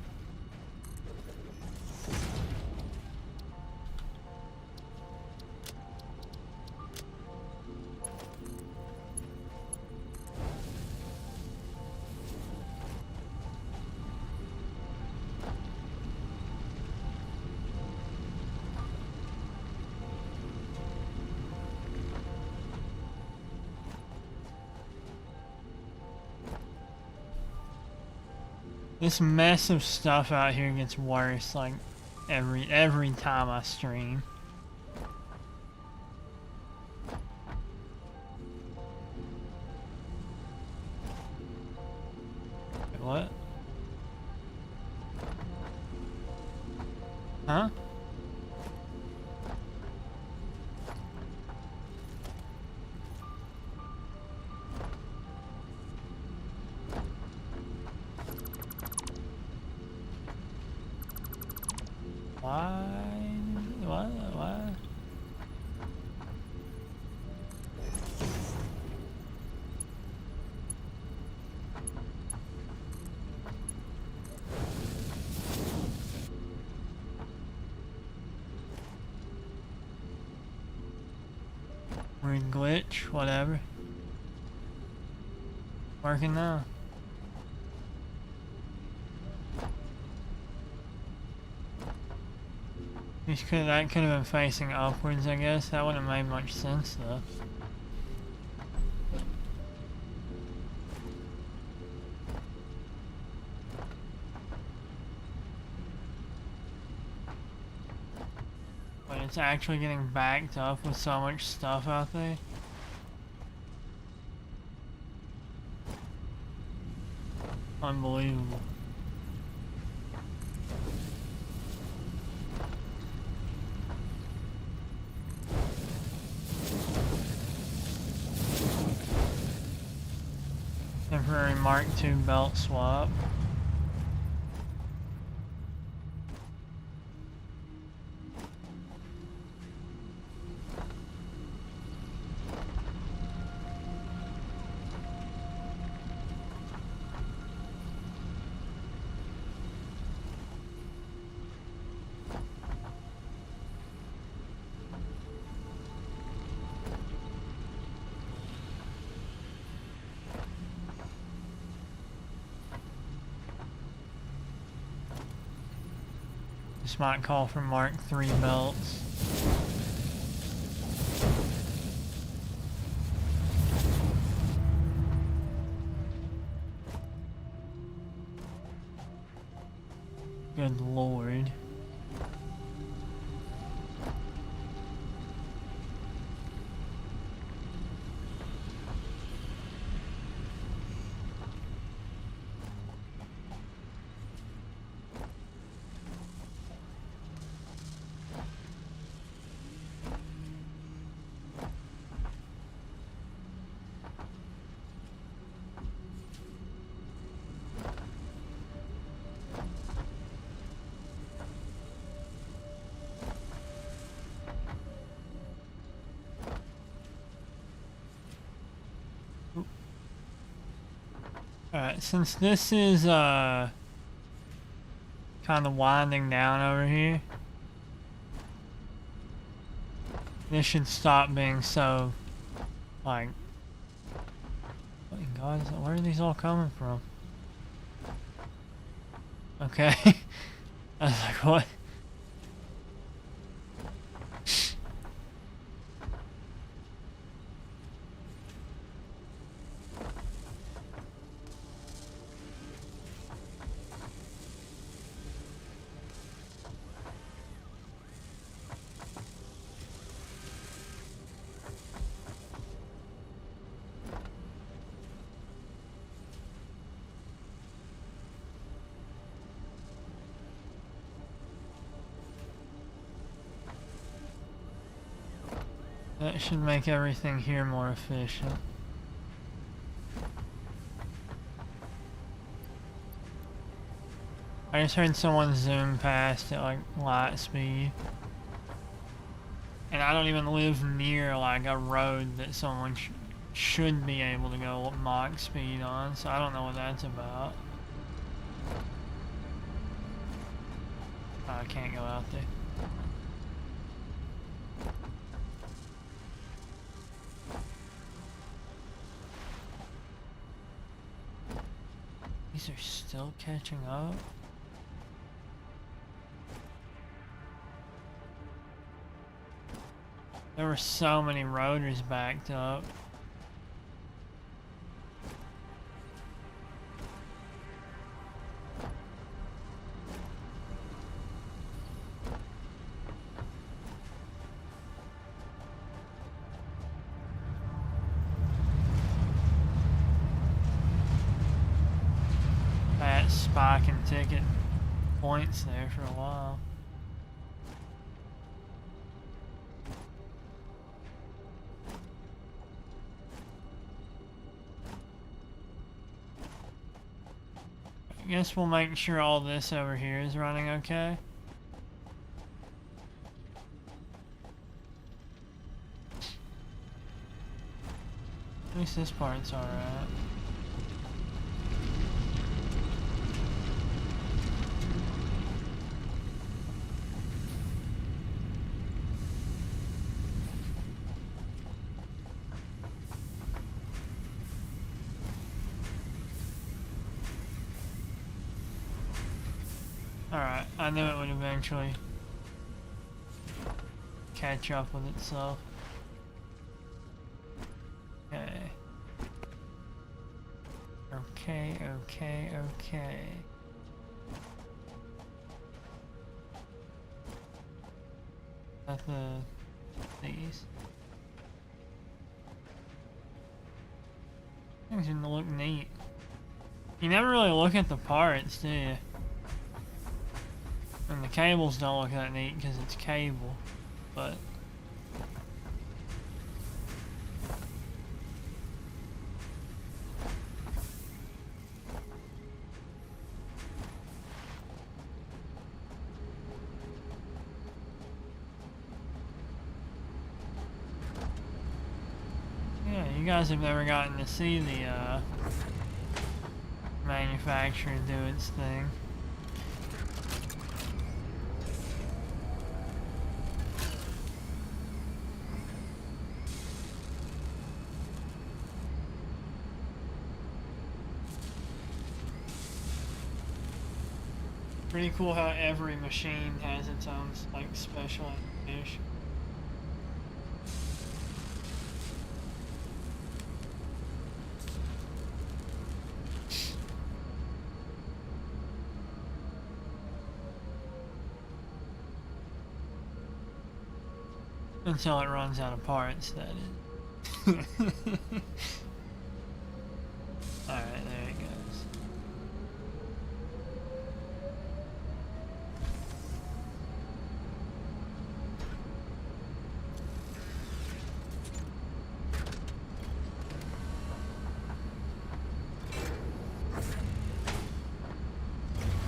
This mess of stuff out here gets worse like every time I stream. Wait, what? Huh? What? Weird glitch, whatever. Working now. That could have been facing upwards, I guess. That wouldn't have made much sense, though. But it's actually getting backed up with so much stuff out there. Unbelievable. Temporary Mark II belt swap. This might call for Mark III belts. Good lord. Alright, since this is kind of winding down over here, this should stop being so, like, what in God is it? Where are these all coming from? Okay. I was like, what? That should make everything here more efficient. I just heard someone zoom past at like light speed. And I don't even live near like a road that someone should be able to go Mach speed on, so I don't know what that's about. Oh, I can't go out there. These are still catching up? There were so many rotors backed up. Spike and ticket points there for a while. I guess we'll make sure all this over here is running okay. At least this part's alright. Alright, I knew it would eventually catch up with itself. Okay. Okay. At these. Things didn't look neat. You never really look at the parts, do you? And the cables don't look that neat because it's cable, but yeah, you guys have never gotten to see the manufacturer do its thing. Pretty cool how every machine has its own like special animation. Until it runs out of parts, that is. Alright, there it goes.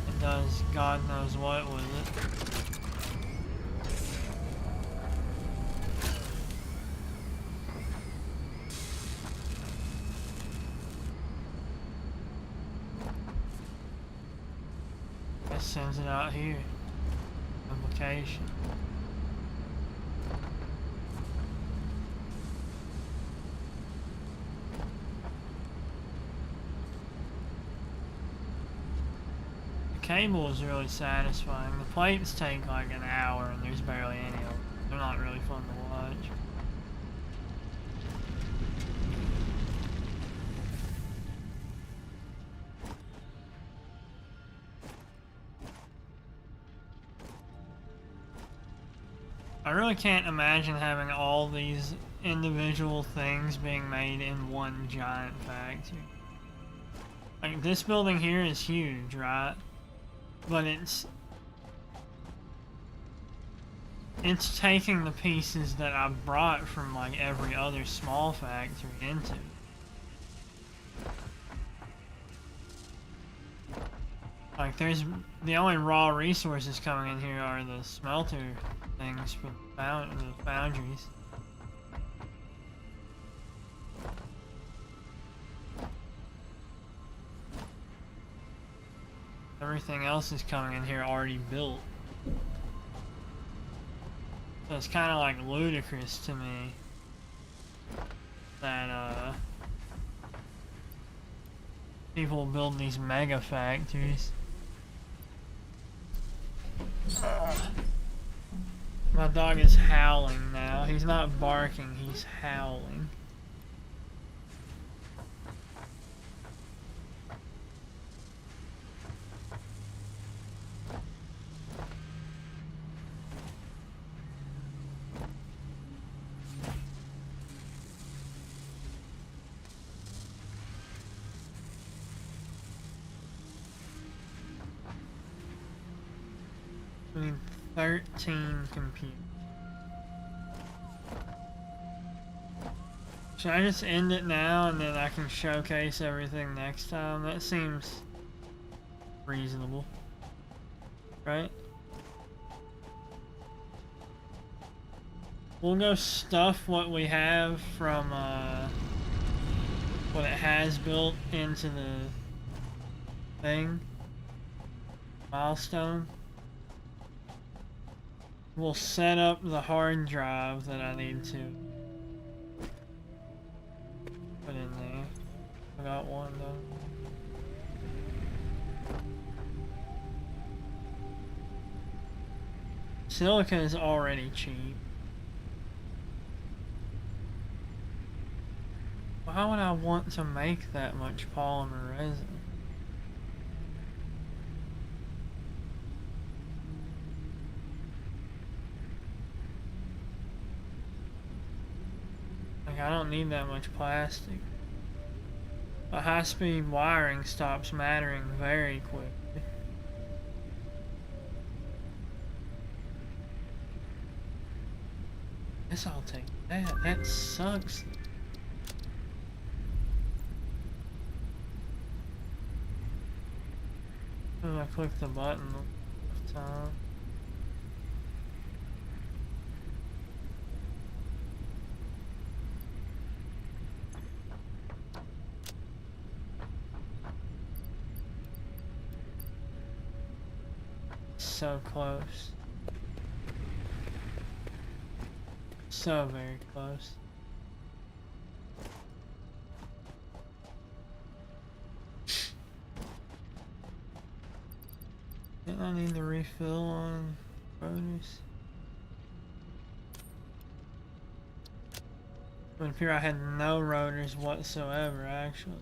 It does God knows what with it. Sends it out here. Application. The cable is really satisfying. The plates take like an hour and there's barely any of them. They're not really fun to watch. I really can't imagine having all these individual things being made in one giant factory. Like, this building here is huge, right? But it's taking the pieces that I brought from like every other small factory into. Like, there's the only raw resources coming in here are the smelter things for the foundries. Everything else is coming in here already built. So it's kind of like ludicrous to me that people build these mega factories. My dog is howling now. He's not barking, he's howling. We need 13 computers. Should I just end it now and then I can showcase everything next time? That seems reasonable, right? We'll go stuff what we have from what it has built into the thing. Milestone. We'll set up the hard drive that I need to put in there. I got 1 though. Silica is already cheap. Why would I want to make that much polymer resin? Like, I don't need that much plastic. But high-speed wiring stops mattering very quickly. Guess I'll take that. That sucks. I click the button enough time. So close. So very close. Didn't I need to refill on produce? It would appear I had no rotors whatsoever, actually.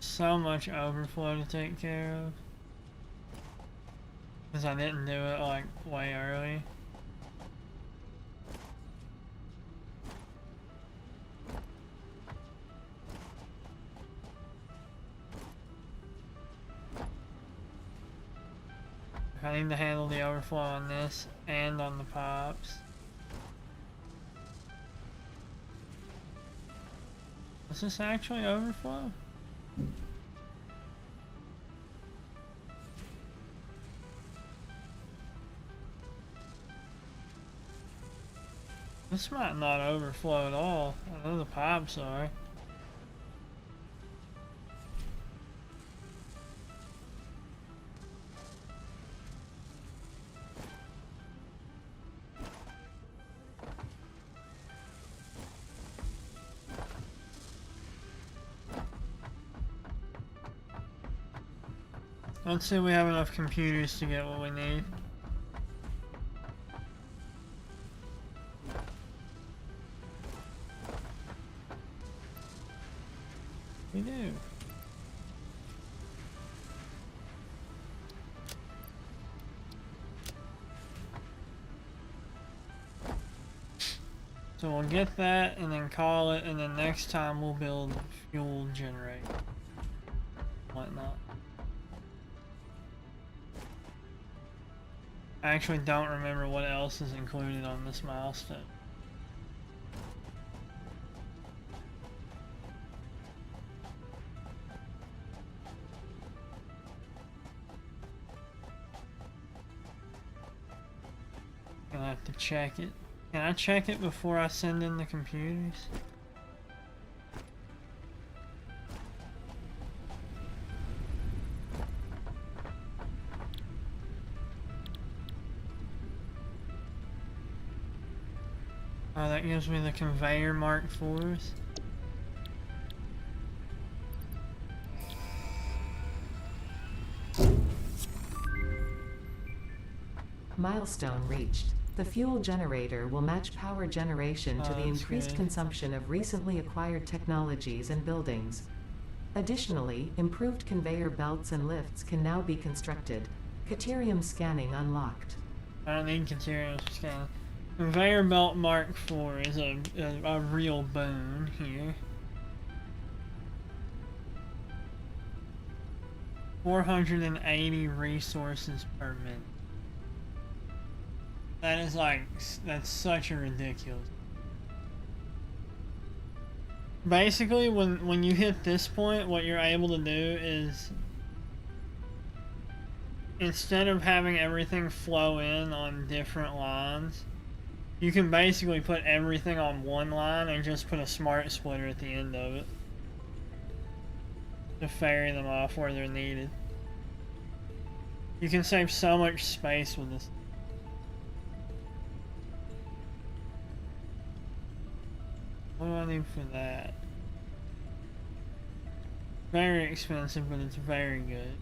So much overflow to take care of. Because I didn't do it like way early. I need to handle the overflow on this and on the pipes. Does this actually overflow? This might not overflow at all. I know the pipes are. Let's see if we have enough computers to get what we need. We do. So we'll get that and then call it, and then next time we'll build fuel generator. Whatnot. I actually don't remember what else is included on this milestone. Gonna have to check it. Can I check it before I send in the computers? that gives me the conveyor Mark IVs. Milestone reached. The fuel generator will match power generation to the That's increased good. consumption of recently acquired technologies and buildings. Additionally, improved conveyor belts and lifts can now be constructed. Caterium scanning unlocked. I don't need Caterium scan. Conveyor belt Mark IV is a real boon here. 480 resources per minute. That is like, that's such a ridiculous. Basically, when you hit this point, what you're able to do is, instead of having everything flow in on different lines, you can basically put everything on one line and just put a smart splitter at the end of it to ferry them off where they're needed. You can save so much space with this. What do I need for that? Very expensive, but it's very good.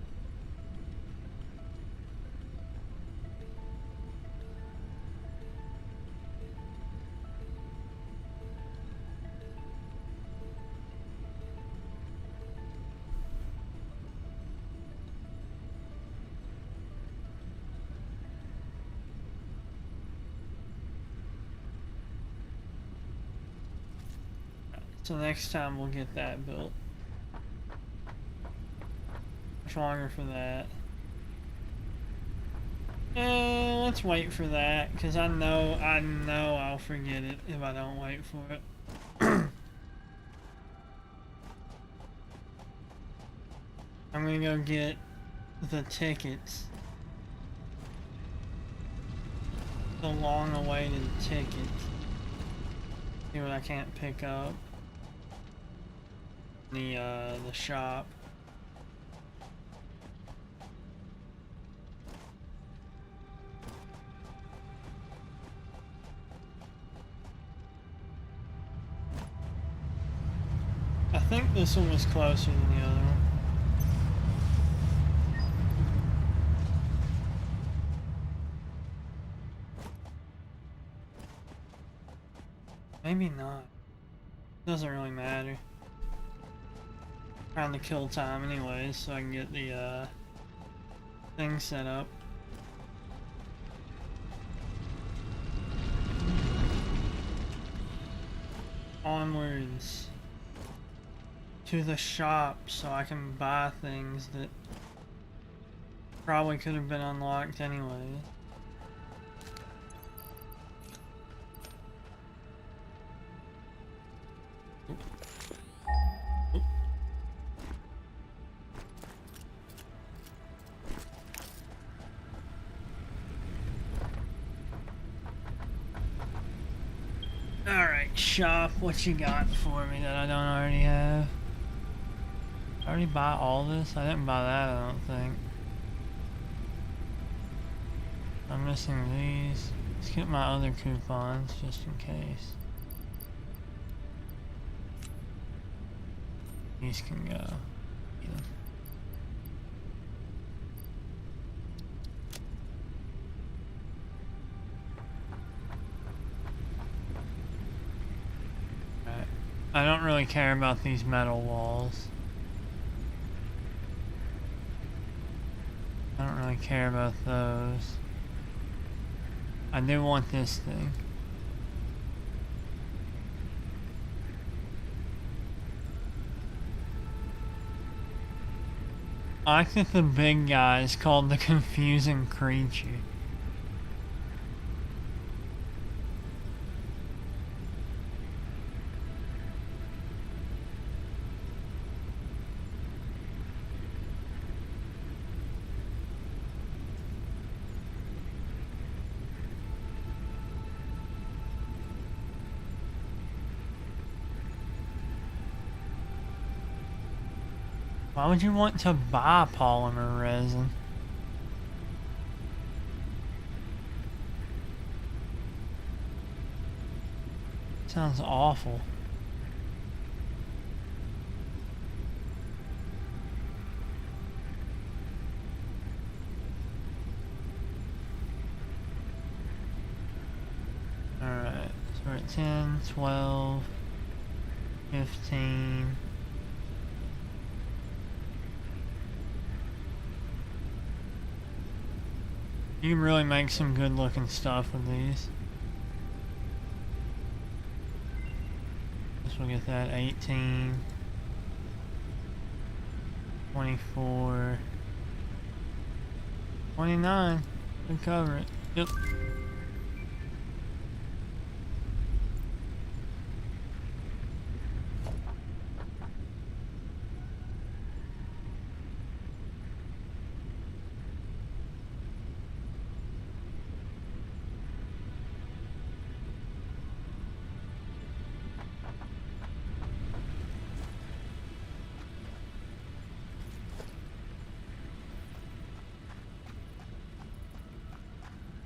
So next time we'll get that built. Much longer for that. Let's wait for that, because I know I'll forget it if I don't wait for it. I'm gonna go get the tickets. The long-awaited tickets. See what I can't pick up. The shop. I think this one was closer than the other one. Maybe not. Doesn't really matter. Trying to kill time anyways, so I can get the thing set up. Onwards to the shop so I can buy things that probably could have been unlocked anyway. Alright, shop, what you got for me that I don't already have? Did I already buy all this? I didn't buy that, I don't think. I'm missing these. Let's get my other coupons just in case. These can go. Yeah. Alright. I don't really care about these metal walls. I don't really care about those. I do want this thing. I like that the big guy is called the confusing creature. Why would you want to buy polymer resin? Sounds awful. Alright, so we're at 10, 12, 15. You can really make some good looking stuff with these. Guess we'll get that 18, 24, 29. Good cover it. Yep.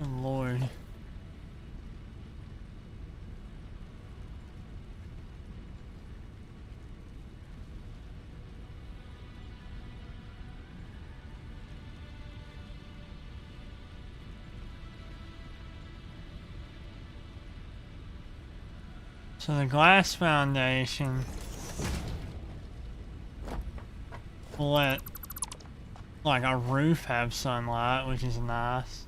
Good Lord. So the glass foundation will let like a roof have sunlight, which is nice.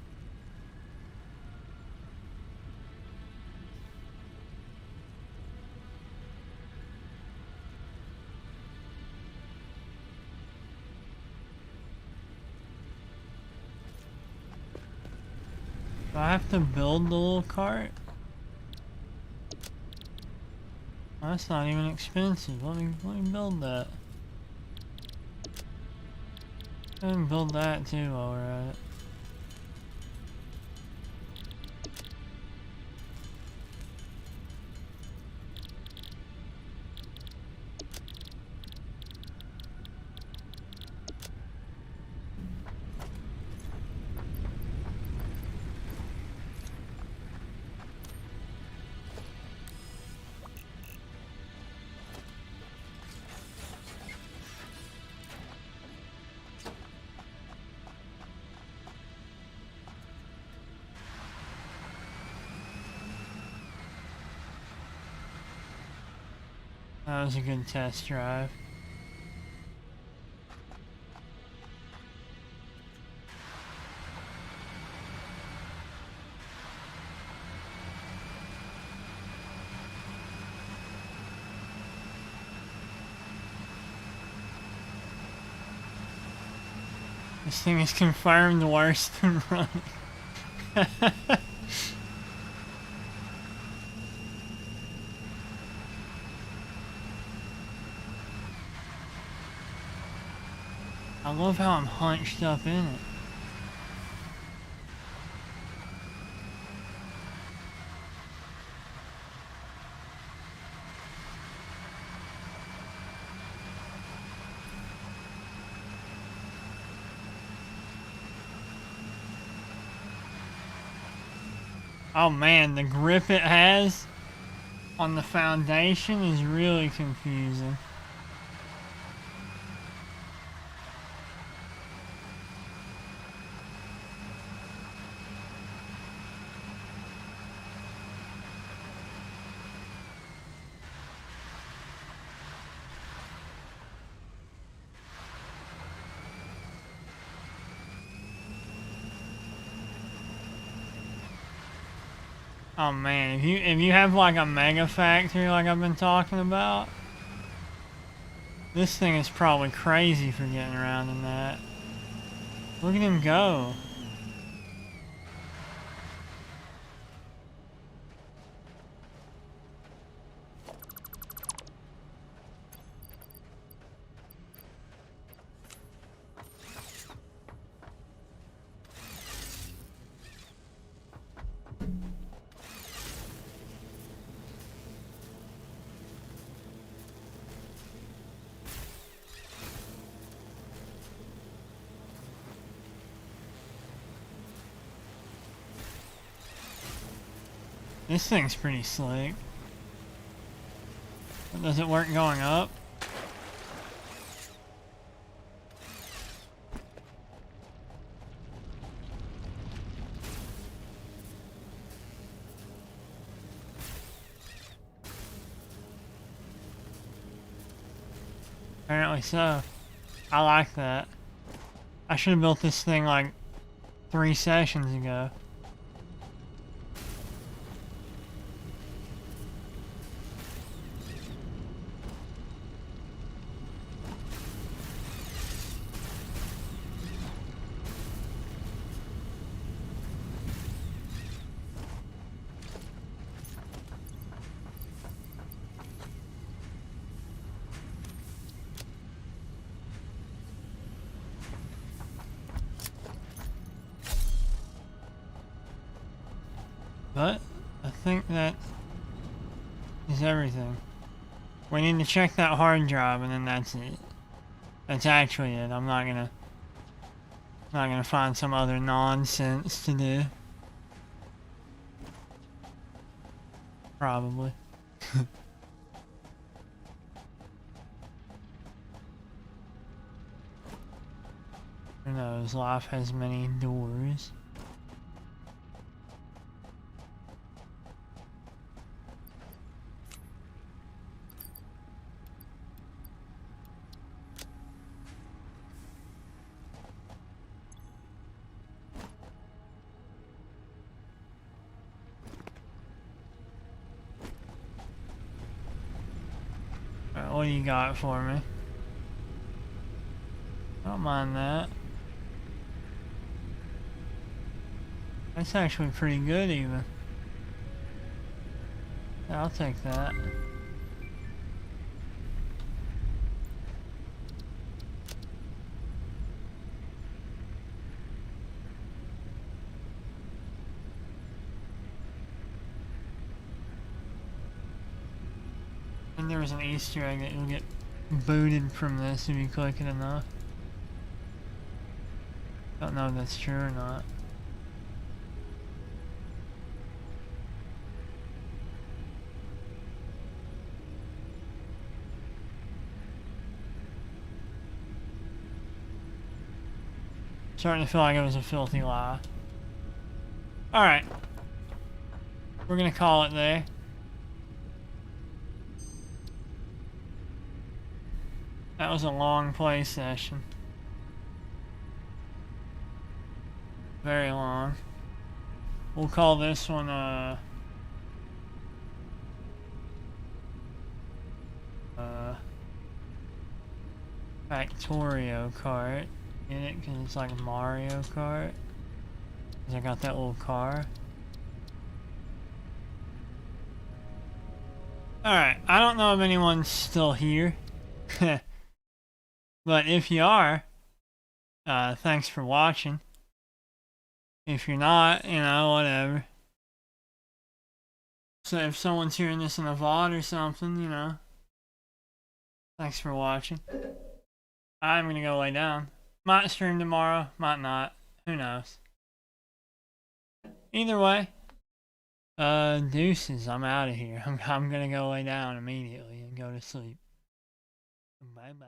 Do I have to build the little cart? Oh, that's not even expensive. Let me build that. Go ahead and build that too while we're at it. That was a good test drive. This thing is confirmed worse than running. I love how I'm hunched up in it. Oh man, the grip it has on the foundation is really confusing. Oh man, if you have like a mega factory like I've been talking about, this thing is probably crazy for getting around in that. Look at him go. This thing's pretty slick. Does it work going up? Apparently so. I like that. I should have built this thing like 3 sessions ago. But I think that is everything. We need to check that hard drive and then that's it. That's actually it. I'm not gonna find some other nonsense to do. Probably. Who knows? Life has many doors. Alright, what do you got for me? Don't mind that. That's actually pretty good even. Yeah, I'll take that. And there was an Easter egg that you'll get booted from this if you click it enough. Don't know if that's true or not. Starting to feel like it was a filthy lie. Alright. We're gonna call it there. That was a long play session. Very long. We'll call this one Factorio Kart. Get it? Because it's like Mario Kart. Because I got that little car. Alright, I don't know if anyone's still here. But if you are, thanks for watching. If you're not, you know, whatever. So if someone's hearing this in a VOD or something, you know, thanks for watching. I'm gonna go lay down. Might stream tomorrow, might not. Who knows? Either way, deuces, I'm out of here. I'm gonna go lay down immediately and go to sleep. Bye bye.